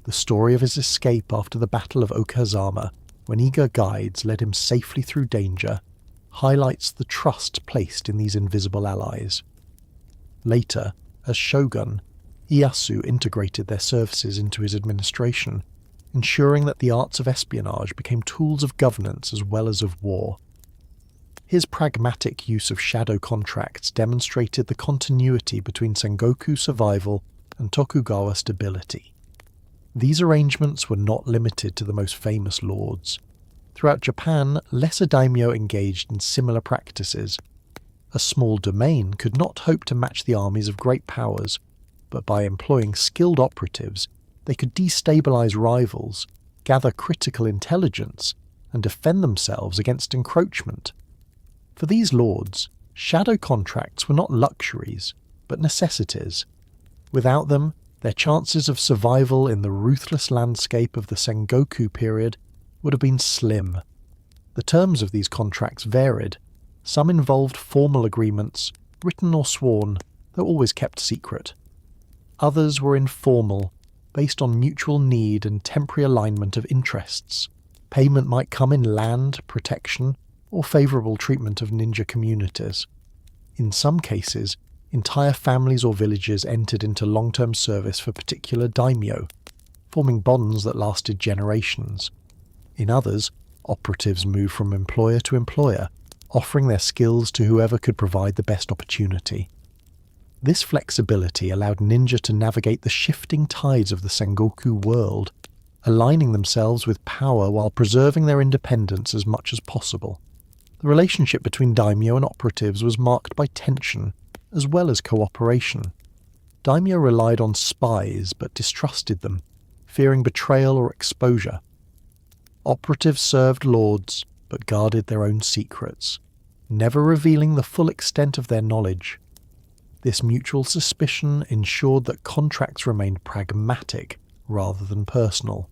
The story of his escape after the Battle of Okazama, when Iga guides led him safely through danger, highlights the trust placed in these invisible allies. Later, as shogun, Ieyasu integrated their services into his administration, ensuring that the arts of espionage became tools of governance as well as of war. His pragmatic use of shadow contracts demonstrated the continuity between Sangoku survival and Tokugawa stability. These arrangements were not limited to the most famous lords. Throughout Japan, lesser daimyo engaged in similar practices. A small domain could not hope to match the armies of great powers, but by employing skilled operatives, they could destabilize rivals, gather critical intelligence, and defend themselves against encroachment. For these lords, shadow contracts were not luxuries, but necessities. Without them, their chances of survival in the ruthless landscape of the Sengoku period would have been slim. The terms of these contracts varied. Some involved formal agreements, written or sworn, though always kept secret. Others were informal, based on mutual need and temporary alignment of interests. Payment might come in land, protection, or favourable treatment of ninja communities. In some cases, entire families or villages entered into long-term service for particular daimyo, forming bonds that lasted generations. In others, operatives moved from employer to employer, offering their skills to whoever could provide the best opportunity. This flexibility allowed ninja to navigate the shifting tides of the Sengoku world, aligning themselves with power while preserving their independence as much as possible. The relationship between daimyo and operatives was marked by tension, as well as cooperation. Daimyo relied on spies but distrusted them, fearing betrayal or exposure. Operatives served lords but guarded their own secrets, never revealing the full extent of their knowledge. This mutual suspicion ensured that contracts remained pragmatic rather than personal.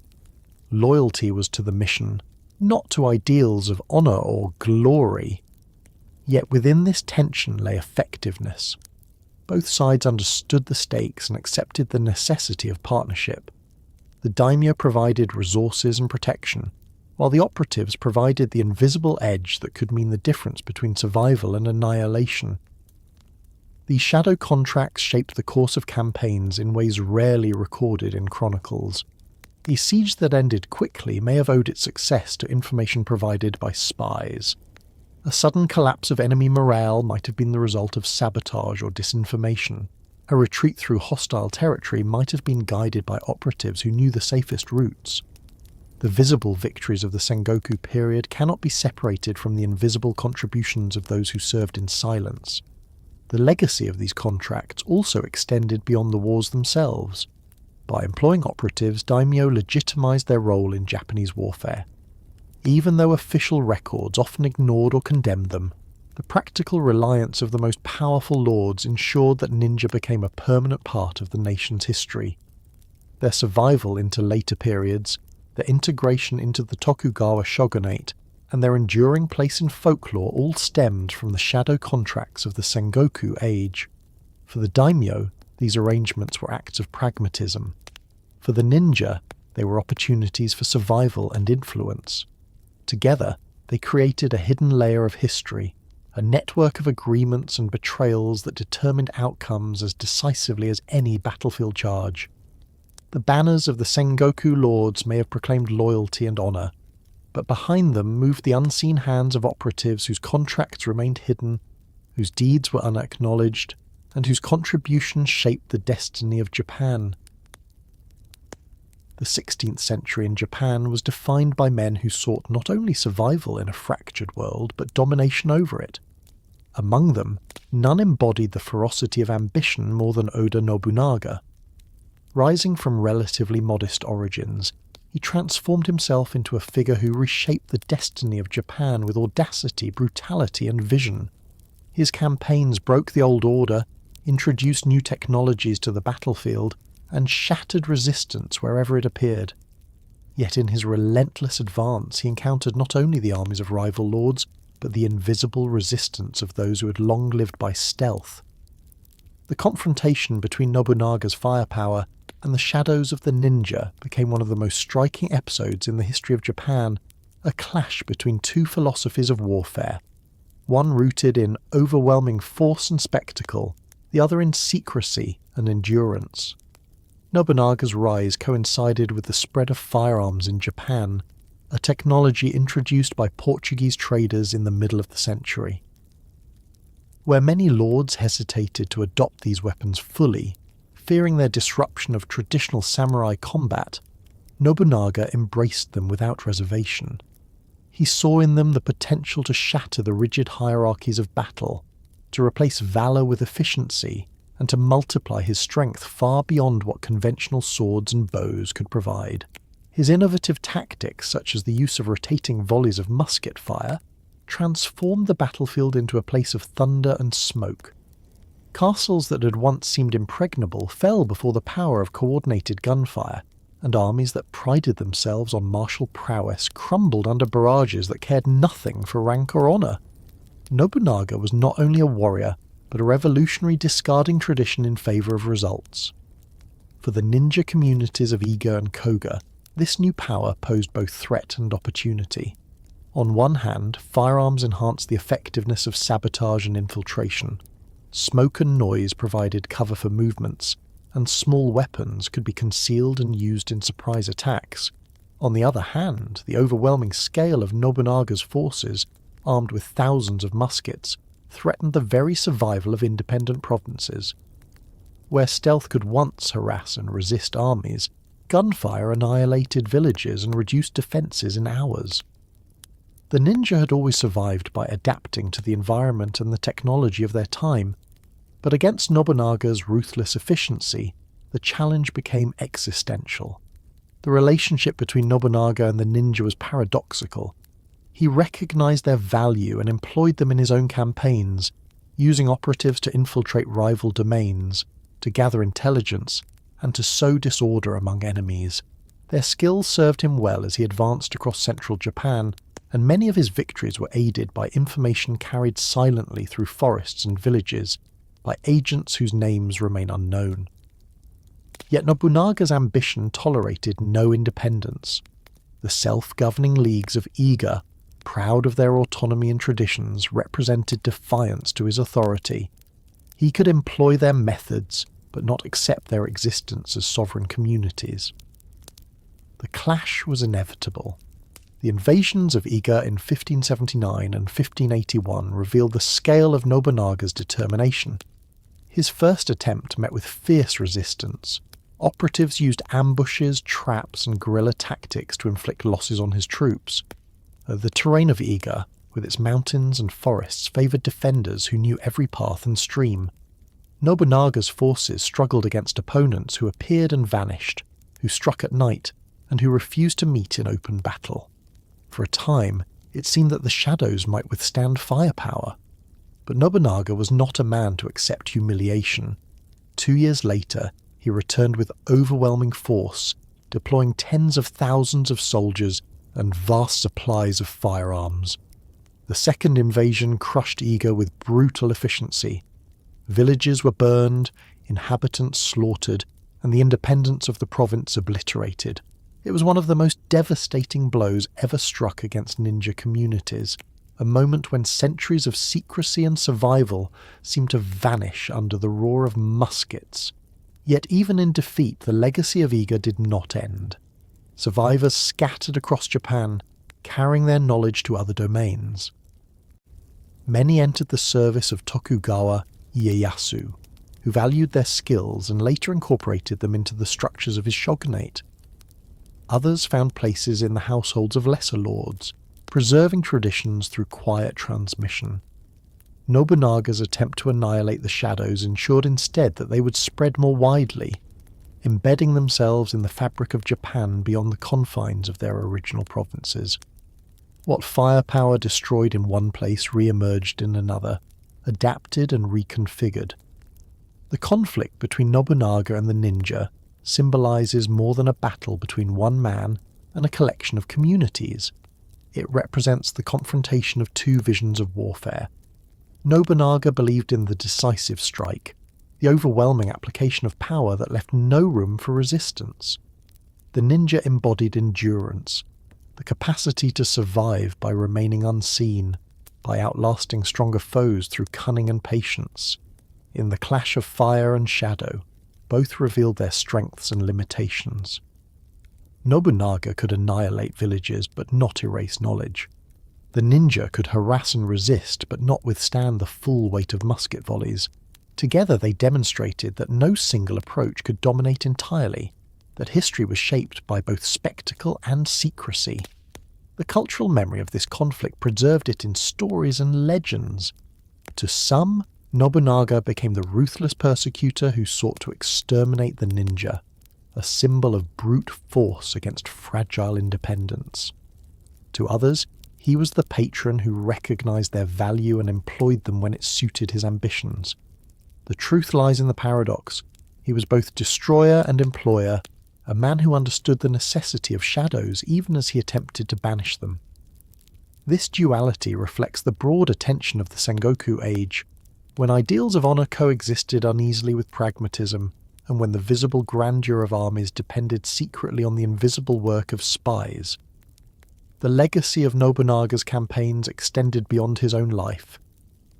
Loyalty was to the mission, not to ideals of honour or glory. Yet within this tension lay effectiveness. Both sides understood the stakes and accepted the necessity of partnership. The daimyo provided resources and protection, while the operatives provided the invisible edge that could mean the difference between survival and annihilation. These shadow contracts shaped the course of campaigns in ways rarely recorded in chronicles. A siege that ended quickly may have owed its success to information provided by spies. A sudden collapse of enemy morale might have been the result of sabotage or disinformation. A retreat through hostile territory might have been guided by operatives who knew the safest routes. The visible victories of the Sengoku period cannot be separated from the invisible contributions of those who served in silence. The legacy of these contracts also extended beyond the wars themselves. By employing operatives, daimyo legitimized their role in Japanese warfare. Even though official records often ignored or condemned them, the practical reliance of the most powerful lords ensured that ninja became a permanent part of the nation's history. Their survival into later periods, their integration into the Tokugawa Shogunate, and their enduring place in folklore all stemmed from the shadow contracts of the Sangoku Age. For the daimyo, these arrangements were acts of pragmatism. For the ninja, they were opportunities for survival and influence. Together, they created a hidden layer of history, a network of agreements and betrayals that determined outcomes as decisively as any battlefield charge. The banners of the Sengoku lords may have proclaimed loyalty and honour, but behind them moved the unseen hands of operatives whose contracts remained hidden, whose deeds were unacknowledged, and whose contributions shaped the destiny of Japan. The 16th century in Japan was defined by men who sought not only survival in a fractured world, but domination over it. Among them, None embodied the ferocity of ambition more than Oda Nobunaga. Rising from relatively modest origins, he transformed himself into a figure who reshaped the destiny of Japan with audacity, brutality, and vision. His campaigns broke the old order, introduced new technologies to the battlefield, and shattered resistance wherever it appeared. Yet in his relentless advance he encountered not only the armies of rival lords, but the invisible resistance of those who had long lived by stealth. The confrontation between Nobunaga's firepower and the shadows of the ninja became one of the most striking episodes in the history of Japan, a clash between two philosophies of warfare, one rooted in overwhelming force and spectacle, the other in secrecy and endurance. Nobunaga's rise coincided with the spread of firearms in Japan, a technology introduced by Portuguese traders in the middle of the century. Where many lords hesitated to adopt these weapons fully, fearing their disruption of traditional samurai combat, Nobunaga embraced them without reservation. He saw in them the potential to shatter the rigid hierarchies of battle, to replace valour with efficiency, and to multiply his strength far beyond what conventional swords and bows could provide. His innovative tactics, such as the use of rotating volleys of musket fire, transformed the battlefield into a place of thunder and smoke. Castles that had once seemed impregnable fell before the power of coordinated gunfire, and armies that prided themselves on martial prowess crumbled under barrages that cared nothing for rank or honour. Nobunaga was not only a warrior, but a revolutionary discarding tradition in favour of results. For the ninja communities of Iga and Koga, this new power posed both threat and opportunity. On one hand, firearms enhanced the effectiveness of sabotage and infiltration. Smoke and noise provided cover for movements, and small weapons could be concealed and used in surprise attacks. On the other hand, the overwhelming scale of Nobunaga's forces, armed with thousands of muskets, threatened the very survival of independent provinces. Where stealth could once harass and resist armies, gunfire annihilated villages and reduced defences in hours. The ninja had always survived by adapting to the environment and the technology of their time, but against Nobunaga's ruthless efficiency, the challenge became existential. The relationship between Nobunaga and the ninja was paradoxical. He recognised their value and employed them in his own campaigns, using operatives to infiltrate rival domains, to gather intelligence, and to sow disorder among enemies. Their skills served him well as he advanced across central Japan, and many of his victories were aided by information carried silently through forests and villages, by agents whose names remain unknown. Yet Nobunaga's ambition tolerated no independence. The self-governing leagues of Iga, proud of their autonomy and traditions, represented defiance to his authority. He could employ their methods, but not accept their existence as sovereign communities. The clash was inevitable. The invasions of Iga in 1579 and 1581 revealed the scale of Nobunaga's determination. His first attempt met with fierce resistance. Operatives used ambushes, traps, and guerrilla tactics to inflict losses on his troops. The terrain of Iga, with its mountains and forests, favoured defenders who knew every path and stream. Nobunaga's forces struggled against opponents who appeared and vanished, who struck at night, and who refused to meet in open battle. For a time, it seemed that the shadows might withstand firepower. But Nobunaga was not a man to accept humiliation. 2 years later, he returned with overwhelming force, deploying tens of thousands of soldiers and vast supplies of firearms. The second invasion crushed Iga with brutal efficiency. Villages were burned, inhabitants slaughtered, and the independence of the province obliterated. It was one of the most devastating blows ever struck against ninja communities, a moment when centuries of secrecy and survival seemed to vanish under the roar of muskets. Yet even in defeat, the legacy of Iga did not end. Survivors scattered across Japan, carrying their knowledge to other domains. Many entered the service of Tokugawa Ieyasu, who valued their skills and later incorporated them into the structures of his shogunate. Others found places in the households of lesser lords, preserving traditions through quiet transmission. Nobunaga's attempt to annihilate the shadows ensured instead that they would spread more widely, embedding themselves in the fabric of Japan beyond the confines of their original provinces. What firepower destroyed in one place re-emerged in another, adapted and reconfigured. The conflict between Nobunaga and the ninja symbolizes more than a battle between one man and a collection of communities. It represents the confrontation of two visions of warfare. Nobunaga believed in the decisive strike, the overwhelming application of power that left no room for resistance. The ninja embodied endurance, the capacity to survive by remaining unseen, by outlasting stronger foes through cunning and patience. In the clash of fire and shadow, both revealed their strengths and limitations. Nobunaga could annihilate villages but not erase knowledge. The ninja could harass and resist but not withstand the full weight of musket volleys. Together they demonstrated that no single approach could dominate entirely, that history was shaped by both spectacle and secrecy. The cultural memory of this conflict preserved it in stories and legends. To some, Nobunaga became the ruthless persecutor who sought to exterminate the ninja, a symbol of brute force against fragile independence. To others, he was the patron who recognized their value and employed them when it suited his ambitions. The truth lies in the paradox. He was both destroyer and employer, a man who understood the necessity of shadows even as he attempted to banish them. This duality reflects the broader tension of the Sangoku Age, when ideals of honor coexisted uneasily with pragmatism, and when the visible grandeur of armies depended secretly on the invisible work of spies. The legacy of Nobunaga's campaigns extended beyond his own life.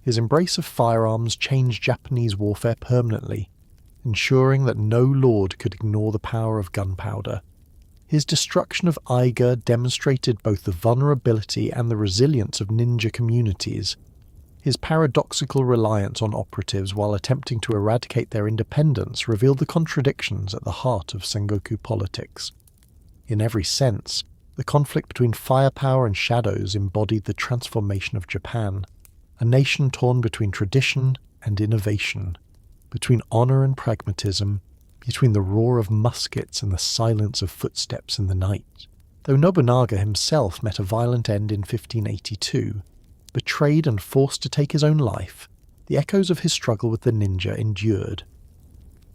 His embrace of firearms changed Japanese warfare permanently, ensuring that no lord could ignore the power of gunpowder. His destruction of Iga demonstrated both the vulnerability and the resilience of ninja communities. His paradoxical reliance on operatives while attempting to eradicate their independence revealed the contradictions at the heart of Sengoku politics. In every sense, the conflict between firepower and shadows embodied the transformation of Japan, a nation torn between tradition and innovation, between honor and pragmatism, between the roar of muskets and the silence of footsteps in the night. Though Nobunaga himself met a violent end in 1582, betrayed and forced to take his own life, the echoes of his struggle with the ninja endured.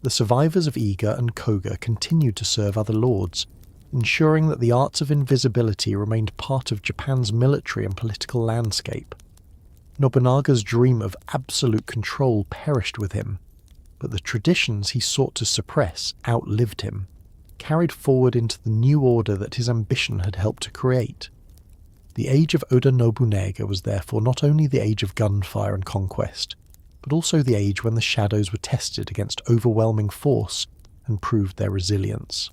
The survivors of Iga and Koga continued to serve other lords, ensuring that the arts of invisibility remained part of Japan's military and political landscape. Nobunaga's dream of absolute control perished with him, but the traditions he sought to suppress outlived him, carried forward into the new order that his ambition had helped to create. The age of Oda Nobunaga was therefore not only the age of gunfire and conquest, but also the age when the shadows were tested against overwhelming force and proved their resilience.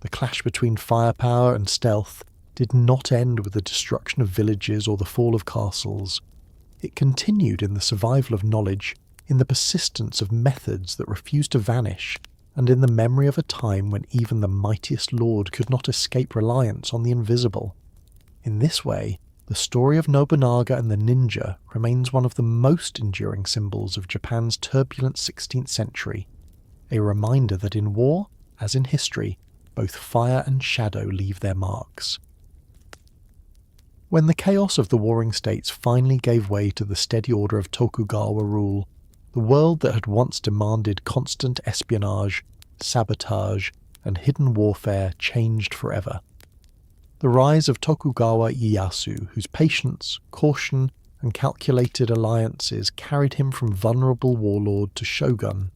The clash between firepower and stealth did not end with the destruction of villages or the fall of castles. It continued in the survival of knowledge, in the persistence of methods that refused to vanish, and in the memory of a time when even the mightiest lord could not escape reliance on the invisible. In this way, the story of Nobunaga and the ninja remains one of the most enduring symbols of Japan's turbulent 16th century, a reminder that in war, as in history, both fire and shadow leave their marks. When the chaos of the warring states finally gave way to the steady order of Tokugawa rule, the world that had once demanded constant espionage, sabotage, and hidden warfare changed forever. The rise of Tokugawa Ieyasu, whose patience, caution, and calculated alliances carried him from vulnerable warlord to shogun,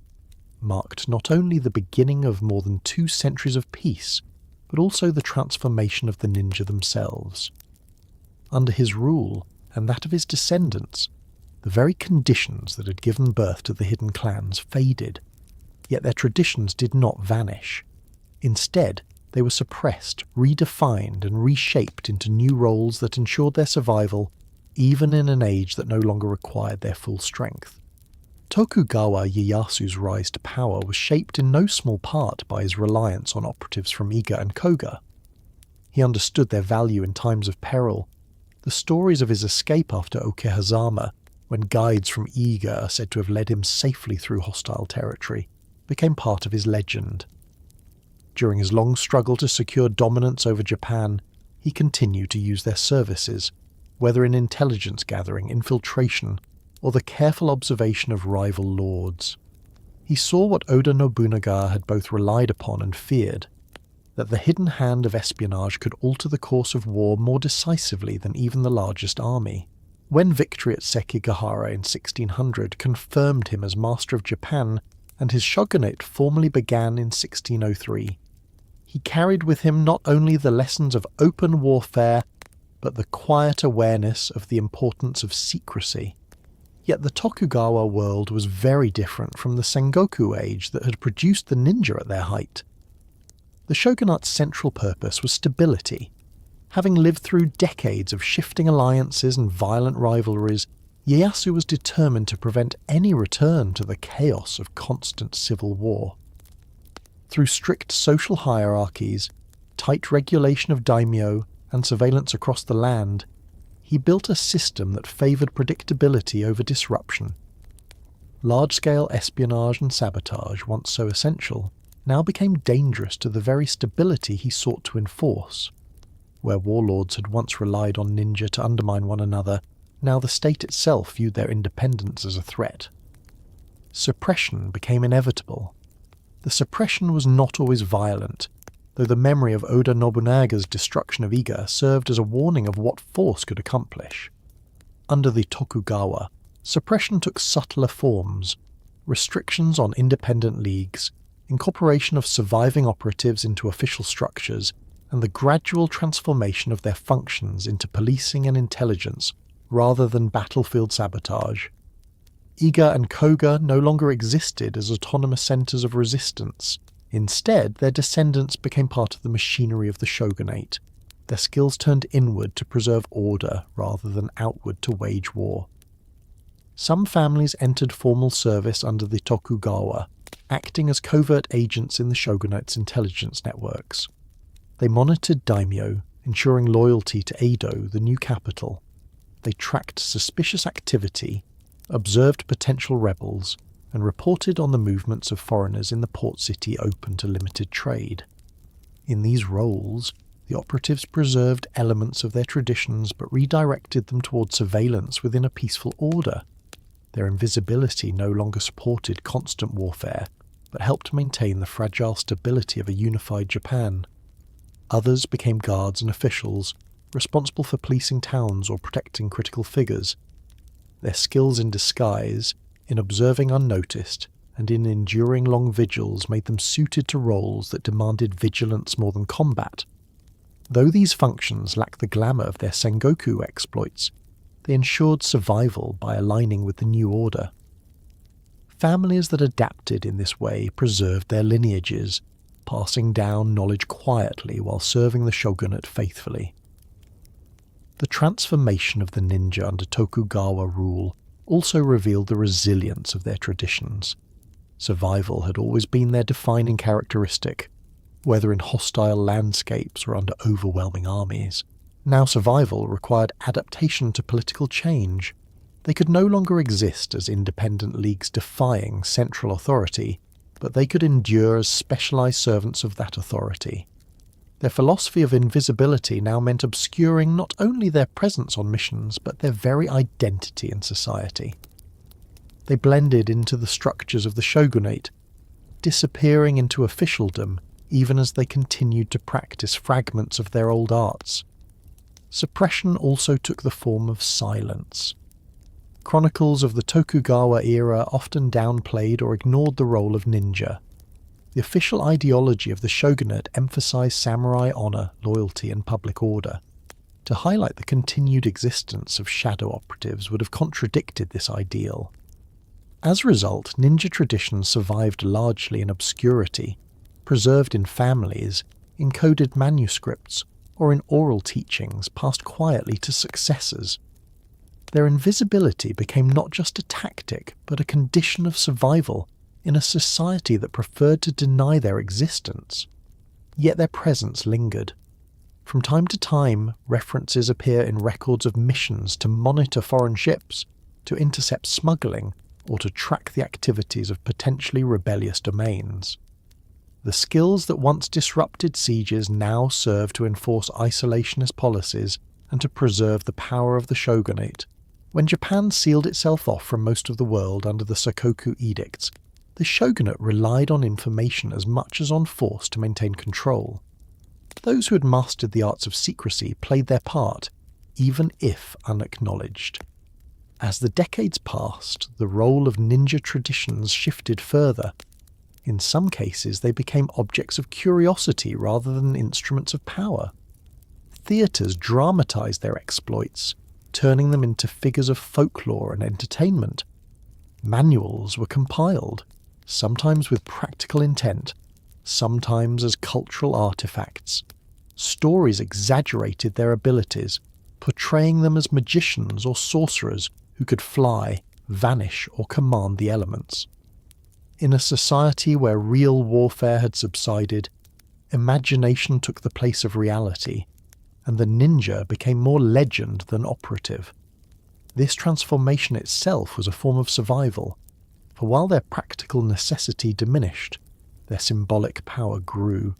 marked not only the beginning of more than 2 centuries of peace, but also the transformation of the ninja themselves. Under his rule, and that of his descendants, the very conditions that had given birth to the hidden clans faded, yet their traditions did not vanish. Instead, they were suppressed, redefined, and reshaped into new roles that ensured their survival, even in an age that no longer required their full strength. Tokugawa Ieyasu's rise to power was shaped in no small part by his reliance on operatives from Iga and Koga. He understood their value in times of peril. The stories of his escape after Okehazama when guides from Iga are said to have led him safely through hostile territory, became part of his legend. During his long struggle to secure dominance over Japan, he continued to use their services, whether in intelligence gathering, infiltration, or the careful observation of rival lords. He saw what Oda Nobunaga had both relied upon and feared, that the hidden hand of espionage could alter the course of war more decisively than even the largest army. When victory at Sekigahara in 1600 confirmed him as master of Japan and his shogunate formally began in 1603, he carried with him not only the lessons of open warfare, but the quiet awareness of the importance of secrecy. Yet the Tokugawa world was very different from the Sangoku age that had produced the ninja at their height. The shogunate's central purpose was stability. Having lived through decades of shifting alliances and violent rivalries, Ieyasu was determined to prevent any return to the chaos of constant civil war. Through strict social hierarchies, tight regulation of daimyo, and surveillance across the land, he built a system that favoured predictability over disruption. Large-scale espionage and sabotage, once so essential, now became dangerous to the very stability he sought to enforce. Where warlords had once relied on ninja to undermine one another, now the state itself viewed their independence as a threat. Suppression became inevitable. The suppression was not always violent, though the memory of Oda Nobunaga's destruction of Iga served as a warning of what force could accomplish. Under the Tokugawa, suppression took subtler forms: restrictions on independent leagues, incorporation of surviving operatives into official structures, and the gradual transformation of their functions into policing and intelligence rather than battlefield sabotage. Iga and Koga no longer existed as autonomous centres of resistance. Instead, their descendants became part of the machinery of the shogunate. Their skills turned inward to preserve order rather than outward to wage war. Some families entered formal service under the Tokugawa, acting as covert agents in the shogunate's intelligence networks. They monitored daimyo, ensuring loyalty to Edo, the new capital. They tracked suspicious activity, observed potential rebels, and reported on the movements of foreigners in the port city open to limited trade. In these roles, the operatives preserved elements of their traditions but redirected them towards surveillance within a peaceful order. Their invisibility no longer supported constant warfare, but helped maintain the fragile stability of a unified Japan. Others became guards and officials, responsible for policing towns or protecting critical figures. Their skills in disguise, in observing unnoticed, and in enduring long vigils made them suited to roles that demanded vigilance more than combat. Though these functions lacked the glamour of their Sangoku exploits, they ensured survival by aligning with the new order. Families that adapted in this way preserved their lineages, passing down knowledge quietly while serving the shogunate faithfully. The transformation of the ninja under Tokugawa rule also revealed the resilience of their traditions. Survival had always been their defining characteristic, whether in hostile landscapes or under overwhelming armies. Now survival required adaptation to political change. They could no longer exist as independent leagues defying central authority, but they could endure as specialized servants of that authority. Their philosophy of invisibility now meant obscuring not only their presence on missions, but their very identity in society. They blended into the structures of the shogunate, disappearing into officialdom even as they continued to practice fragments of their old arts. Suppression also took the form of silence. Chronicles of the Tokugawa era often downplayed or ignored the role of ninja. The official ideology of the shogunate emphasized samurai honor, loyalty, and public order. To highlight the continued existence of shadow operatives would have contradicted this ideal. As a result, ninja traditions survived largely in obscurity, preserved in families, in coded manuscripts, or in oral teachings passed quietly to successors. Their invisibility became not just a tactic, but a condition of survival in a society that preferred to deny their existence. Yet their presence lingered. From time to time, references appear in records of missions to monitor foreign ships, to intercept smuggling, or to track the activities of potentially rebellious domains. The skills that once disrupted sieges now serve to enforce isolationist policies and to preserve the power of the shogunate. When Japan sealed itself off from most of the world under the Sangoku edicts, the shogunate relied on information as much as on force to maintain control. Those who had mastered the arts of secrecy played their part, even if unacknowledged. As the decades passed, the role of ninja traditions shifted further. In some cases, they became objects of curiosity rather than instruments of power. Theatres dramatized their exploits, turning them into figures of folklore and entertainment. Manuals were compiled, sometimes with practical intent, sometimes as cultural artifacts. Stories exaggerated their abilities, portraying them as magicians or sorcerers who could fly, vanish, or command the elements. In a society where real warfare had subsided, imagination took the place of reality, and the ninja became more legend than operative. This transformation itself was a form of survival, for while their practical necessity diminished, their symbolic power grew.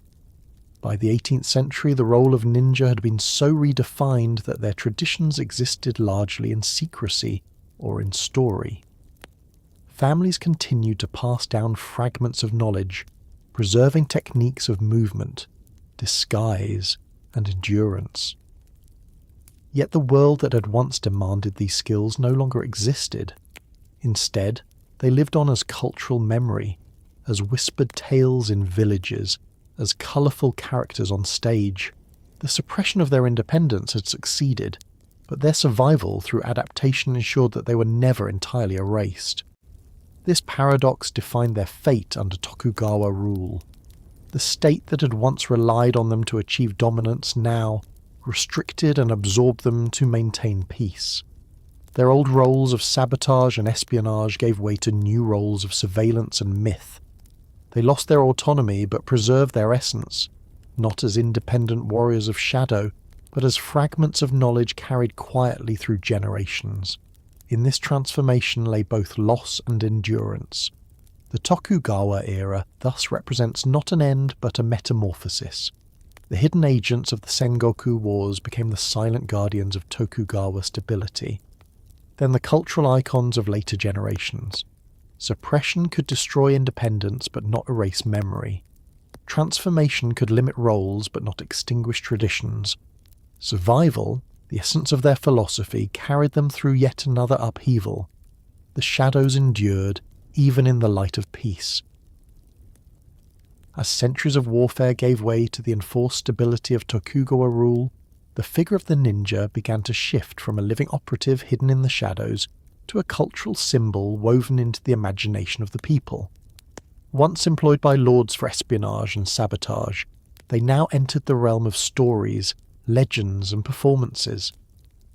By the 18th century, the role of ninja had been so redefined that their traditions existed largely in secrecy or in story. Families continued to pass down fragments of knowledge, preserving techniques of movement, disguise, and endurance. Yet the world that had once demanded these skills no longer existed. Instead, they lived on as cultural memory, as whispered tales in villages, as colourful characters on stage. The suppression of their independence had succeeded, but their survival through adaptation ensured that they were never entirely erased. This paradox defined their fate under Tokugawa rule. The state that had once relied on them to achieve dominance now restricted and absorbed them to maintain peace. Their old roles of sabotage and espionage gave way to new roles of surveillance and myth. They lost their autonomy but preserved their essence, not as independent warriors of shadow, but as fragments of knowledge carried quietly through generations. In this transformation lay both loss and endurance. The Tokugawa era thus represents not an end but a metamorphosis. The hidden agents of the Sangoku Wars became the silent guardians of Tokugawa stability. Then the cultural icons of later generations. Suppression could destroy independence but not erase memory. Transformation could limit roles but not extinguish traditions. Survival, the essence of their philosophy, carried them through yet another upheaval. The shadows endured, even in the light of peace. As centuries of warfare gave way to the enforced stability of Tokugawa rule, the figure of the ninja began to shift from a living operative hidden in the shadows to a cultural symbol woven into the imagination of the people. Once employed by lords for espionage and sabotage, they now entered the realm of stories, legends, and performances.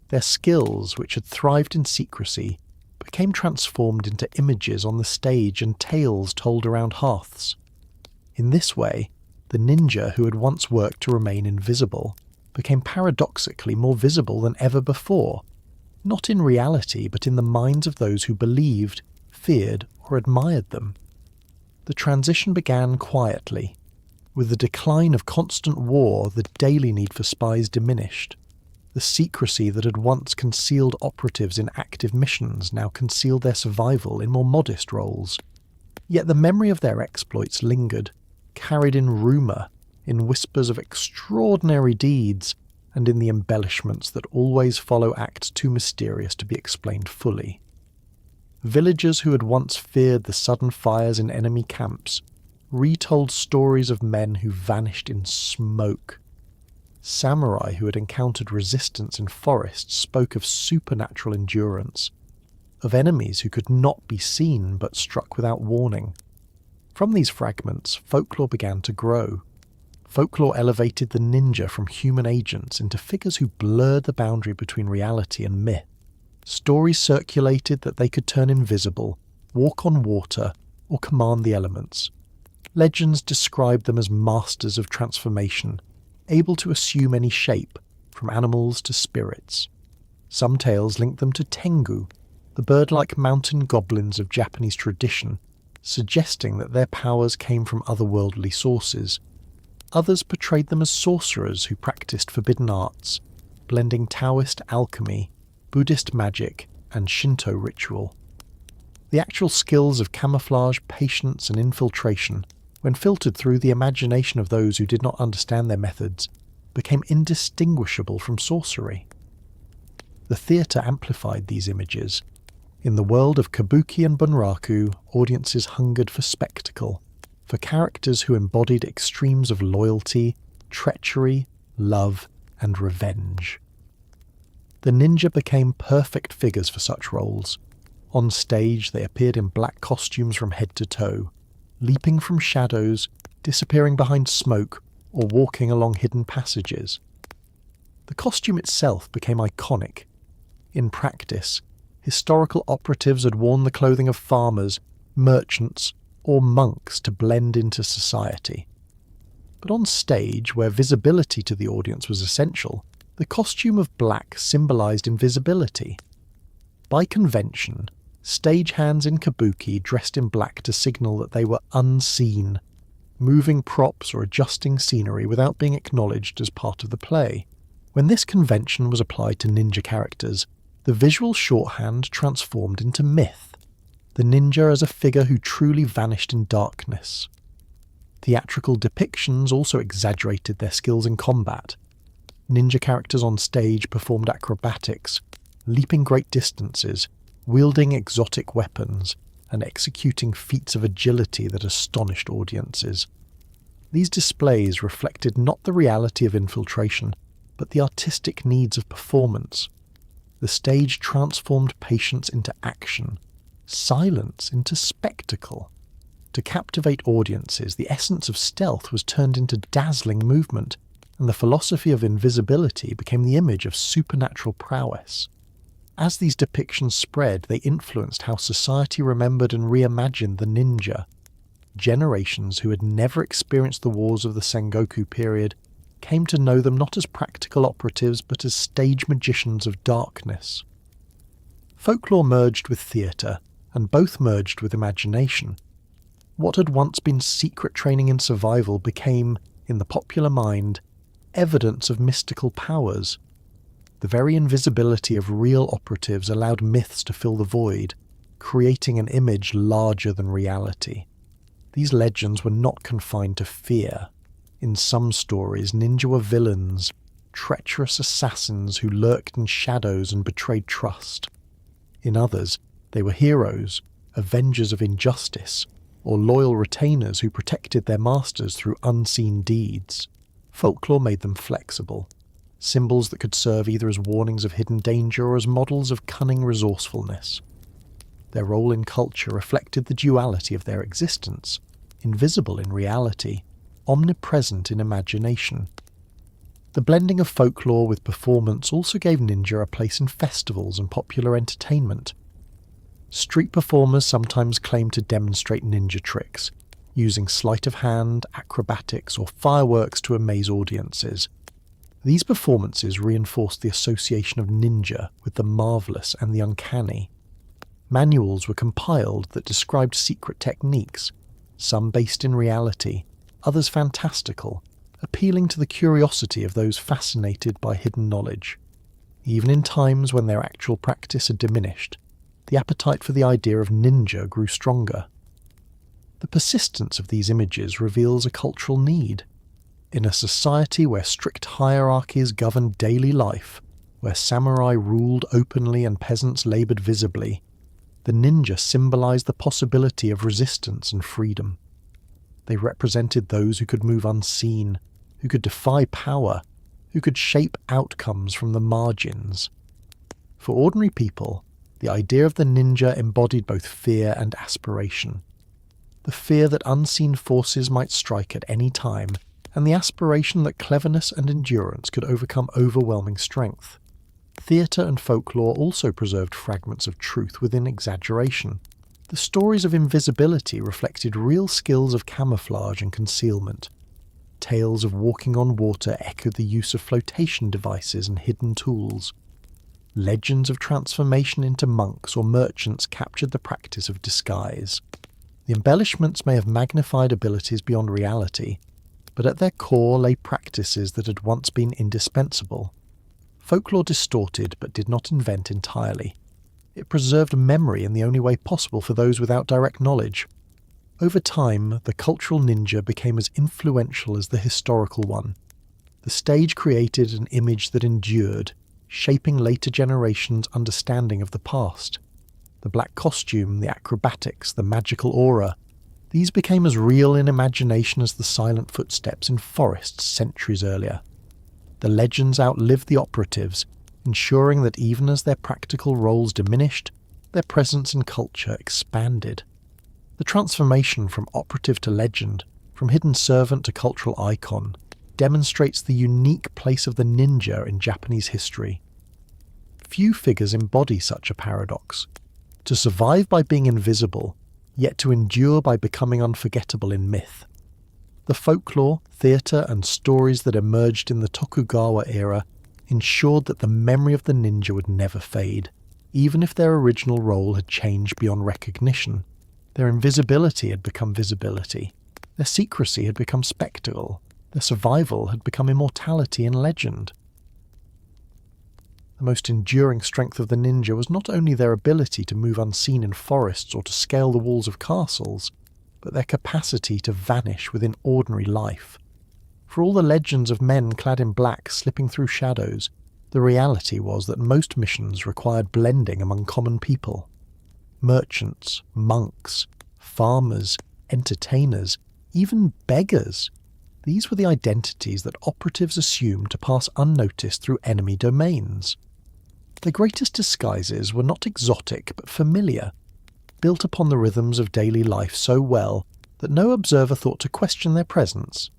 Their skills, which had thrived in secrecy, became transformed into images on the stage and tales told around hearths. In this way, the ninja who had once worked to remain invisible became paradoxically more visible than ever before, not in reality but in the minds of those who believed, feared, or admired them. The transition began quietly. With the decline of constant war, the daily need for spies diminished. The secrecy that had once concealed operatives in active missions now concealed their survival in more modest roles. Yet the memory of their exploits lingered, carried in rumour, in whispers of extraordinary deeds, and in the embellishments that always follow acts too mysterious to be explained fully. Villagers who had once feared the sudden fires in enemy camps retold stories of men who vanished in smoke. Samurai who had encountered resistance in forests spoke of supernatural endurance, of enemies who could not be seen but struck without warning. From these fragments, folklore began to grow. Folklore elevated the ninja from human agents into figures who blurred the boundary between reality and myth. Stories circulated that they could turn invisible, walk on water, or command the elements. Legends described them as masters of transformation, able to assume any shape, from animals to spirits. Some tales linked them to Tengu, the bird-like mountain goblins of Japanese tradition, suggesting that their powers came from otherworldly sources. Others portrayed them as sorcerers who practiced forbidden arts, blending Taoist alchemy, Buddhist magic, and Shinto ritual. The actual skills of camouflage, patience, and infiltration, when filtered through the imagination of those who did not understand their methods, became indistinguishable from sorcery. The theatre amplified these images. In the world of kabuki and bunraku, audiences hungered for spectacle, for characters who embodied extremes of loyalty, treachery, love, and revenge. The ninja became perfect figures for such roles. On stage, they appeared in black costumes from head to toe, leaping from shadows, disappearing behind smoke, or walking along hidden passages. The costume itself became iconic. In practice, historical operatives had worn the clothing of farmers, merchants, or monks to blend into society. But on stage, where visibility to the audience was essential, the costume of black symbolized invisibility. By convention, stagehands in kabuki dressed in black to signal that they were unseen, moving props or adjusting scenery without being acknowledged as part of the play. When this convention was applied to ninja characters, the visual shorthand transformed into myth, the ninja as a figure who truly vanished in darkness. Theatrical depictions also exaggerated their skills in combat. Ninja characters on stage performed acrobatics, leaping great distances, wielding exotic weapons, and executing feats of agility that astonished audiences. These displays reflected not the reality of infiltration, but the artistic needs of performance. The stage transformed patience into action, silence into spectacle. To captivate audiences, the essence of stealth was turned into dazzling movement, and the philosophy of invisibility became the image of supernatural prowess. As these depictions spread, they influenced how society remembered and reimagined the ninja. Generations who had never experienced the wars of the Sangoku period came to know them not as practical operatives but as stage magicians of darkness. Folklore merged with theatre, and both merged with imagination. What had once been secret training in survival became, in the popular mind, evidence of mystical powers. The very invisibility of real operatives allowed myths to fill the void, creating an image larger than reality. These legends were not confined to fear. In some stories, ninja were villains, treacherous assassins who lurked in shadows and betrayed trust. In others, they were heroes, avengers of injustice, or loyal retainers who protected their masters through unseen deeds. Folklore made them flexible, symbols that could serve either as warnings of hidden danger or as models of cunning resourcefulness. Their role in culture reflected the duality of their existence, invisible in reality, omnipresent in imagination. The blending of folklore with performance also gave ninja a place in festivals and popular entertainment. Street performers sometimes claimed to demonstrate ninja tricks, using sleight of hand, acrobatics, or fireworks to amaze audiences. These performances reinforced the association of ninja with the marvellous and the uncanny. Manuals were compiled that described secret techniques, some based in reality, others fantastical, appealing to the curiosity of those fascinated by hidden knowledge. Even in times when their actual practice had diminished, the appetite for the idea of ninja grew stronger. The persistence of these images reveals a cultural need. In a society where strict hierarchies governed daily life, where samurai ruled openly and peasants laboured visibly, the ninja symbolized the possibility of resistance and freedom. They represented those who could move unseen, who could defy power, who could shape outcomes from the margins. For ordinary people, the idea of the ninja embodied both fear and aspiration. The fear that unseen forces might strike at any time, and the aspiration that cleverness and endurance could overcome overwhelming strength. Theatre and folklore also preserved fragments of truth within exaggeration. The stories of invisibility reflected real skills of camouflage and concealment. Tales of walking on water echoed the use of flotation devices and hidden tools. legends of transformation into monks or merchants captured the practice of disguise. The embellishments may have magnified abilities beyond reality, but at their core lay practices that had once been indispensable. Folklore distorted but did not invent entirely. It preserved memory in the only way possible for those without direct knowledge. Over time, the cultural ninja became as influential as the historical one. The stage created an image that endured, shaping later generations' understanding of the past. The black costume, the acrobatics, the magical aura, these became as real in imagination as the silent footsteps in forests centuries earlier. The legends outlived the operatives, ensuring that even as their practical roles diminished, their presence in culture expanded. The transformation from operative to legend, from hidden servant to cultural icon, demonstrates the unique place of the ninja in Japanese history. Few figures embody such a paradox. To survive by being invisible, yet to endure by becoming unforgettable in myth. The folklore, theatre and stories that emerged in the Tokugawa era ensured that the memory of the ninja would never fade, even if their original role had changed beyond recognition. Their invisibility had become visibility. Their secrecy had become spectacle. Their survival had become immortality and legend. The most enduring strength of the ninja was not only their ability to move unseen in forests or to scale the walls of castles, but their capacity to vanish within ordinary life. For all the legends of men clad in black slipping through shadows, the reality was that most missions required blending among common people. Merchants, monks, farmers, entertainers, even beggars. These were the identities that operatives assumed to pass unnoticed through enemy domains. Their greatest disguises were not exotic but familiar, built upon the rhythms of daily life so well that no observer thought to question their presence.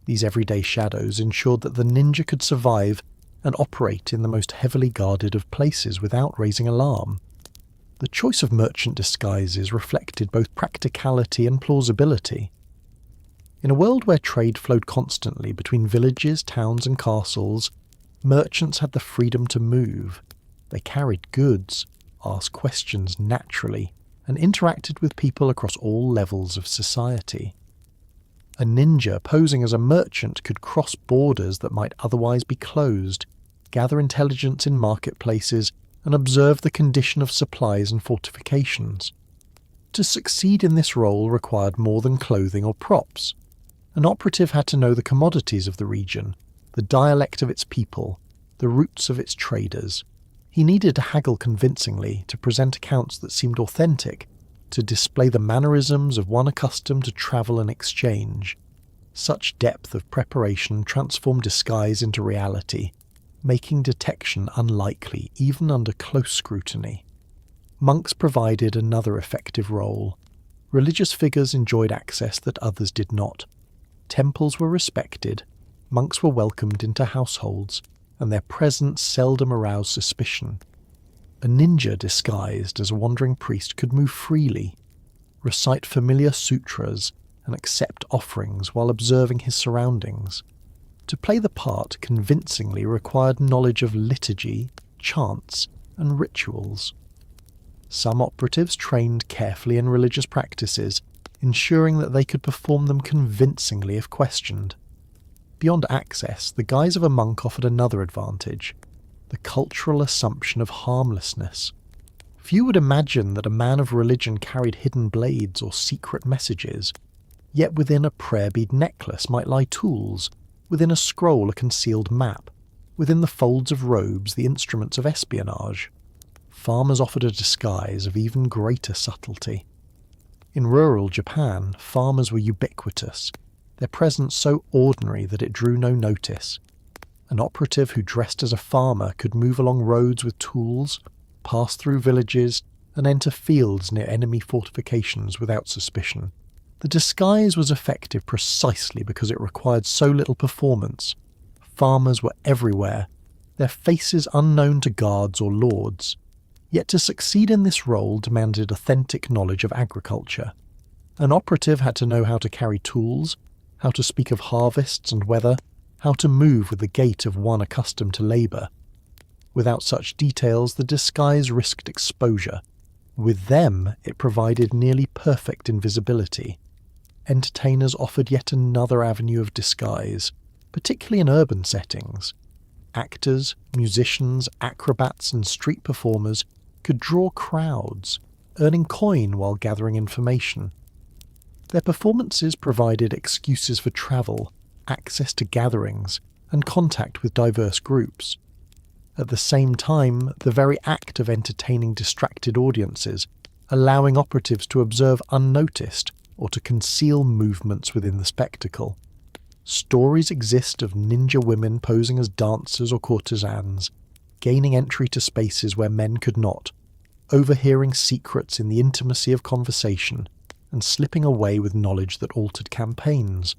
These everyday shadows ensured that the ninja could survive and operate in the most heavily guarded of places without raising alarm. The choice of merchant disguises reflected both practicality and plausibility. In a world where trade flowed constantly between villages, towns and castles, merchants had the freedom to move. They carried goods, asked questions naturally, and interacted with people across all levels of society. A ninja posing as a merchant could cross borders that might otherwise be closed, gather intelligence in marketplaces, and observe the condition of supplies and fortifications. To succeed in this role required more than clothing or props. An operative had to know the commodities of the region, the dialect of its people, the routes of its traders. He needed to haggle convincingly, to present accounts that seemed authentic, to display the mannerisms of one accustomed to travel and exchange. Such depth of preparation transformed disguise into reality, making detection unlikely even under close scrutiny. Monks provided another effective role. Religious figures enjoyed access that others did not. Temples were respected, monks were welcomed into households, and their presence seldom aroused suspicion. A ninja disguised as a wandering priest could move freely, recite familiar sutras, and accept offerings while observing his surroundings. To play the part convincingly required knowledge of liturgy, chants, and rituals. Some operatives trained carefully in religious practices, ensuring that they could perform them convincingly if questioned. Beyond access, the guise of a monk offered another advantage: the cultural assumption of harmlessness. Few would imagine that a man of religion carried hidden blades or secret messages, yet within a prayer bead necklace might lie tools, within a scroll a concealed map, within the folds of robes the instruments of espionage. Farmers offered a disguise of even greater subtlety. In rural Japan, farmers were ubiquitous, their presence so ordinary that it drew no notice. An operative who dressed as a farmer could move along roads with tools, pass through villages, and enter fields near enemy fortifications without suspicion. The disguise was effective precisely because it required so little performance. Farmers were everywhere, their faces unknown to guards or lords. Yet to succeed in this role demanded authentic knowledge of agriculture. An operative had to know how to carry tools, how to speak of harvests and weather, how to move with the gait of one accustomed to labour. Without such details, the disguise risked exposure. With them, it provided nearly perfect invisibility. Entertainers offered yet another avenue of disguise, particularly in urban settings. Actors, musicians, acrobats, and street performers could draw crowds, earning coin while gathering information. Their performances provided excuses for travel, access to gatherings, and contact with diverse groups. At the same time, the very act of entertaining distracted audiences, allowing operatives to observe unnoticed or to conceal movements within the spectacle. Stories exist of ninja women posing as dancers or courtesans, gaining entry to spaces where men could not, overhearing secrets in the intimacy of conversation, and slipping away with knowledge that altered campaigns.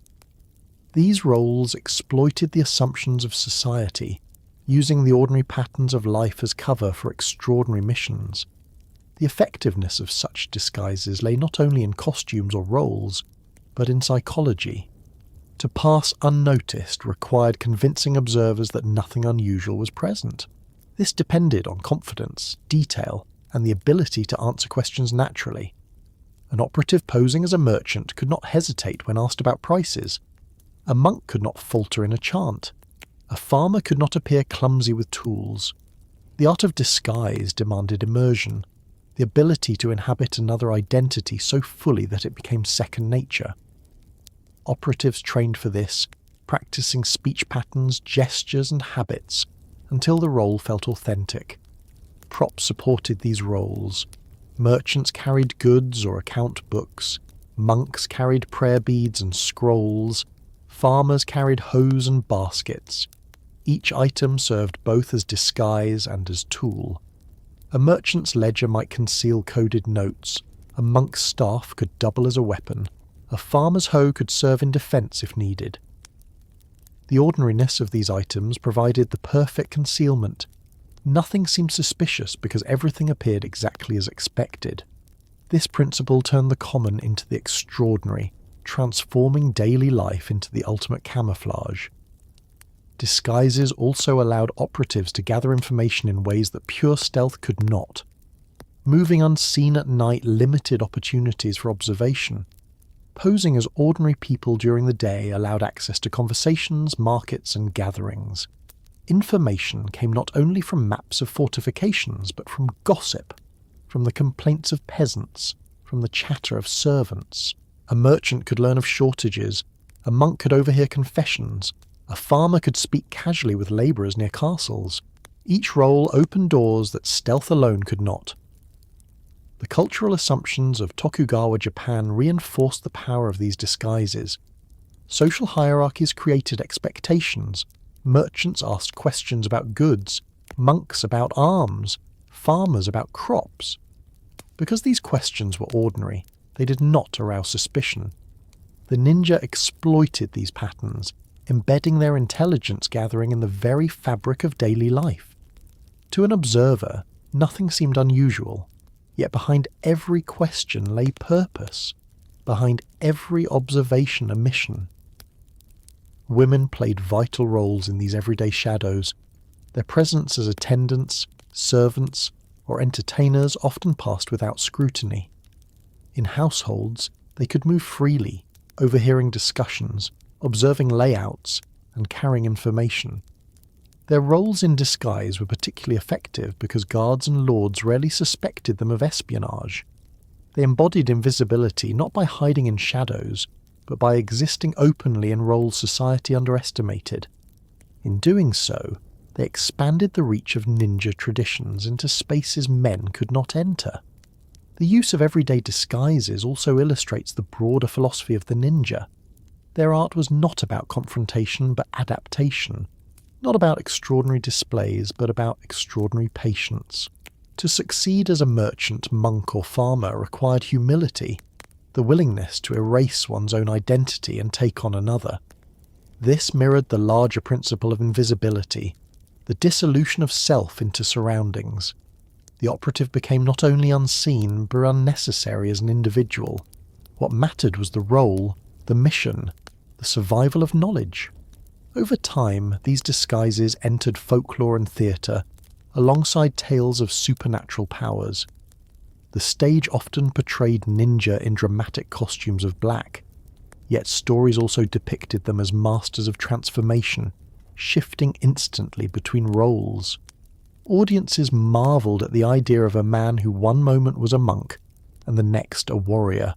These roles exploited the assumptions of society, using the ordinary patterns of life as cover for extraordinary missions. The effectiveness of such disguises lay not only in costumes or roles, but in psychology. To pass unnoticed required convincing observers that nothing unusual was present. This depended on confidence, detail, and the ability to answer questions naturally. An operative posing as a merchant could not hesitate when asked about prices. A monk could not falter in a chant. A farmer could not appear clumsy with tools. The art of disguise demanded immersion, the ability to inhabit another identity so fully that it became second nature. Operatives trained for this, practicing speech patterns, gestures, and habits until the role felt authentic. Props supported these roles. Merchants carried goods or account books. Monks carried prayer beads and scrolls. Farmers carried hoes and baskets. Each item served both as disguise and as tool. A merchant's ledger might conceal coded notes. A monk's staff could double as a weapon. A farmer's hoe could serve in defence if needed. The ordinariness of these items provided the perfect concealment. Nothing seemed suspicious because everything appeared exactly as expected. This principle turned the common into the extraordinary, transforming daily life into the ultimate camouflage. Disguises also allowed operatives to gather information in ways that pure stealth could not. Moving unseen at night limited opportunities for observation. Posing as ordinary people during the day allowed access to conversations, markets, and gatherings. Information came not only from maps of fortifications, but from gossip, from the complaints of peasants, from the chatter of servants. A merchant could learn of shortages, a monk could overhear confessions, a farmer could speak casually with labourers near castles. Each role opened doors that stealth alone could not. The cultural assumptions of Tokugawa Japan reinforced the power of these disguises. Social hierarchies created expectations. Merchants asked questions about goods, monks about arms, farmers about crops. Because these questions were ordinary, they did not arouse suspicion. The ninja exploited these patterns, embedding their intelligence gathering in the very fabric of daily life. To an observer, nothing seemed unusual, yet behind every question lay purpose, behind every observation a mission. Women played vital roles in these everyday shadows. Their presence as attendants, servants, or entertainers often passed without scrutiny. In households, they could move freely, overhearing discussions, observing layouts, and carrying information. Their roles in disguise were particularly effective because guards and lords rarely suspected them of espionage. They embodied invisibility not by hiding in shadows, but by existing openly in roles society underestimated. In doing so, they expanded the reach of ninja traditions into spaces men could not enter. The use of everyday disguises also illustrates the broader philosophy of the ninja. Their art was not about confrontation but adaptation, not about extraordinary displays but about extraordinary patience. To succeed as a merchant, monk or farmer required humility, the willingness to erase one's own identity and take on another. This mirrored the larger principle of invisibility, the dissolution of self into surroundings. The operative became not only unseen but unnecessary as an individual. What mattered was the role, the mission, the survival of knowledge. Over time, these disguises entered folklore and theatre, alongside tales of supernatural powers. The stage often portrayed ninja in dramatic costumes of black, yet stories also depicted them as masters of transformation, shifting instantly between roles. Audiences marvelled at the idea of a man who one moment was a monk and the next a warrior,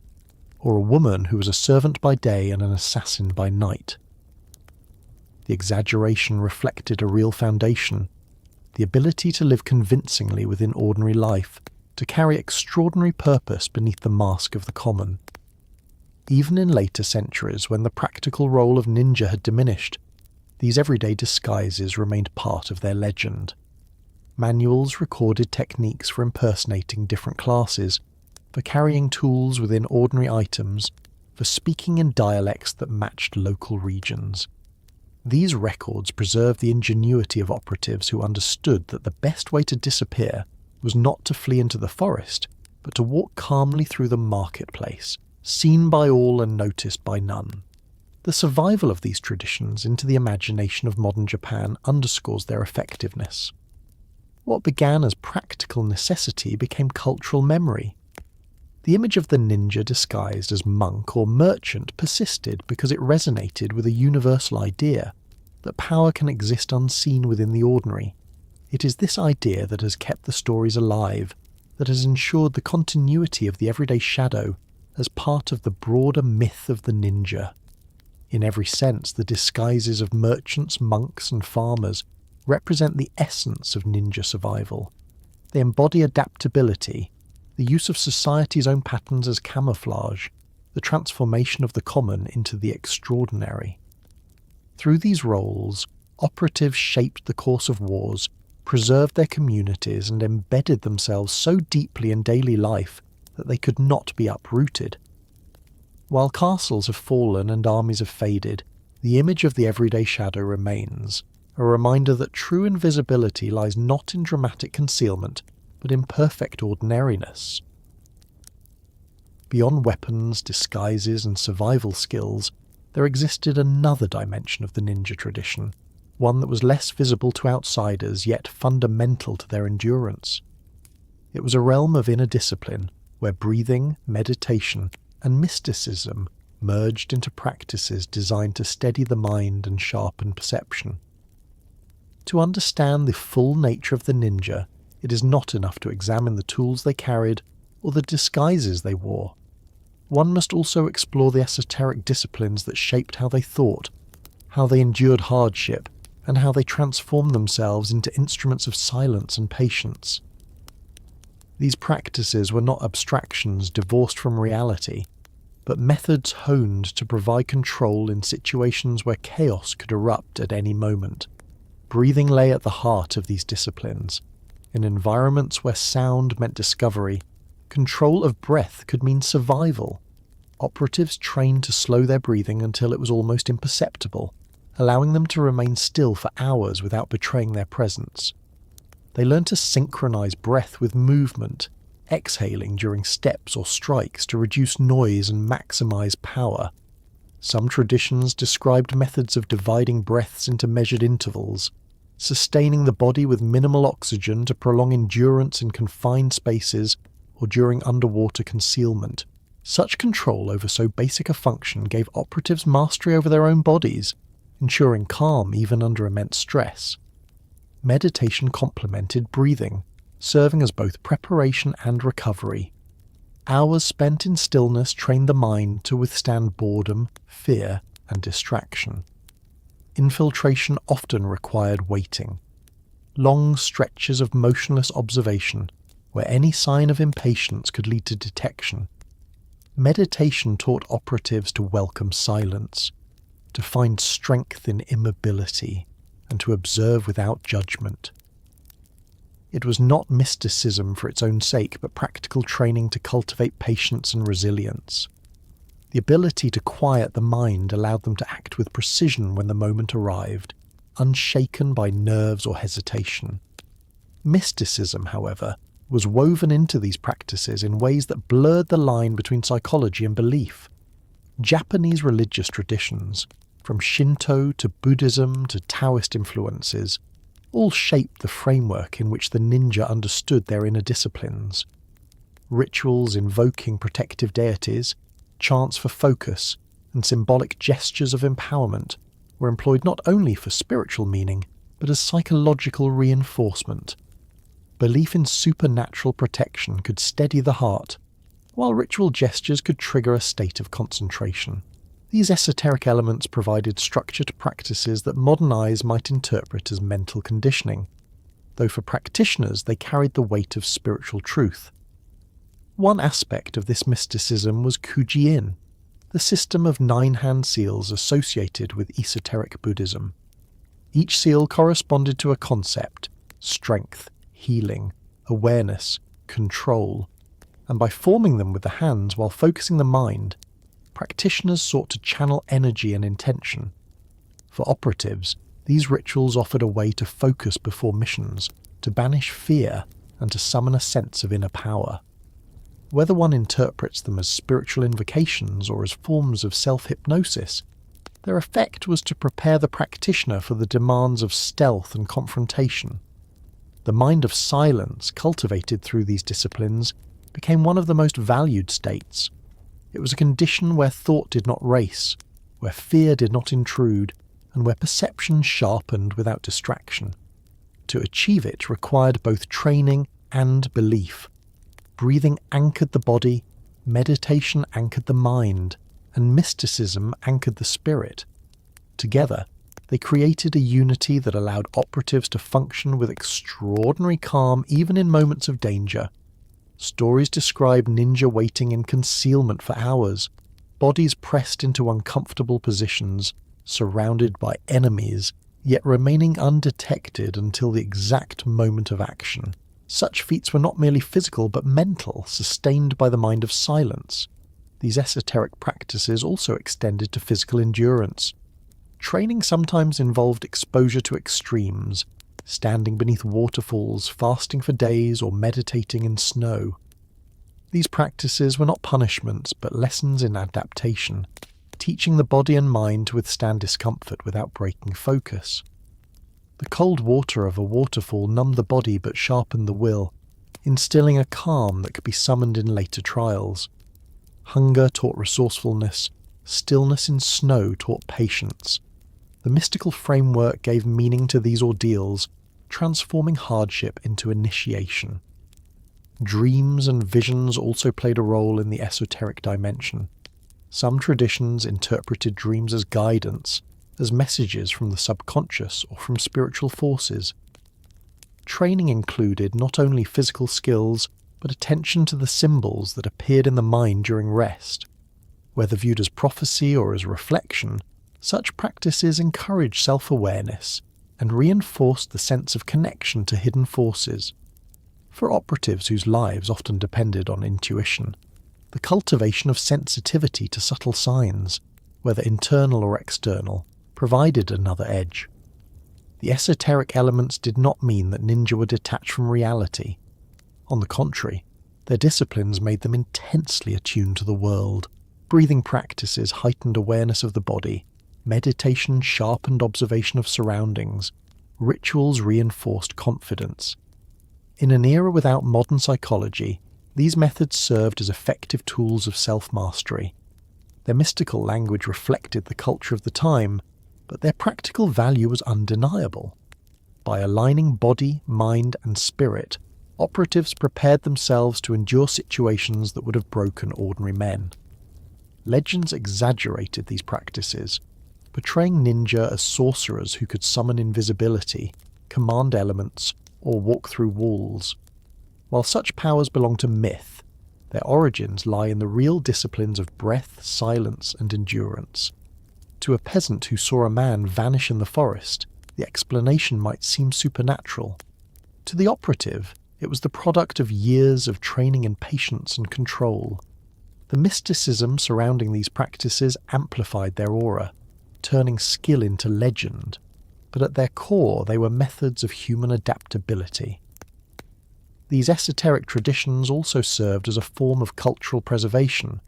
or a woman who was a servant by day and an assassin by night. The exaggeration reflected a real foundation, the ability to live convincingly within ordinary life, to carry extraordinary purpose beneath the mask of the common. Even in later centuries, when the practical role of ninja had diminished, these everyday disguises remained part of their legend. Manuals recorded techniques for impersonating different classes, for carrying tools within ordinary items, for speaking in dialects that matched local regions. These records preserved the ingenuity of operatives who understood that the best way to disappear was not to flee into the forest, but to walk calmly through the marketplace, seen by all and noticed by none. The survival of these traditions into the imagination of modern Japan underscores their effectiveness. What began as practical necessity became cultural memory. The image of the ninja disguised as monk or merchant persisted because it resonated with a universal idea that power can exist unseen within the ordinary. It is this idea that has kept the stories alive, that has ensured the continuity of the everyday shadow as part of the broader myth of the ninja. In every sense, the disguises of merchants, monks, and farmers represent the essence of ninja survival. They embody adaptability, the use of society's own patterns as camouflage, the transformation of the common into the extraordinary. Through these roles, operatives shaped the course of wars, preserved their communities, and embedded themselves so deeply in daily life that they could not be uprooted. While castles have fallen and armies have faded, the image of the everyday shadow remains, a reminder that true invisibility lies not in dramatic concealment, but in perfect ordinariness. Beyond weapons, disguises, and survival skills, there existed another dimension of the ninja tradition, one that was less visible to outsiders yet fundamental to their endurance. It was a realm of inner discipline, where breathing, meditation, and mysticism merged into practices designed to steady the mind and sharpen perception. To understand the full nature of the ninja, it is not enough to examine the tools they carried or the disguises they wore. One must also explore the esoteric disciplines that shaped how they thought, how they endured hardship, and how they transformed themselves into instruments of silence and patience. These practices were not abstractions divorced from reality, but methods honed to provide control in situations where chaos could erupt at any moment. Breathing lay at the heart of these disciplines. In environments where sound meant discovery, control of breath could mean survival. Operatives trained to slow their breathing until it was almost imperceptible, allowing them to remain still for hours without betraying their presence. They learned to synchronize breath with movement, exhaling during steps or strikes to reduce noise and maximize power. Some traditions described methods of dividing breaths into measured intervals, sustaining the body with minimal oxygen to prolong endurance in confined spaces or during underwater concealment. Such control over so basic a function gave operatives mastery over their own bodies, ensuring calm even under immense stress. Meditation complemented breathing, serving as both preparation and recovery. Hours spent in stillness trained the mind to withstand boredom, fear, and distraction. Infiltration often required waiting. Long stretches of motionless observation, where any sign of impatience could lead to detection. Meditation taught operatives to welcome silence, to find strength in immobility, and to observe without judgment. It was not mysticism for its own sake, but practical training to cultivate patience and resilience. The ability to quiet the mind allowed them to act with precision when the moment arrived, unshaken by nerves or hesitation. Mysticism, however, was woven into these practices in ways that blurred the line between psychology and belief. Japanese religious traditions, from Shinto to Buddhism to Taoist influences, all shaped the framework in which the ninja understood their inner disciplines. Rituals invoking protective deities, chants for focus, and symbolic gestures of empowerment were employed not only for spiritual meaning, but as psychological reinforcement. Belief in supernatural protection could steady the heart, while ritual gestures could trigger a state of concentration. These esoteric elements provided structure to practices that modern eyes might interpret as mental conditioning, though for practitioners they carried the weight of spiritual truth. One aspect of this mysticism was Kuji-in, the system of 9 hand seals associated with esoteric Buddhism. Each seal corresponded to a concept: strength, healing, awareness, control, and by forming them with the hands while focusing the mind, practitioners sought to channel energy and intention. For operatives, these rituals offered a way to focus before missions, to banish fear, and to summon a sense of inner power. Whether one interprets them as spiritual invocations or as forms of self-hypnosis, their effect was to prepare the practitioner for the demands of stealth and confrontation. The mind of silence, cultivated through these disciplines, became one of the most valued states. It was a condition where thought did not race, where fear did not intrude, and where perception sharpened without distraction. To achieve it required both training and belief. Breathing anchored the body, meditation anchored the mind, and mysticism anchored the spirit. Together, they created a unity that allowed operatives to function with extraordinary calm even in moments of danger. Stories describe ninja waiting in concealment for hours, bodies pressed into uncomfortable positions, surrounded by enemies, yet remaining undetected until the exact moment of action. Such feats were not merely physical but mental, sustained by the mind of silence. These esoteric practices also extended to physical endurance. Training sometimes involved exposure to extremes, standing beneath waterfalls, fasting for days, or meditating in snow. These practices were not punishments but lessons in adaptation, teaching the body and mind to withstand discomfort without breaking focus. The cold water of a waterfall numbed the body but sharpened the will, instilling a calm that could be summoned in later trials. Hunger taught resourcefulness, stillness in snow taught patience. The mystical framework gave meaning to these ordeals, transforming hardship into initiation. Dreams and visions also played a role in the esoteric dimension. Some traditions interpreted dreams as guidance, as messages from the subconscious or from spiritual forces. Training included not only physical skills, but attention to the symbols that appeared in the mind during rest. Whether viewed as prophecy or as reflection, such practices encouraged self-awareness and reinforced the sense of connection to hidden forces. For operatives whose lives often depended on intuition, the cultivation of sensitivity to subtle signs, whether internal or external, provided another edge. The esoteric elements did not mean that ninja were detached from reality. On the contrary, their disciplines made them intensely attuned to the world. Breathing practices heightened awareness of the body, meditation sharpened observation of surroundings, rituals reinforced confidence. In an era without modern psychology, these methods served as effective tools of self-mastery. Their mystical language reflected the culture of the time, but their practical value was undeniable. By aligning body, mind, and spirit, operatives prepared themselves to endure situations that would have broken ordinary men. Legends exaggerated these practices, portraying ninja as sorcerers who could summon invisibility, command elements, or walk through walls. While such powers belong to myth, their origins lie in the real disciplines of breath, silence, and endurance. To a peasant who saw a man vanish in the forest, the explanation might seem supernatural. To the operative, it was the product of years of training in patience and control. The mysticism surrounding these practices amplified their aura, turning skill into legend, but at their core they were methods of human adaptability. These esoteric traditions also served as a form of cultural preservation,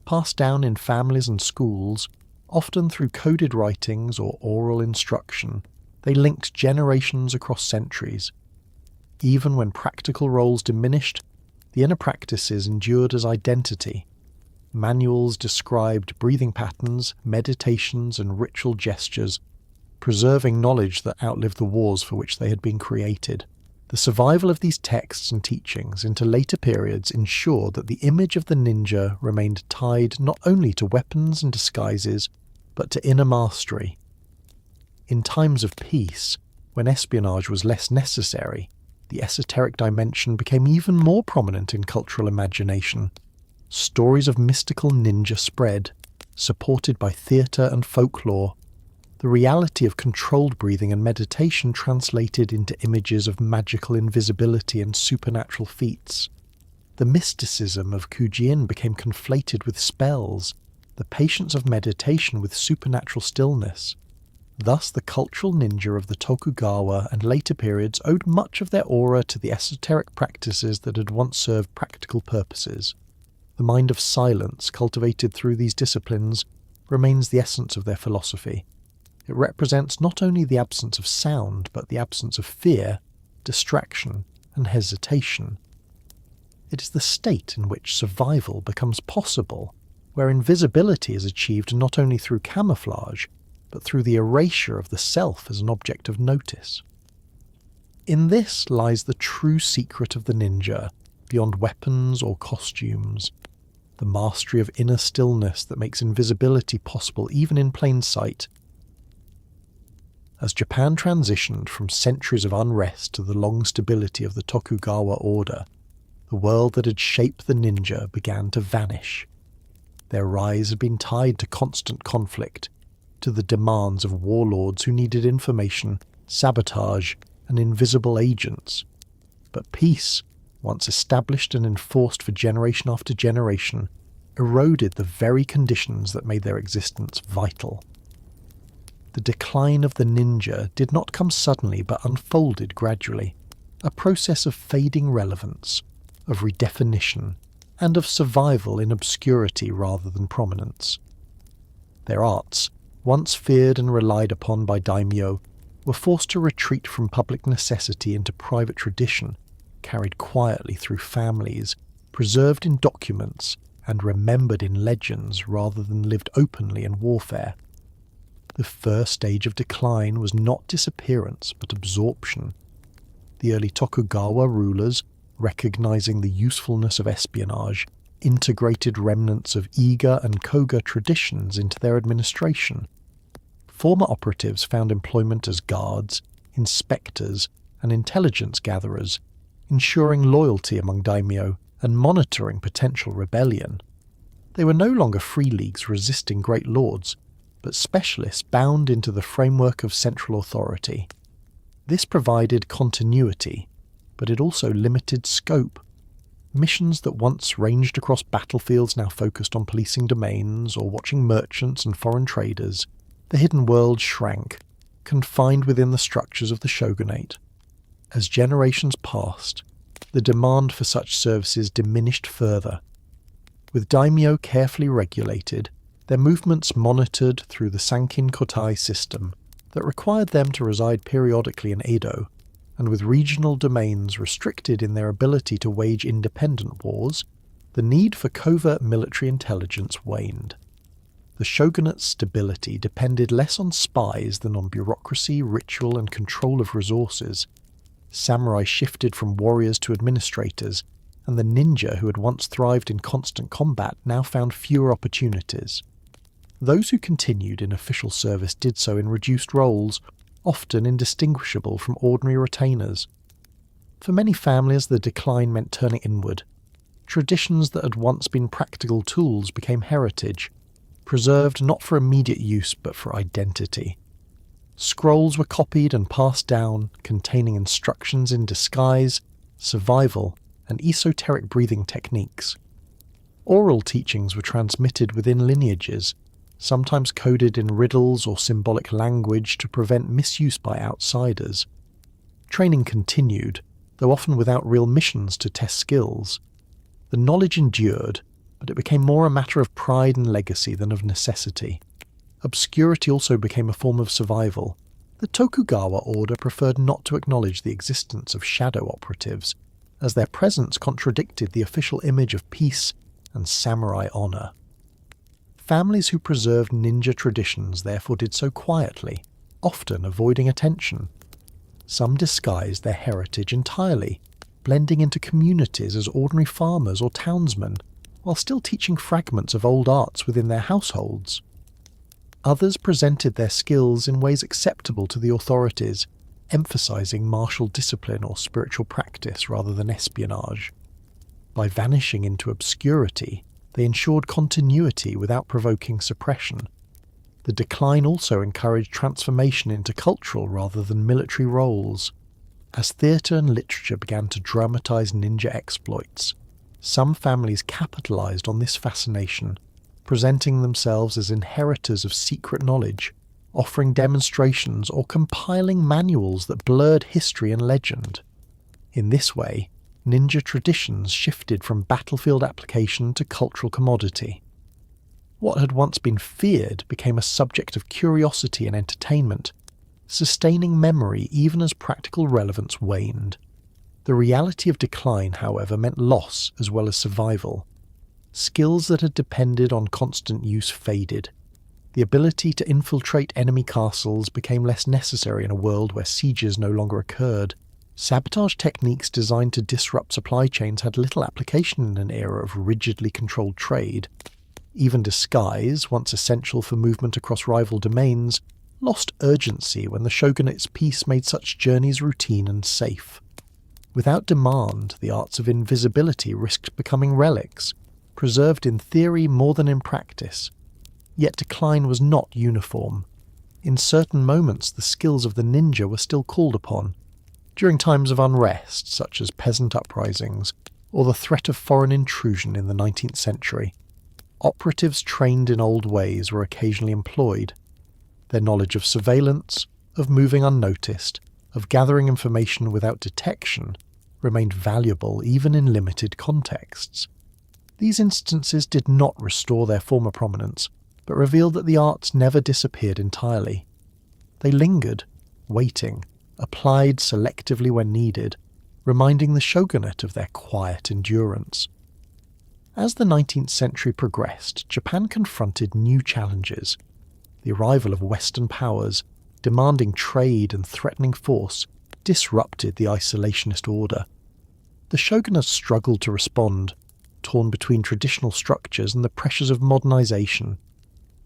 passed down in families and schools, often through coded writings or oral instruction. They linked generations across centuries. Even when practical roles diminished, the inner practices endured as identity. Manuals described breathing patterns, meditations, and ritual gestures, preserving knowledge that outlived the wars for which they had been created. The survival of these texts and teachings into later periods ensured that the image of the ninja remained tied not only to weapons and disguises, but to inner mastery. In times of peace, when espionage was less necessary, the esoteric dimension became even more prominent in cultural imagination. Stories of mystical ninja spread, supported by theatre and folklore. The reality of controlled breathing and meditation translated into images of magical invisibility and supernatural feats. The mysticism of Kujin became conflated with spells, the patience of meditation with supernatural stillness. Thus, the cultural ninja of the Tokugawa and later periods owed much of their aura to the esoteric practices that had once served practical purposes. The mind of silence, cultivated through these disciplines, remains the essence of their philosophy. It represents not only the absence of sound, but the absence of fear, distraction, and hesitation. It is the state in which survival becomes possible, where invisibility is achieved not only through camouflage, but through the erasure of the self as an object of notice. In this lies the true secret of the ninja, beyond weapons or costumes. The mastery of inner stillness that makes invisibility possible even in plain sight. As Japan transitioned from centuries of unrest to the long stability of the Tokugawa order, the world that had shaped the ninja began to vanish. Their rise had been tied to constant conflict, to the demands of warlords who needed information, sabotage, and invisible agents. But peace, once established and enforced for generation after generation, eroded the very conditions that made their existence vital. The decline of the ninja did not come suddenly but unfolded gradually, a process of fading relevance, of redefinition, and of survival in obscurity rather than prominence. Their arts, once feared and relied upon by daimyo, were forced to retreat from public necessity into private tradition, carried quietly through families, preserved in documents, and remembered in legends rather than lived openly in warfare. The first stage of decline was not disappearance but absorption. The early Tokugawa rulers, recognizing the usefulness of espionage, integrated remnants of Iga and Koga traditions into their administration. Former operatives found employment as guards, inspectors, and intelligence gatherers, ensuring loyalty among daimyo and monitoring potential rebellion. They were no longer free leagues resisting great lords, but specialists bound into the framework of central authority. This provided continuity, but it also limited scope. Missions that once ranged across battlefields now focused on policing domains or watching merchants and foreign traders. The hidden world shrank, confined within the structures of the shogunate. As generations passed, the demand for such services diminished further. With daimyo carefully regulated, their movements monitored through the Sankin Kotai system that required them to reside periodically in Edo, and with regional domains restricted in their ability to wage independent wars, the need for covert military intelligence waned. The shogunate's stability depended less on spies than on bureaucracy, ritual, and control of resources. Samurai shifted from warriors to administrators, and the ninja who had once thrived in constant combat now found fewer opportunities. Those who continued in official service did so in reduced roles, often indistinguishable from ordinary retainers. For many families, the decline meant turning inward. Traditions that had once been practical tools became heritage, preserved not for immediate use but for identity. Scrolls were copied and passed down, containing instructions in disguise, survival, and esoteric breathing techniques. Oral teachings were transmitted within lineages, sometimes coded in riddles or symbolic language to prevent misuse by outsiders. Training continued, though often without real missions to test skills. The knowledge endured, but it became more a matter of pride and legacy than of necessity. Obscurity also became a form of survival. The Tokugawa order preferred not to acknowledge the existence of shadow operatives, as their presence contradicted the official image of peace and samurai honor. Families who preserved ninja traditions therefore did so quietly, often avoiding attention. Some disguised their heritage entirely, blending into communities as ordinary farmers or townsmen, while still teaching fragments of old arts within their households. Others presented their skills in ways acceptable to the authorities, emphasizing martial discipline or spiritual practice rather than espionage. By vanishing into obscurity, they ensured continuity without provoking suppression. The decline also encouraged transformation into cultural rather than military roles. As theatre and literature began to dramatize ninja exploits, some families capitalized on this fascination, presenting themselves as inheritors of secret knowledge, offering demonstrations or compiling manuals that blurred history and legend. In this way, ninja traditions shifted from battlefield application to cultural commodity. What had once been feared became a subject of curiosity and entertainment, sustaining memory even as practical relevance waned. The reality of decline, however, meant loss as well as survival. Skills that had depended on constant use faded. The ability to infiltrate enemy castles became less necessary in a world where sieges no longer occurred. Sabotage techniques designed to disrupt supply chains had little application in an era of rigidly controlled trade. Even disguise, once essential for movement across rival domains, lost urgency when the shogunate's peace made such journeys routine and safe. Without demand, the arts of invisibility risked becoming relics, preserved in theory more than in practice. Yet decline was not uniform. In certain moments, the skills of the ninja were still called upon. During times of unrest, such as peasant uprisings, or the threat of foreign intrusion in the 19th century, operatives trained in old ways were occasionally employed. Their knowledge of surveillance, of moving unnoticed, of gathering information without detection, remained valuable even in limited contexts. These instances did not restore their former prominence, but revealed that the arts never disappeared entirely. They lingered, waiting, applied selectively when needed, reminding the shogunate of their quiet endurance. As the 19th century progressed, Japan confronted new challenges. The arrival of Western powers, demanding trade and threatening force, disrupted the isolationist order. The shogunate struggled to respond, torn between traditional structures and the pressures of modernization.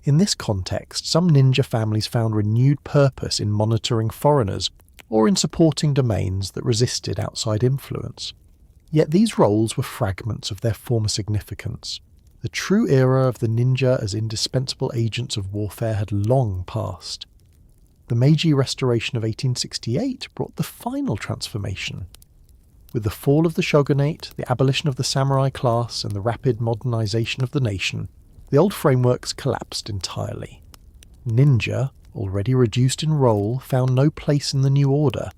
In this context, some ninja families found renewed purpose in monitoring foreigners or in supporting domains that resisted outside influence. Yet these roles were fragments of their former significance. The true era of the ninja as indispensable agents of warfare had long passed. The Meiji Restoration of 1868 brought the final transformation. With the fall of the shogunate, the abolition of the samurai class, and the rapid modernization of the nation, the old frameworks collapsed entirely. Ninja, already reduced in role, found no place in the new order.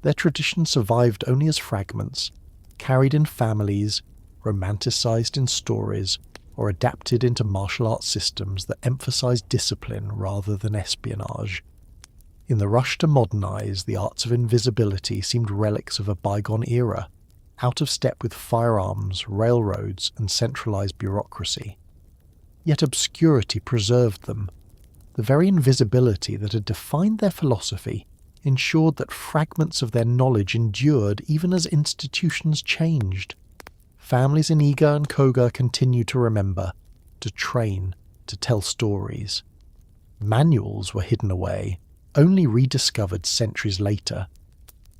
Their tradition survived only as fragments, carried in families, romanticized in stories, or adapted into martial arts systems that emphasized discipline rather than espionage. In the rush to modernize, the arts of invisibility seemed relics of a bygone era, out of step with firearms, railroads, and centralized bureaucracy. Yet obscurity preserved them. The very invisibility that had defined their philosophy ensured that fragments of their knowledge endured even as institutions changed. Families in Iga and Koga continued to remember, to train, to tell stories. Manuals were hidden away, only rediscovered centuries later.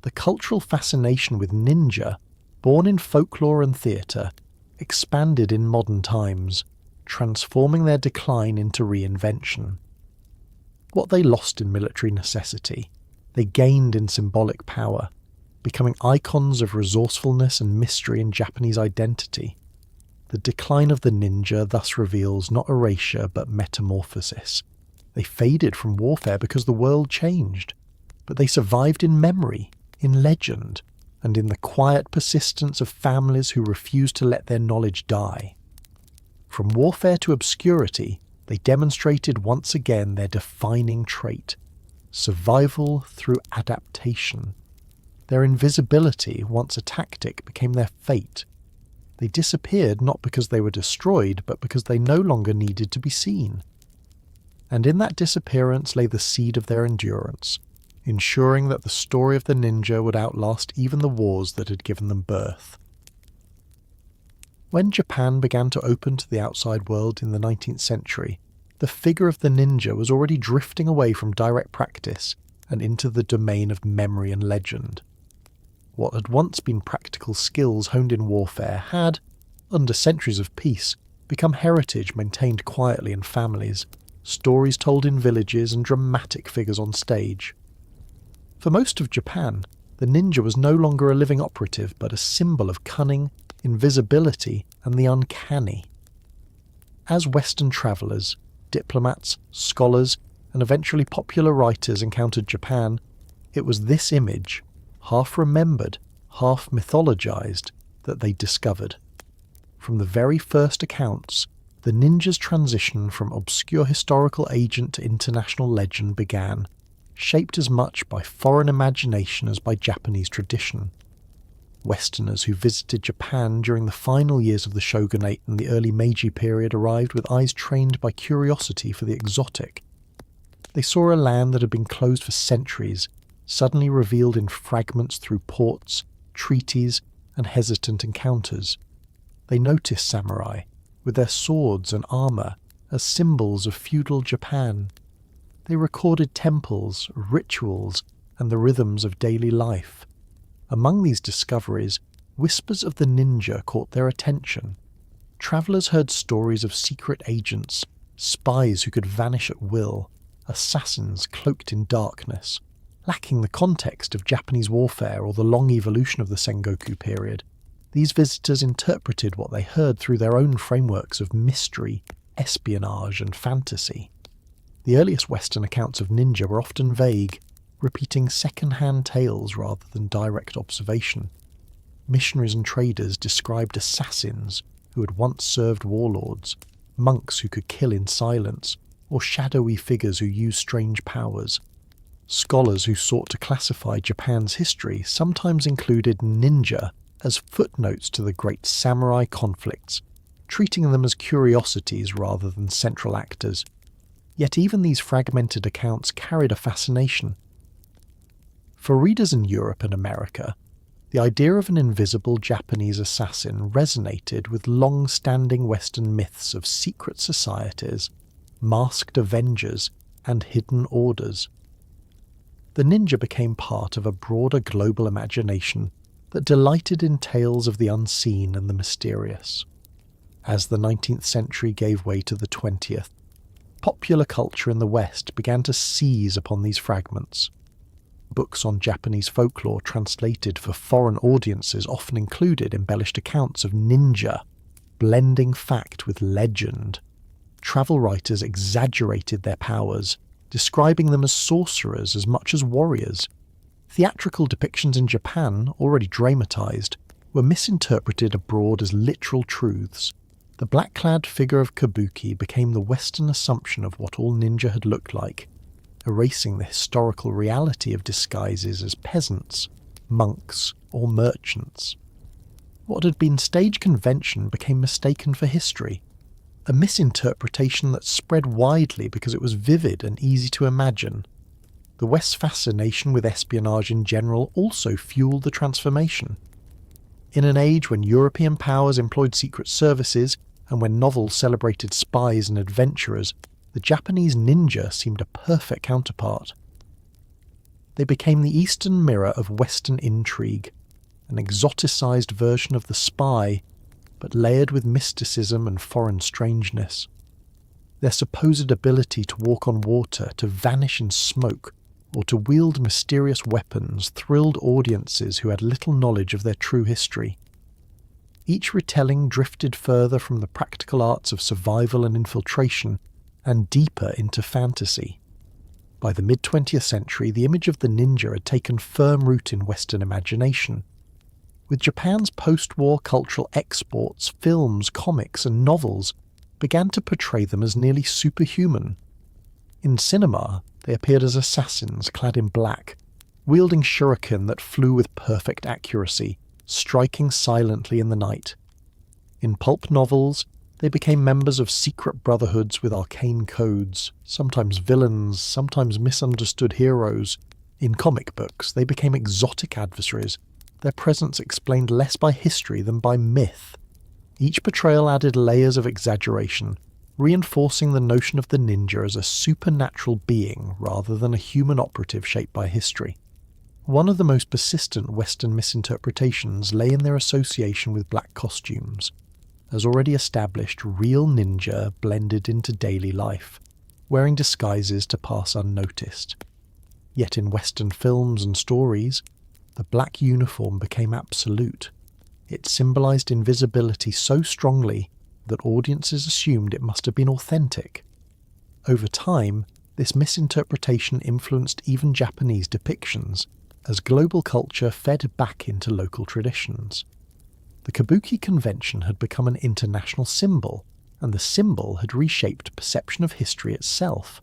The cultural fascination with ninja, born in folklore and theatre, expanded in modern times, transforming their decline into re-invention. What they lost in military necessity, they gained in symbolic power, becoming icons of resourcefulness and mystery in Japanese identity. The decline of the ninja thus reveals not erasure but metamorphosis. They faded from warfare because the world changed, but they survived in memory, in legend, and in the quiet persistence of families who refused to let their knowledge die. From warfare to obscurity, they demonstrated once again their defining trait, survival through adaptation. Their invisibility, once a tactic, became their fate. They disappeared not because they were destroyed, but because they no longer needed to be seen. And in that disappearance lay the seed of their endurance, ensuring that the story of the ninja would outlast even the wars that had given them birth. When Japan began to open to the outside world in the 19th century, the figure of the ninja was already drifting away from direct practice and into the domain of memory and legend. What had once been practical skills honed in warfare had, under centuries of peace, become heritage maintained quietly in families, stories told in villages and dramatic figures on stage. For most of Japan, the ninja was no longer a living operative but a symbol of cunning, invisibility, and the uncanny. As Western travellers, diplomats, scholars, and eventually popular writers encountered Japan, it was this image, half remembered, half mythologized, that they discovered. From the very first accounts, the ninja's transition from obscure historical agent to international legend began, shaped as much by foreign imagination as by Japanese tradition. Westerners who visited Japan during the final years of the shogunate and the early Meiji period arrived with eyes trained by curiosity for the exotic. They saw a land that had been closed for centuries, suddenly revealed in fragments through ports, treaties, and hesitant encounters. They noticed samurai, with their swords and armour, as symbols of feudal Japan. They recorded temples, rituals, and the rhythms of daily life. Among these discoveries, whispers of the ninja caught their attention. Travellers heard stories of secret agents, spies who could vanish at will, assassins cloaked in darkness. Lacking the context of Japanese warfare or the long evolution of the Sangoku period, these visitors interpreted what they heard through their own frameworks of mystery, espionage, and fantasy. The earliest Western accounts of ninja were often vague, repeating second-hand tales rather than direct observation. Missionaries and traders described assassins who had once served warlords, monks who could kill in silence, or shadowy figures who used strange powers. Scholars who sought to classify Japan's history sometimes included ninja as footnotes to the great samurai conflicts, treating them as curiosities rather than central actors. Yet even these fragmented accounts carried a fascination. For readers in Europe and America, the idea of an invisible Japanese assassin resonated with long-standing Western myths of secret societies, masked avengers, and hidden orders. The ninja became part of a broader global imagination that delighted in tales of the unseen and the mysterious. As the 19th century gave way to the 20th, popular culture in the West began to seize upon these fragments. Books on Japanese folklore translated for foreign audiences often included embellished accounts of ninja, blending fact with legend. Travel writers exaggerated their powers, describing them as sorcerers as much as warriors. Theatrical depictions in Japan, already dramatized, were misinterpreted abroad as literal truths. The black-clad figure of kabuki became the Western assumption of what all ninja had looked like, erasing the historical reality of disguises as peasants, monks, or merchants. What had been stage convention became mistaken for history, a misinterpretation that spread widely because it was vivid and easy to imagine. The West's fascination with espionage in general also fueled the transformation. In an age when European powers employed secret services and when novels celebrated spies and adventurers, the Japanese ninja seemed a perfect counterpart. They became the Eastern mirror of Western intrigue, an exoticized version of the spy, but layered with mysticism and foreign strangeness. Their supposed ability to walk on water, to vanish in smoke, or to wield mysterious weapons thrilled audiences who had little knowledge of their true history. Each retelling drifted further from the practical arts of survival and infiltration, and deeper into fantasy. By the mid-20th century, the image of the ninja had taken firm root in Western imagination. With Japan's post-war cultural exports, films, comics, and novels began to portray them as nearly superhuman. In cinema, They appeared as assassins clad in black, wielding shuriken that flew with perfect accuracy, striking silently in the night. In pulp novels, they became members of secret brotherhoods with arcane codes, sometimes villains, sometimes misunderstood heroes. In comic books, they became exotic adversaries, their presence explained less by history than by myth. Each portrayal added layers of exaggeration, reinforcing the notion of the ninja as a supernatural being rather than a human operative shaped by history. One of the most persistent Western misinterpretations lay in their association with black costumes. As already established, real ninja blended into daily life, wearing disguises to pass unnoticed. Yet in Western films and stories, the black uniform became absolute. It symbolized invisibility so strongly that audiences assumed it must have been authentic. Over time, this misinterpretation influenced even Japanese depictions, as global culture fed back into local traditions. The kabuki convention had become an international symbol, and the symbol had reshaped perception of history itself.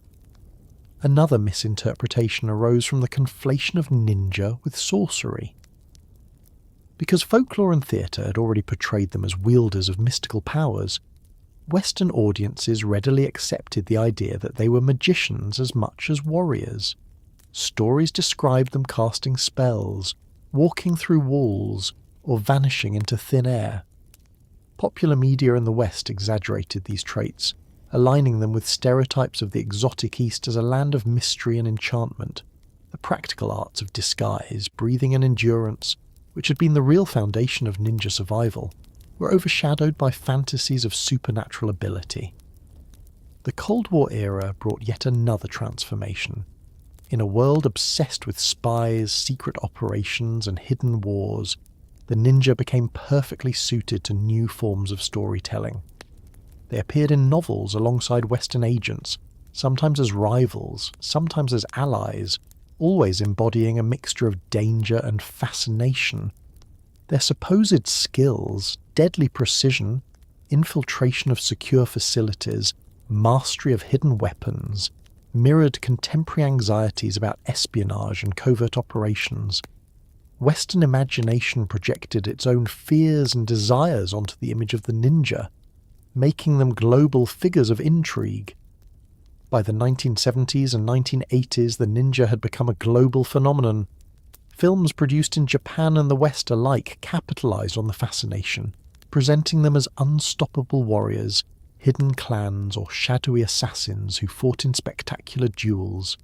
Another misinterpretation arose from the conflation of ninja with sorcery. Because folklore and theatre had already portrayed them as wielders of mystical powers, Western audiences readily accepted the idea that they were magicians as much as warriors. Stories described them casting spells, walking through walls, or vanishing into thin air. Popular media in the West exaggerated these traits, aligning them with stereotypes of the exotic East as a land of mystery and enchantment. The practical arts of disguise, breathing and endurance, which had been the real foundation of ninja survival, were overshadowed by fantasies of supernatural ability. The Cold War era brought yet another transformation. In a world obsessed with spies, secret operations, and hidden wars, the ninja became perfectly suited to new forms of storytelling. They appeared in novels alongside Western agents, sometimes as rivals, sometimes as allies, always embodying a mixture of danger and fascination. Their supposed skills, deadly precision, infiltration of secure facilities, mastery of hidden weapons, mirrored contemporary anxieties about espionage and covert operations. Western imagination projected its own fears and desires onto the image of the ninja, making them global figures of intrigue. By the 1970s and 1980s, the ninja had become a global phenomenon. Films produced in Japan and the West alike capitalized on the fascination, presenting them as unstoppable warriors, hidden clans, or shadowy assassins who fought in spectacular duels.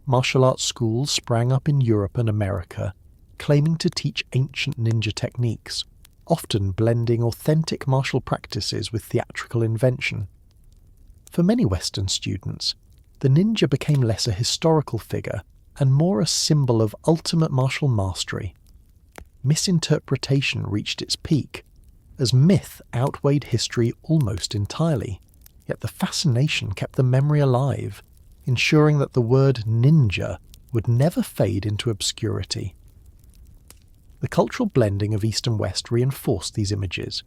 Martial arts schools sprang up in Europe and America, claiming to teach ancient ninja techniques, often blending authentic martial practices with theatrical invention. For many Western students, the ninja became less a historical figure and more a symbol of ultimate martial mastery. Misinterpretation reached its peak, as myth outweighed history almost entirely, yet the fascination kept the memory alive, ensuring that the word ninja would never fade into obscurity. The cultural blending of East and West reinforced these images.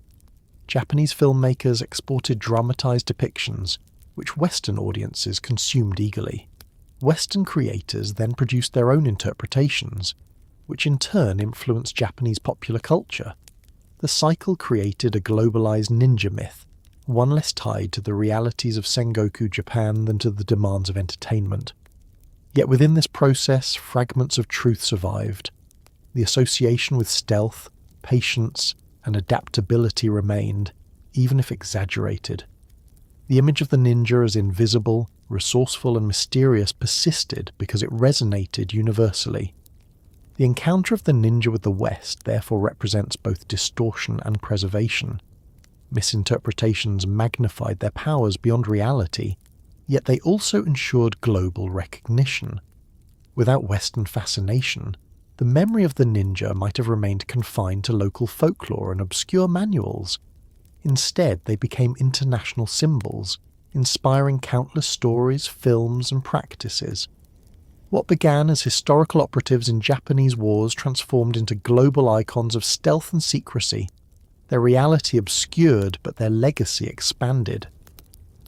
Japanese filmmakers exported dramatized depictions, which Western audiences consumed eagerly. Western creators then produced their own interpretations, which in turn influenced Japanese popular culture. The cycle created a globalized ninja myth, one less tied to the realities of Sangoku Japan than to the demands of entertainment. Yet within this process, fragments of truth survived. The association with stealth, patience, and adaptability remained, even if exaggerated. The image of the ninja as invisible, resourceful, and mysterious persisted because it resonated universally. The encounter of the ninja with the West therefore represents both distortion and preservation. Misinterpretations magnified their powers beyond reality, yet they also ensured global recognition. Without Western fascination, the memory of the ninja might have remained confined to local folklore and obscure manuals. Instead, they became international symbols, inspiring countless stories, films, and practices. What began as historical operatives in Japanese wars transformed into global icons of stealth and secrecy. Their reality obscured, but their legacy expanded.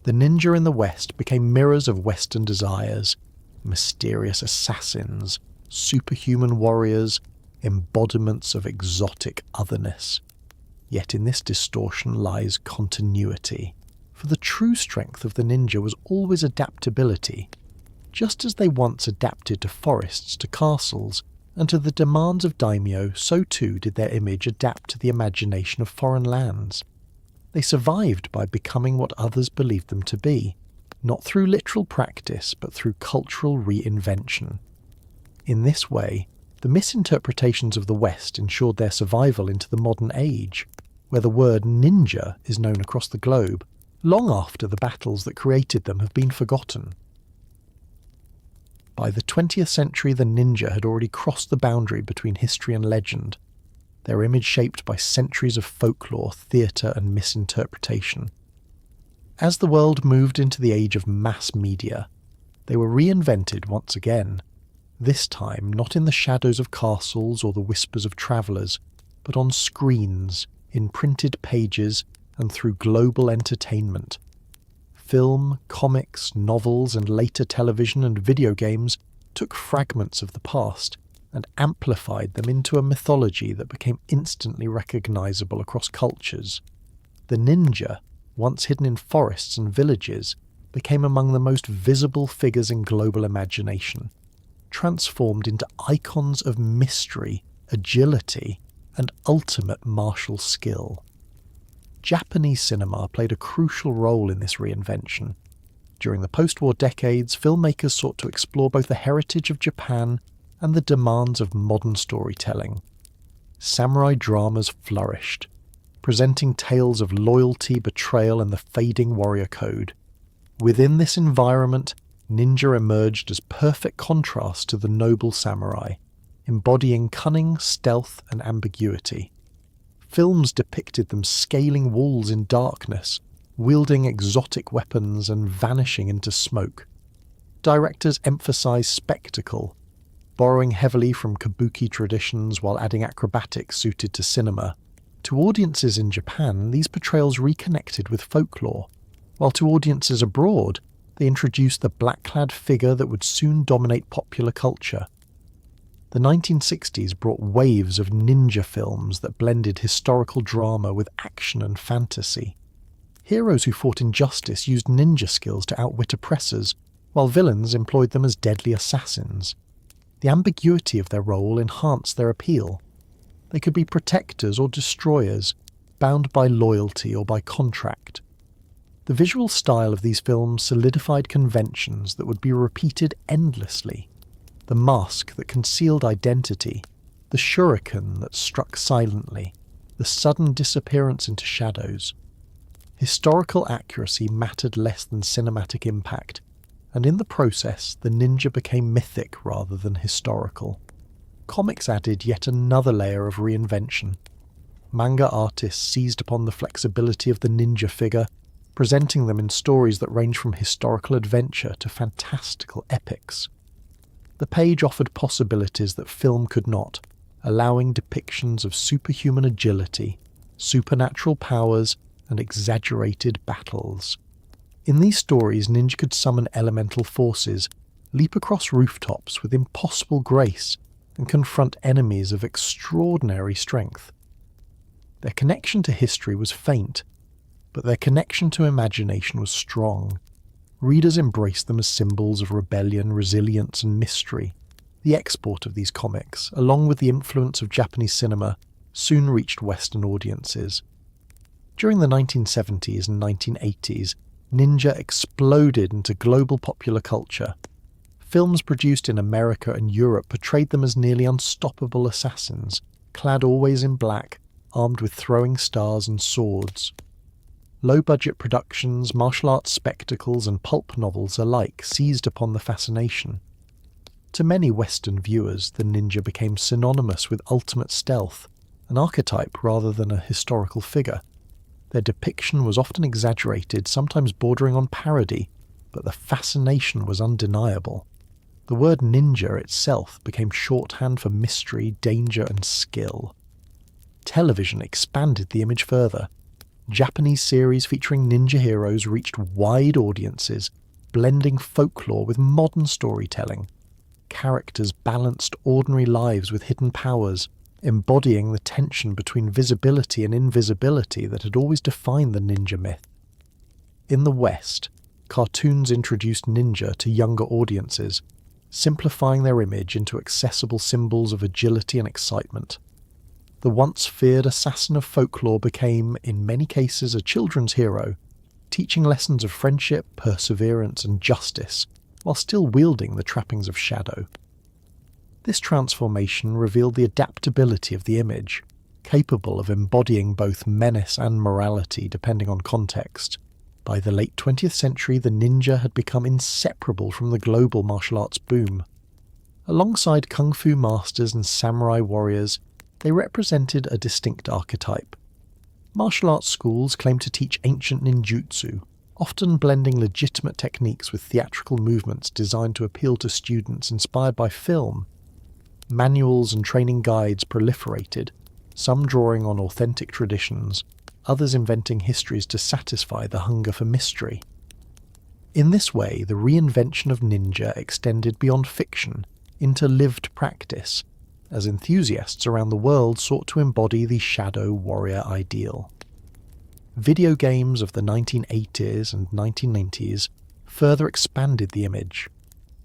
The ninja in the West became mirrors of Western desires, mysterious assassins, superhuman warriors, embodiments of exotic otherness. Yet in this distortion lies continuity, for the true strength of the ninja was always adaptability. Just as they once adapted to forests, to castles, and to the demands of daimyo, so too did their image adapt to the imagination of foreign lands. They survived by becoming what others believed them to be, not through literal practice, but through cultural reinvention. In this way, the misinterpretations of the West ensured their survival into the modern age, where the word ninja is known across the globe, long after the battles that created them have been forgotten. By the 20th century, the ninja had already crossed the boundary between history and legend, their image shaped by centuries of folklore, theatre and misinterpretation. As the world moved into the age of mass media, they were reinvented once again, this time not in the shadows of castles or the whispers of travellers, but on screens, in printed pages, and through global entertainment. Film, comics, novels, and later television and video games took fragments of the past and amplified them into a mythology that became instantly recognizable across cultures. The ninja, once hidden in forests and villages, became among the most visible figures in global imagination, transformed into icons of mystery, agility, and ultimate martial skill. Japanese cinema played a crucial role in this reinvention. During the post-war decades, filmmakers sought to explore both the heritage of Japan and the demands of modern storytelling. Samurai dramas flourished, presenting tales of loyalty, betrayal, and the fading warrior code. Within this environment, ninja emerged as perfect contrast to the noble samurai, embodying cunning, stealth, and ambiguity. Films depicted them scaling walls in darkness, wielding exotic weapons and vanishing into smoke. Directors emphasized spectacle, borrowing heavily from kabuki traditions while adding acrobatics suited to cinema. To audiences in Japan, these portrayals reconnected with folklore, while to audiences abroad, they introduced the black-clad figure that would soon dominate popular culture. The 1960s brought waves of ninja films that blended historical drama with action and fantasy. Heroes who fought injustice used ninja skills to outwit oppressors, while villains employed them as deadly assassins. The ambiguity of their role enhanced their appeal. They could be protectors or destroyers, bound by loyalty or by contract. The visual style of these films solidified conventions that would be repeated endlessly. The mask that concealed identity, the shuriken that struck silently, the sudden disappearance into shadows. Historical accuracy mattered less than cinematic impact, and in the process the ninja became mythic rather than historical. Comics added yet another layer of reinvention. Manga artists seized upon the flexibility of the ninja figure, presenting them in stories that range from historical adventure to fantastical epics. The page offered possibilities that film could not, allowing depictions of superhuman agility, supernatural powers, and exaggerated battles. In these stories, ninja could summon elemental forces, leap across rooftops with impossible grace, and confront enemies of extraordinary strength. Their connection to history was faint, but their connection to imagination was strong. Readers embraced them as symbols of rebellion, resilience, and mystery. The export of these comics, along with the influence of Japanese cinema, soon reached Western audiences. During the 1970s and 1980s, ninja exploded into global popular culture. Films produced in America and Europe portrayed them as nearly unstoppable assassins, clad always in black, armed with throwing stars and swords. Low-budget productions, martial arts spectacles, and pulp novels alike seized upon the fascination. To many Western viewers, the ninja became synonymous with ultimate stealth, an archetype rather than a historical figure. Their depiction was often exaggerated, sometimes bordering on parody, but the fascination was undeniable. The word ninja itself became shorthand for mystery, danger, and skill. Television expanded the image further. Japanese series featuring ninja heroes reached wide audiences, blending folklore with modern storytelling. Characters balanced ordinary lives with hidden powers, embodying the tension between visibility and invisibility that had always defined the ninja myth. In the West, cartoons introduced ninja to younger audiences, simplifying their image into accessible symbols of agility and excitement. The once feared assassin of folklore became, in many cases, a children's hero, teaching lessons of friendship, perseverance, and justice, while still wielding the trappings of shadow. This transformation revealed the adaptability of the image, capable of embodying both menace and morality depending on context. By the late 20th century, the ninja had become inseparable from the global martial arts boom. Alongside kung fu masters and samurai warriors, they represented a distinct archetype. Martial arts schools claimed to teach ancient ninjutsu, often blending legitimate techniques with theatrical movements designed to appeal to students inspired by film. Manuals and training guides proliferated, some drawing on authentic traditions, others inventing histories to satisfy the hunger for mystery. In this way, the reinvention of ninja extended beyond fiction into lived practice, as enthusiasts around the world sought to embody the shadow warrior ideal. Video games of the 1980s and 1990s further expanded the image.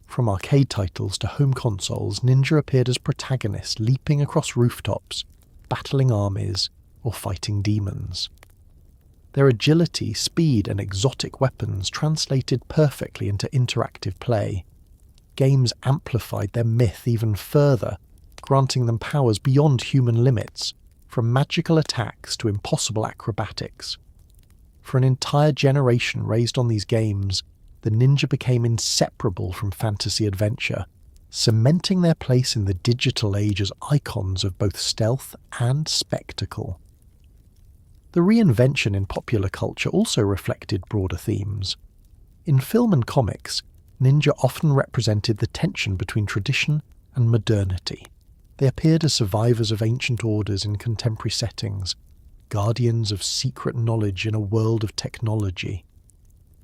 From arcade titles to home consoles, ninja appeared as protagonists leaping across rooftops, battling armies, or fighting demons. Their agility, speed, and exotic weapons translated perfectly into interactive play. Games amplified their myth even further, granting them powers beyond human limits, from magical attacks to impossible acrobatics. For an entire generation raised on these games, the ninja became inseparable from fantasy adventure, cementing their place in the digital age as icons of both stealth and spectacle. The reinvention in popular culture also reflected broader themes. In film and comics, ninja often represented the tension between tradition and modernity. They appeared as survivors of ancient orders in contemporary settings, guardians of secret knowledge in a world of technology.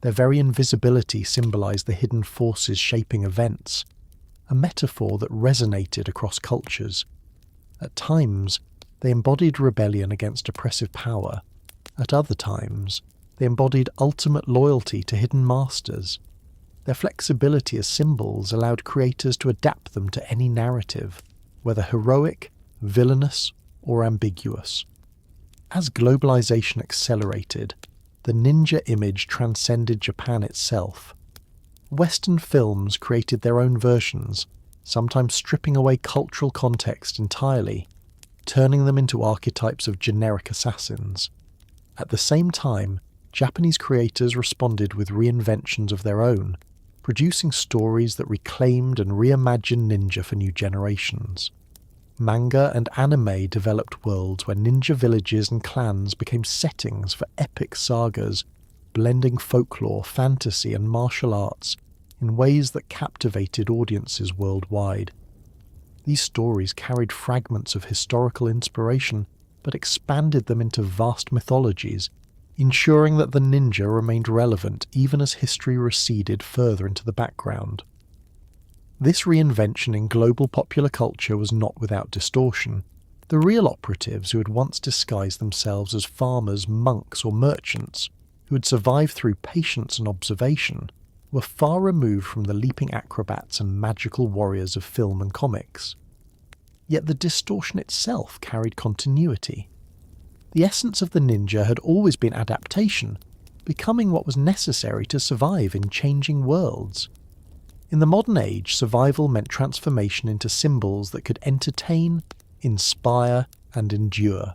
Their very invisibility symbolized the hidden forces shaping events, a metaphor that resonated across cultures. At times, they embodied rebellion against oppressive power. At other times, they embodied ultimate loyalty to hidden masters. Their flexibility as symbols allowed creators to adapt them to any narrative, whether heroic, villainous, or ambiguous. As globalization accelerated, the ninja image transcended Japan itself. Western films created their own versions, sometimes stripping away cultural context entirely, turning them into archetypes of generic assassins. At the same time, Japanese creators responded with reinventions of their own, producing stories that reclaimed and reimagined ninja for new generations. Manga and anime developed worlds where ninja villages and clans became settings for epic sagas, blending folklore, fantasy, and martial arts in ways that captivated audiences worldwide. These stories carried fragments of historical inspiration, but expanded them into vast mythologies, ensuring that the ninja remained relevant even as history receded further into the background. This reinvention in global popular culture was not without distortion. The real operatives who had once disguised themselves as farmers, monks, or merchants, who had survived through patience and observation, were far removed from the leaping acrobats and magical warriors of film and comics. Yet the distortion itself carried continuity. The essence of the ninja had always been adaptation, becoming what was necessary to survive in changing worlds. In the modern age, survival meant transformation into symbols that could entertain, inspire, and endure.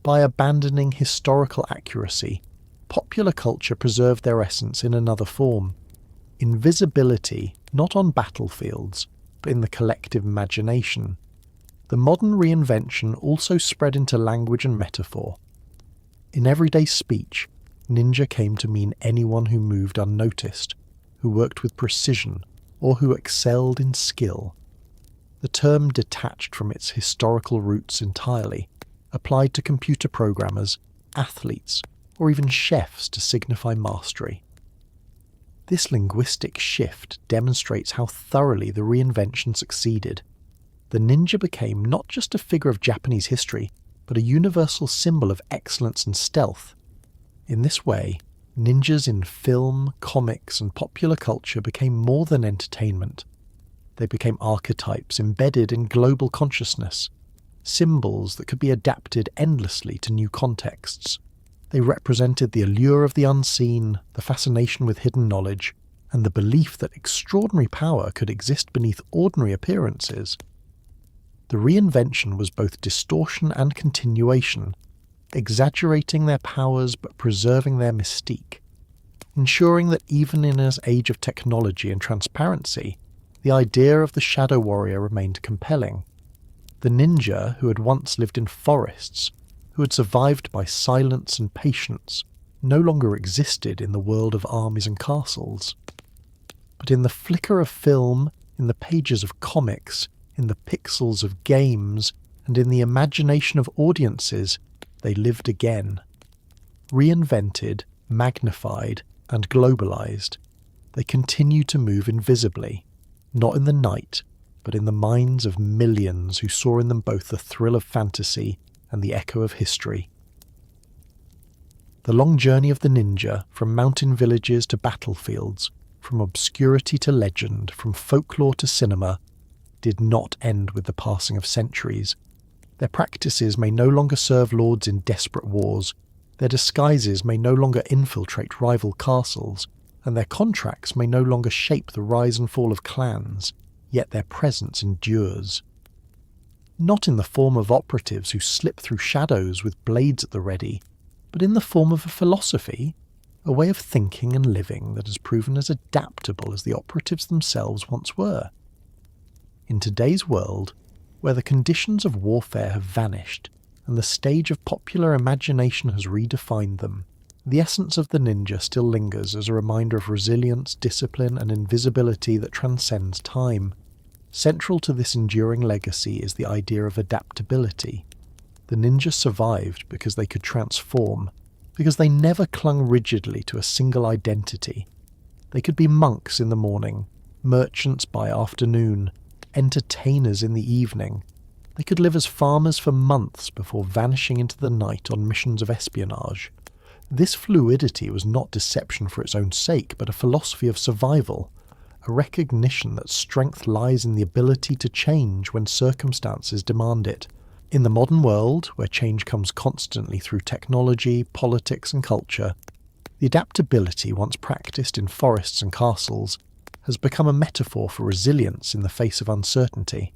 By abandoning historical accuracy, popular culture preserved their essence in another form. Invisibility, not on battlefields, but in the collective imagination. The modern reinvention also spread into language and metaphor. In everyday speech, ninja came to mean anyone who moved unnoticed, who worked with precision, or who excelled in skill. The term detached from its historical roots entirely, applied to computer programmers, athletes, or even chefs to signify mastery. This linguistic shift demonstrates how thoroughly the reinvention succeeded. The ninja became not just a figure of Japanese history, but a universal symbol of excellence and stealth. In this way, ninjas in film, comics, and popular culture became more than entertainment. They became archetypes embedded in global consciousness, symbols that could be adapted endlessly to new contexts. They represented the allure of the unseen, the fascination with hidden knowledge, and the belief that extraordinary power could exist beneath ordinary appearances. The reinvention was both distortion and continuation, exaggerating their powers but preserving their mystique, ensuring that even in an age of technology and transparency, the idea of the shadow warrior remained compelling. The ninja who had once lived in forests, who had survived by silence and patience, no longer existed in the world of armies and castles. But in the flicker of film, in the pages of comics, in the pixels of games, and in the imagination of audiences, they lived again. Reinvented, magnified, and globalized, they continue to move invisibly, not in the night, but in the minds of millions who saw in them both the thrill of fantasy and the echo of history. The long journey of the ninja, from mountain villages to battlefields, from obscurity to legend, from folklore to cinema, did not end with the passing of centuries. Their practices may no longer serve lords in desperate wars, their disguises may no longer infiltrate rival castles, and their contracts may no longer shape the rise and fall of clans, yet their presence endures. Not in the form of operatives who slip through shadows with blades at the ready, but in the form of a philosophy, a way of thinking and living that has proven as adaptable as the operatives themselves once were. In today's world, where the conditions of warfare have vanished and the stage of popular imagination has redefined them, the essence of the ninja still lingers as a reminder of resilience, discipline, and invisibility that transcends time. Central to this enduring legacy is the idea of adaptability. The ninja survived because they could transform, because they never clung rigidly to a single identity. They could be monks in the morning, merchants by afternoon, entertainers in the evening. They could live as farmers for months before vanishing into the night on missions of espionage. This fluidity was not deception for its own sake, but a philosophy of survival, a recognition that strength lies in the ability to change when circumstances demand it. In the modern world, where change comes constantly through technology, politics, and culture, the adaptability once practiced in forests and castles has become a metaphor for resilience in the face of uncertainty.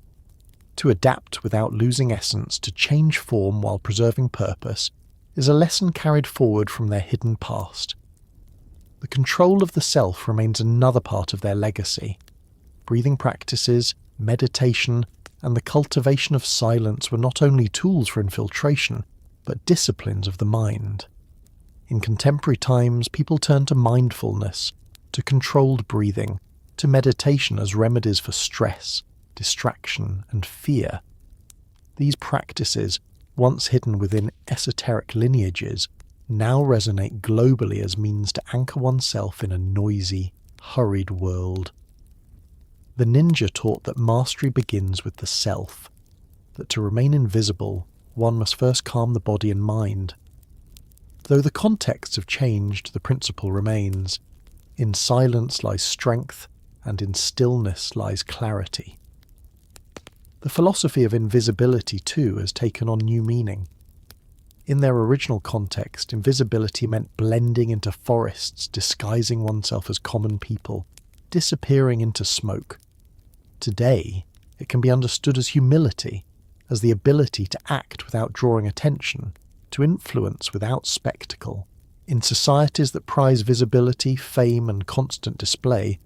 To adapt without losing essence, to change form while preserving purpose, is a lesson carried forward from their hidden past. The control of the self remains another part of their legacy. Breathing practices, meditation, and the cultivation of silence were not only tools for infiltration, but disciplines of the mind. In contemporary times, people turn to mindfulness, to controlled breathing, to meditation as remedies for stress, distraction, and fear. These practices, once hidden within esoteric lineages, now resonate globally as means to anchor oneself in a noisy, hurried world. The ninja taught that mastery begins with the self, that to remain invisible, one must first calm the body and mind. Though the contexts have changed, the principle remains. In silence lies strength, and in stillness lies clarity. The philosophy of invisibility, too, has taken on new meaning. In their original context, invisibility meant blending into forests, disguising oneself as common people, disappearing into smoke. Today, it can be understood as humility, as the ability to act without drawing attention, to influence without spectacle. In societies that prize visibility, fame, and constant display,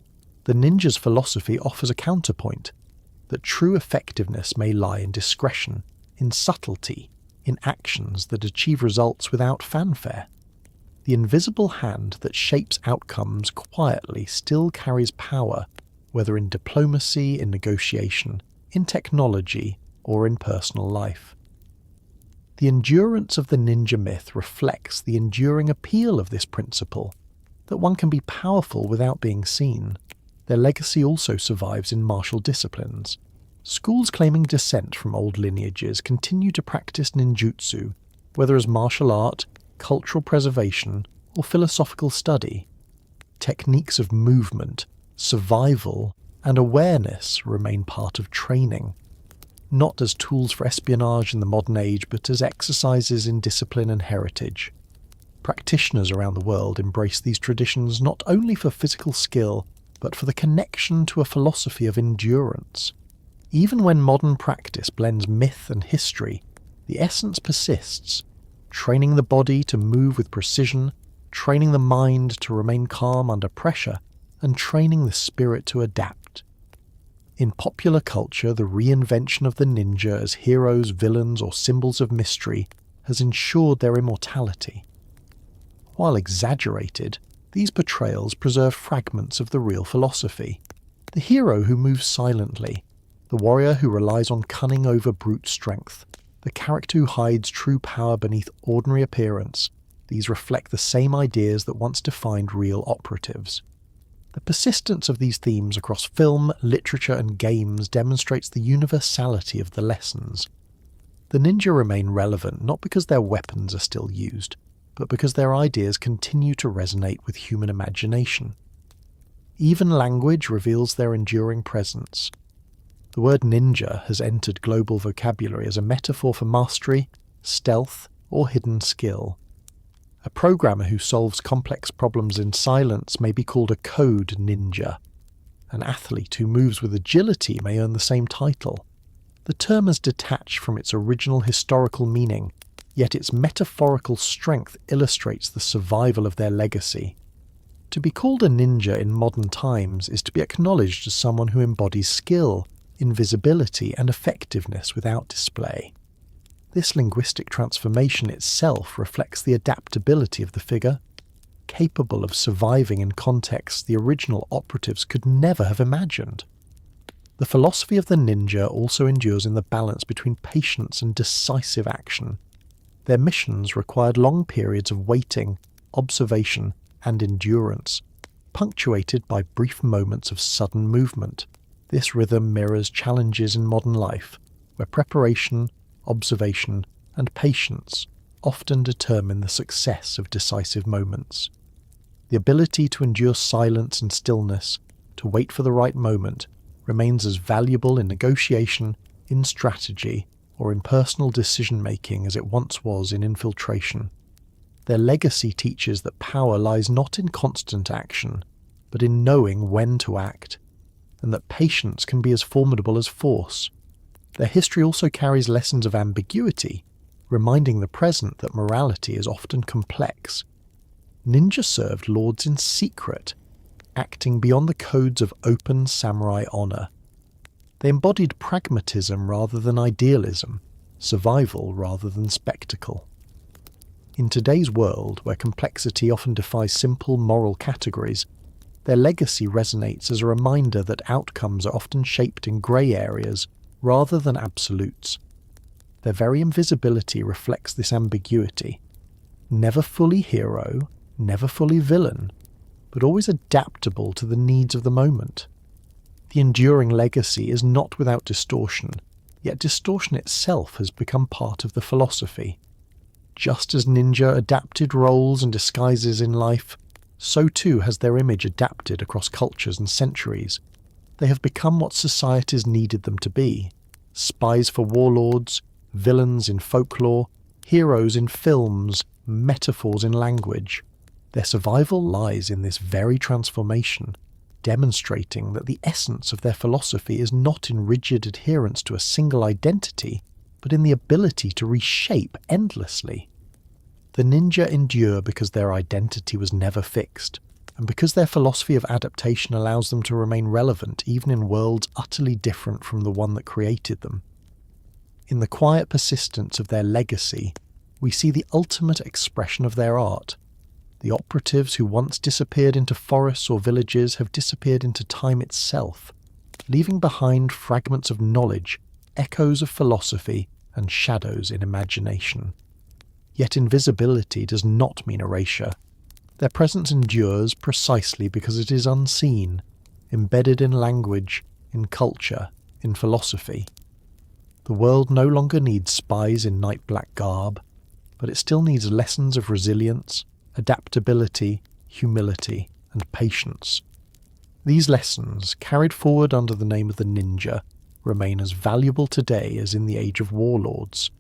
the ninja's philosophy offers a counterpoint, that true effectiveness may lie in discretion, in subtlety, in actions that achieve results without fanfare. The invisible hand that shapes outcomes quietly still carries power, whether in diplomacy, in negotiation, in technology, or in personal life. The endurance of the ninja myth reflects the enduring appeal of this principle. that one can be powerful without being seen. Their legacy also survives in martial disciplines. Schools claiming descent from old lineages continue to practice ninjutsu, whether as martial art, cultural preservation, or philosophical study. Techniques of movement, survival, and awareness remain part of training, not as tools for espionage in the modern age, but as exercises in discipline and heritage. Practitioners around the world embrace these traditions not only for physical skill, but for the connection to a philosophy of endurance. Even when modern practice blends myth and history, the essence persists, training the body to move with precision, training the mind to remain calm under pressure, and training the spirit to adapt. In popular culture, the reinvention of the ninja as heroes, villains, or symbols of mystery has ensured their immortality. While exaggerated, these portrayals preserve fragments of the real philosophy. The hero who moves silently, the warrior who relies on cunning over brute strength, the character who hides true power beneath ordinary appearance, these reflect the same ideas that once defined real operatives. The persistence of these themes across film, literature, and games demonstrates the universality of the lessons. The ninja remain relevant not because their weapons are still used, but because their ideas continue to resonate with human imagination. Even language reveals their enduring presence. The word ninja has entered global vocabulary as a metaphor for mastery, stealth, or hidden skill. A programmer who solves complex problems in silence may be called a code ninja. An athlete who moves with agility may earn the same title. The term is detached from its original historical meaning, yet its metaphorical strength illustrates the survival of their legacy. To be called a ninja in modern times is to be acknowledged as someone who embodies skill, invisibility, and effectiveness without display. This linguistic transformation itself reflects the adaptability of the figure. Capable of surviving in contexts the original operatives could never have imagined. The philosophy of the ninja also endures in the balance between patience and decisive action. Their missions required long periods of waiting, observation, and endurance, punctuated by brief moments of sudden movement. This rhythm mirrors challenges in modern life, where preparation, observation, and patience often determine the success of decisive moments. The ability to endure silence and stillness, to wait for the right moment, remains as valuable in negotiation, in strategy, or in personal decision-making as it once was in infiltration. Their legacy teaches that power lies not in constant action, but in knowing when to act, and that patience can be as formidable as force. Their history also carries lessons of ambiguity, reminding the present that morality is often complex. Ninja served lords in secret, acting beyond the codes of open samurai honor. They embodied pragmatism rather than idealism, survival rather than spectacle. In today's world, where complexity often defies simple moral categories, their legacy resonates as a reminder that outcomes are often shaped in grey areas rather than absolutes. Their very invisibility reflects this ambiguity. Never fully hero, never fully villain, but always adaptable to the needs of the moment. The enduring legacy is not without distortion, yet distortion itself has become part of the philosophy. Just as ninja adapted roles and disguises in life, so too has their image adapted across cultures and centuries. They have become what societies needed them to be: spies for warlords, villains in folklore, heroes in films, metaphors in language. Their survival lies in this very transformation, demonstrating that the essence of their philosophy is not in rigid adherence to a single identity, but in the ability to reshape endlessly. The ninja endure because their identity was never fixed, and because their philosophy of adaptation allows them to remain relevant even in worlds utterly different from the one that created them. In the quiet persistence of their legacy, we see the ultimate expression of their art. The operatives who once disappeared into forests or villages have disappeared into time itself, leaving behind fragments of knowledge, echoes of philosophy, and shadows in imagination. Yet invisibility does not mean erasure. Their presence endures precisely because it is unseen, embedded in language, in culture, in philosophy. The world no longer needs spies in night-black garb, but it still needs lessons of resilience, adaptability, humility, and patience. These lessons, carried forward under the name of the ninja, remain as valuable today as in the age of warlords,